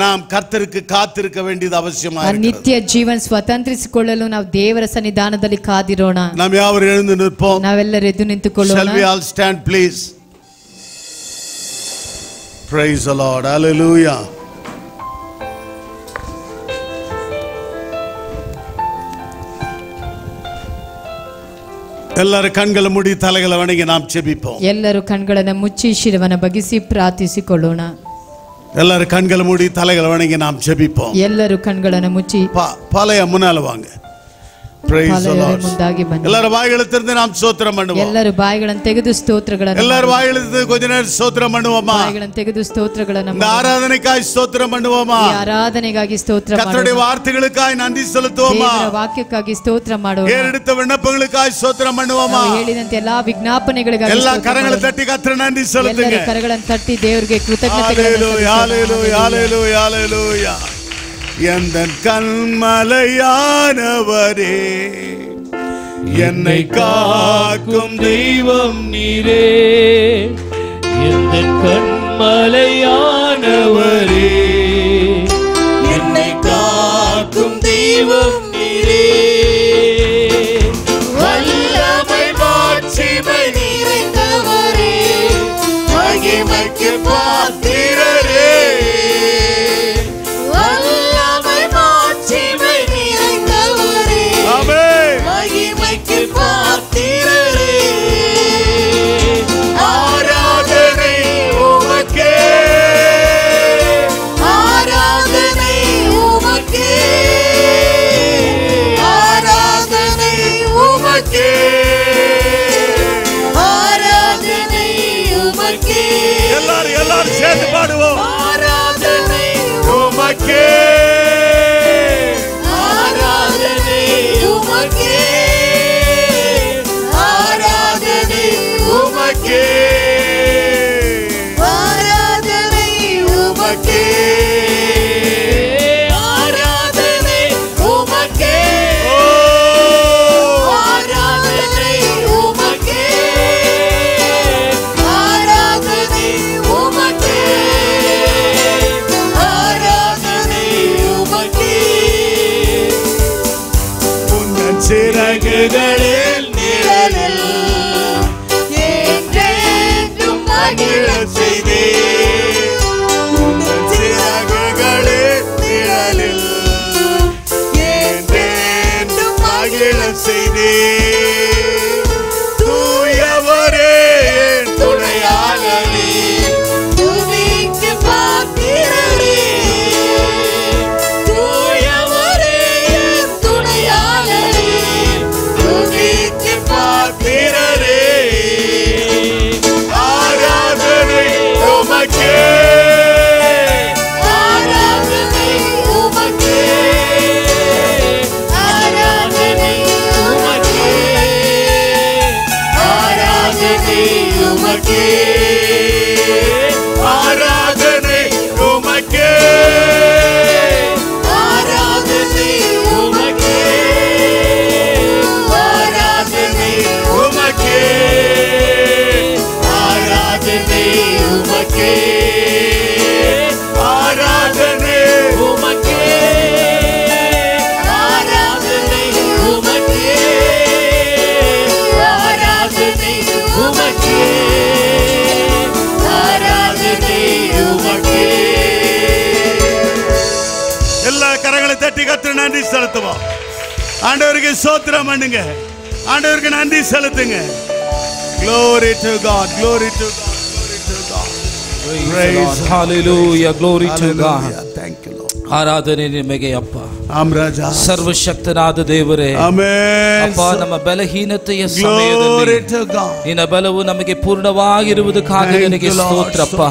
நாம் கர்த்தருக்கு காத்திருக்க வேண்டியது அவசியமா ಆ இருக்கிறது. ನಿತ್ಯ ಜೀವನ ಸ್ವತಂತ್ರಿಸಿಕೊಳ್ಳಲು ನಾವು ದೇವರ ಸನ್ನಿಧಾನದಲ್ಲಿ ಕಾದಿರೋಣ. நாம் யாவரும் எழுந்து நிற்போம். ನಾವೆಲ್ಲರೂ ಎದ್ದು Shall ನಿಂತುಕೊಳ್ಳೋಣ. we all stand please? Praise the Lord. Hallelujah. ಎಲ್ಲರ ಕಣ್ಗಳ ಮುಡಿ ತಲೆಗಳ ವಣಗಿ நாம் ಜೆபிப்போம். ಎಲ್ಲರೂ ಕಣ್ಗಳನ್ನು ಮುಚ್ಚಿ ಶಿರವನ್ನು ಬಗ್ಗಿಸಿ ಪ್ರಾರ್ಥಿಸಿಕೊಳ್ಳೋಣ. ಎಲ್ಲರ ಕಣ್ಗಳ ಮುಡಿ ತಲೆಗಳ ವಣಗಿ நாம் ಜೆபிப்போம். ಎಲ್ಲರೂ ಕಣ್ಗಳನ್ನು ಮುಚ್ಚಿ பாலைய முன்னால வாங்க. Praise the Lord. ಮುಂದಾಗಿ ಬನ್ನಿ. எல்லாரும் வாய்களை திறந்து நாம் ஸ்தோத்திரம் பண்ணுவோம். ಎಲ್ಲರೂ ಬಾಯಿಗಳನ್ನು ತೆಗೆದು ಸ್ತೋತ್ರಗಳನ್ನು எல்லாரும் வாய்களை திறந்து கொஞ்ச நேரம் ஸ்தோத்திரம் பண்ணுவோமா? ಬಾಯಿಗಳನ್ನು ತೆಗೆದು ಸ್ತೋತ್ರಗಳನ್ನು இந்த ஆராதனைக்காய் ஸ்தோத்திரம் பண்ணுவோமா? ಈ ಆರಾಧನೆಗಾಗಿ ಸ್ತೋತ್ರ கர்த்தருடைய ಮಾಡೋಣ. வார்த்தைகளுக்காய் நன்றி செலுத்துவோமா? ದೇವರ ವಾಕ್ಯಕ್ಕಾಗಿ ಸ್ತೋತ್ರ ಮಾಡೋಣ. ஏறெடுத்த விண்ணப்பங்களுக்காய் ஸ்தோத்திரம் பண்ணுவோமா? ನಾವು ಹೇಳಿದಂತೆ ಎಲ್ಲಾ ವಿಜ್ಞಾಪನೆಗಳಿಗಾಗಿ எல்லா ಸ್ತೋತ್ರ கரங்களை ಮಾಡೋಣ. தட்டி கர்த்தரை நன்றி செலுத்துங்க. ಎಲ್ಲರೂ ಕರಗಳನ್ನು ತಟ್ಟಿ ದೇವರಿಗೆ ಕೃತಜ್ಞತೆಗಳನ್ನು ஹalleluya ஹalleluya ஹalleluya ஹalleluya. எந்தன் கண்மலையானவரே, என்னை காக்கும் தெய்வம் நீரே, எந்தன் கண்மலையானவரே, என்னை காக்கும் தெய்வம் நீரே, வல்லமை மாட்சிமை நிறைந்தவரே, மகிமைக்கு பாத்திரரே, வல்லமை மாட்சிமை நிறைந்தவரே, ஆமென், மகிமைக்கு பாத்திரரே, ஆராதனை உமக்கே, ஆராதனை உமக்கே, ஆராதனை உமக்கே, ஆராதனை உமக்கே, எல்லாரும் சேர்ந்து பாடுவோம். ஆராதனை உமக்கே, ஆராதனை உமக்கே, ஆராதனை உமக்கே, ஆராதனை உமக்கே, ஆராதனை உமக்கே, ஆராதனை உமக்கே, ஆராதனை உமக்கே, ஆராதனை உமக்கே, உன்னன் சிறகுகளில் நிழலில் என்றென்றும் மகிழச் செய்தே, உன்னன் சிறகுகளில் நிழலில் என்றென்றும் மகிழச் செய்தே, தூயவரே என் துணையாளரே, துதிக்கு பாத்திரரே, தூயவரே என் துணையாளரே, துதிக்கு பாத்திரரே, ஆராதனை உமக்கே, ஆராதனை உமக்கே, ஆராதனை உமக்கே, எல்லா கரங்களை தட்டி கர்த்தருக்கு நன்றி செலுத்துவோம். ஆண்டவருக்கு ஸ்தோத்திரம் பண்ணுங்க. ஆண்டவருக்கு நன்றி செலுத்துங்க. Glory to God, glory to God, glory to God. Praise Hallelujah, glory to God. Thank you Lord. ಆರಾಧನೆ ನಿಮಗೆ ಅಪ್ಪ. ಆಮ್ ರಾಜ. ಸರ್ವಶಕ್ತನಾದ ದೇವರೇ, ಆಮೆನ್. ಅಪ್ಪ, ನಮ್ಮ ಬಲಹೀನತೆಯ Glory ಸಮಯದಲ್ಲಿ to God. ನಿನ್ನ ಬಲವು ನಮಗೆ ಪೂರ್ಣವಾಗಿರುವುದಕ್ಕಾಗಿ ನಿನಗೆ ಸ್ತೋತ್ರಪ್ಪ.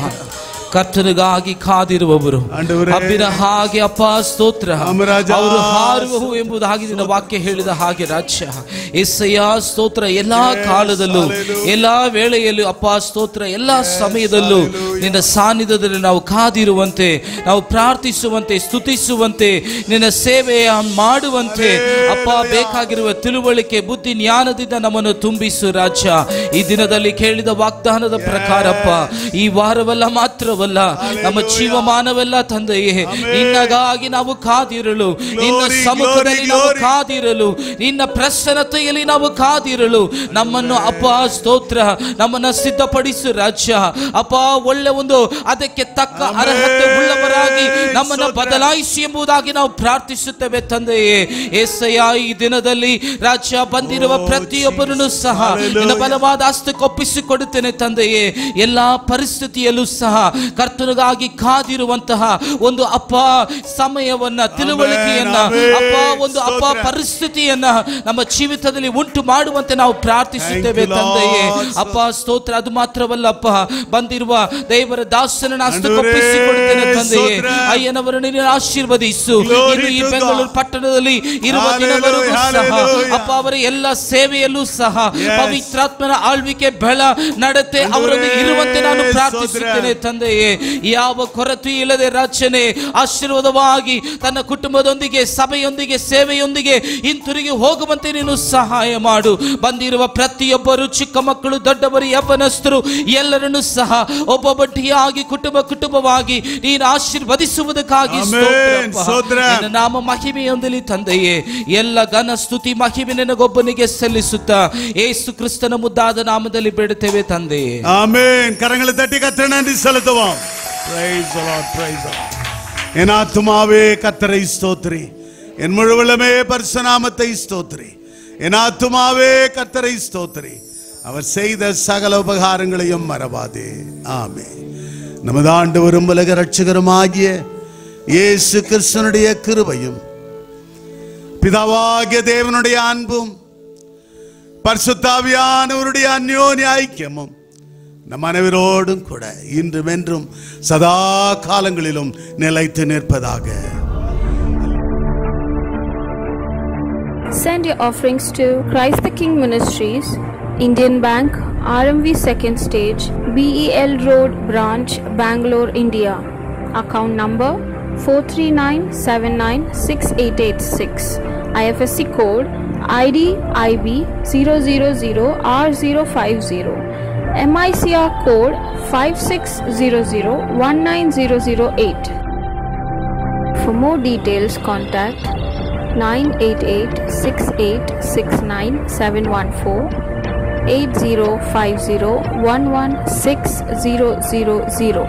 ಕರ್ತನಿಗಾಗಿ ಕಾದಿರುವವರು ಹಬ್ಬಿನ ಹಾಗೆ ಅಪ್ಪ ಸ್ತೋತ್ರ, ಅವರು ಹಾರುವವು ಎಂಬುದಾಗಿ ನಿನ್ನ ವಾಕ್ಯ ಹೇಳಿದ ಹಾಗೆ ರಾಜ್ಯ ಯೆಸಯ್ಯ ಸ್ತೋತ್ರ. ಎಲ್ಲಾ ಕಾಲದಲ್ಲೂ ಎಲ್ಲಾ ವೇಳೆಯಲ್ಲೂ ಅಪ್ಪ ಸ್ತೋತ್ರ, ಎಲ್ಲಾ ಸಮಯದಲ್ಲೂ ನಿನ್ನ ಸಾನ್ನಿಧ್ಯದಲ್ಲಿ ನಾವು ಕಾದಿರುವಂತೆ, ನಾವು ಪ್ರಾರ್ಥಿಸುವಂತೆ, ಸ್ತುತಿಸುವಂತೆ, ನಿನ್ನ ಸೇವೆಯ ಮಾಡುವಂತೆ ಅಪ್ಪ ಬೇಕಾಗಿರುವ ತಿಳುವಳಿಕೆ, ಬುದ್ಧಿ, ಜ್ಞಾನದಿಂದ ನಮ್ಮನ್ನು ತುಂಬಿಸು ರಾಜ್ಯ. ಈ ದಿನದಲ್ಲಿ ಕೇಳಿದ ವಾಗ್ದಾನದ ಪ್ರಕಾರಪ್ಪ, ಈ ವಾರವಲ್ಲ ಮಾತ್ರವಲ್ಲ, ನಮ್ಮ ಜೀವಮಾನವೆಲ್ಲ ತಂದೆಯೇ ನಿನ್ನಗಾಗಿ ನಾವು ಕಾದಿರಲು, ನಿನ್ನ ಸಮ್ಮುಖದಲ್ಲಿ ನಾವು ಕಾದಿರಲು, ನಿನ್ನ ಪ್ರಸನ್ನತೆಯಲ್ಲಿ ನಾವು ಕಾದಿರಲು ನಮ್ಮನ್ನು ಅಪ್ಪ ಸ್ತೋತ್ರ, ನಮ್ಮನ್ನು ಸಿದ್ಧಪಡಿಸು ರಾಜ್ಯ. ಅಪ್ಪ, ಒಳ್ಳೆ ಒಂದು ಅದಕ್ಕೆ ತಕ್ಕ ಅರ್ಹತೆ ಉಳ್ಳವರಾಗಿ ನಮ್ಮನ್ನು ಬದಲಾಯಿಸಿ ಎಂಬುದಾಗಿ ನಾವು ಪ್ರಾರ್ಥಿಸುತ್ತೇವೆ ತಂದೆಯೇ. ಯೆಸಯ್ಯ, ಈ ದಿನದಲ್ಲಿ ರಾಜ್ಯ ಬಂದಿರುವ ಪ್ರತಿಯೊಬ್ಬರನ್ನು ಸಹ ನಿನ್ನ ಬಲವಾದ ಹಸ್ತಕ್ಕೆ ಒಪ್ಪಿಸಿಕೊಡುತ್ತೇನೆ ತಂದೆಯೇ. ಎಲ್ಲಾ ಪರಿಸ್ಥಿತಿಯಲ್ಲೂ ಸಹ ಕರ್ತನಿಗಾಗಿ ಕಾದಿರುವಂತಹ ಒಂದು ಅಪ್ಪ ಸಮಯವನ್ನ, ತಿಳುವಳಿಕೆಯನ್ನ ಅಪ್ಪ, ಒಂದು ಅಪ್ಪ ಪರಿಸ್ಥಿತಿಯನ್ನ ನಮ್ಮ ಜೀವಿತದಲ್ಲಿ ಉಂಟು ಮಾಡುವಂತೆ ನಾವು ಪ್ರಾರ್ಥಿಸುತ್ತೇವೆ ತಂದೆಯೇ. ಅಪ್ಪ ಸ್ತೋತ್ರ. ಅದು ಮಾತ್ರವಲ್ಲಪ್ಪ, ಬಂದಿರುವ ದೇವರ ದಾಸನನ್ನು ಹಸ್ತಕ್ಕೊಪ್ಪಿಸಿಕೊಡುತ್ತೇನೆ ತಂದೆಯೇ. ಅಯ್ಯನವರನ್ನು ನೀನು ಆಶೀರ್ವದಿಸು. ಇನ್ನು ಈ ಬೆಂಗಳೂರು ಪಟ್ಟಣದಲ್ಲಿ ಇರುವ ದಿನವರೆಗೂ ಸಹ ಅಪ್ಪ, ಅವರ ಎಲ್ಲ ಸೇವೆಯಲ್ಲೂ ಸಹ ಪವಿತ್ರಾತ್ಮನ ಆಳ್ವಿಕೆ, ಬೆಳ, ನಡತೆ ಅವರನ್ನು ಇರುವಂತೆ ನಾನು ಪ್ರಾರ್ಥಿಸುತ್ತೇನೆ ತಂದೆಯೇ. ಯಾವ ಕೊರತೆ ಇಲ್ಲದೆ ರಾಜ್ಯನೇ ಆಶೀರ್ವಾದವಾಗಿ ತನ್ನ ಕುಟುಂಬದೊಂದಿಗೆ, ಸಭೆಯೊಂದಿಗೆ, ಸೇವೆಯೊಂದಿಗೆ ಹಿಂತಿರುಗಿ ಹೋಗುವಂತೆ ನೀನು ಸಹಾಯ ಮಾಡು. ಬಂದಿರುವ ಪ್ರತಿಯೊಬ್ಬರು, ಚಿಕ್ಕ ಮಕ್ಕಳು, ದೊಡ್ಡವರು, ಯೌವನಸ್ಥರು ಎಲ್ಲರನ್ನು ಸಹ ಒಬ್ಬೊಬ್ಬಟ್ಟಿಯಾಗಿ, ಕುಟುಂಬವಾಗಿ ನೀನು ಆಶೀರ್ವದಿಸುವುದಕ್ಕಾಗಿ ನಿನ್ನ ನಾಮ ಮಹಿಮೆಯೊಂದಿಗೆ ತಂದೆಯೇ. ಎಲ್ಲ ಘನ ಸ್ತುತಿ ಮಹಿಮೆ ನಿನಗೊಬ್ಬನಿಗೆ ಸಲ್ಲಿಸುತ್ತಾ ಯೇಸು ಕ್ರಿಸ್ತನ ಮುದ್ದಾದ ನಾಮದಲ್ಲಿ ಬೇಡುತ್ತೇವೆ ತಂದೆಯೇ, ಆಮೆನ್. ಕರங்களை தட்டி கர்த்தரை நன்றி செலுத்துவோம். Praise the Lord, praise the Lord. என் ஆத்துமாவே கர்த்தரை ஸ்தோத்திரி, என் முழுவலமே பரிசுத்த நாமத்தை ஸ்தோத்திரி. என் ஆத்துமாவே கர்த்தரை ஸ்தோத்திரி, அவர் செய்த சகல உபகாரங்களையும் மறவாதே. ஆமென். நமது ஆண்டவரும் உலக இரட்சகருமாகிய இயேசு கிறிஸ்துவினுடைய கிருபையும், பிதாவாகிய தேவனுடைய அன்பும், பரிசுத்த ஆவியானவருடைய அந்யோன்ய ஐக்கியமும் நம் அனைவரோடும் கூட இன்றும் என்றும் சதா காலங்களிலும் நிலைத்து நிற்பதாக. Send your offerings to Christ the King Ministries, Indian Bank, RMV 2nd Stage, BEL Road Branch, Bangalore, India. Account number 439796886. IFSC code ID IB 000R050. MICR code 5600190008. For more details, contact 98868697114 8050116000.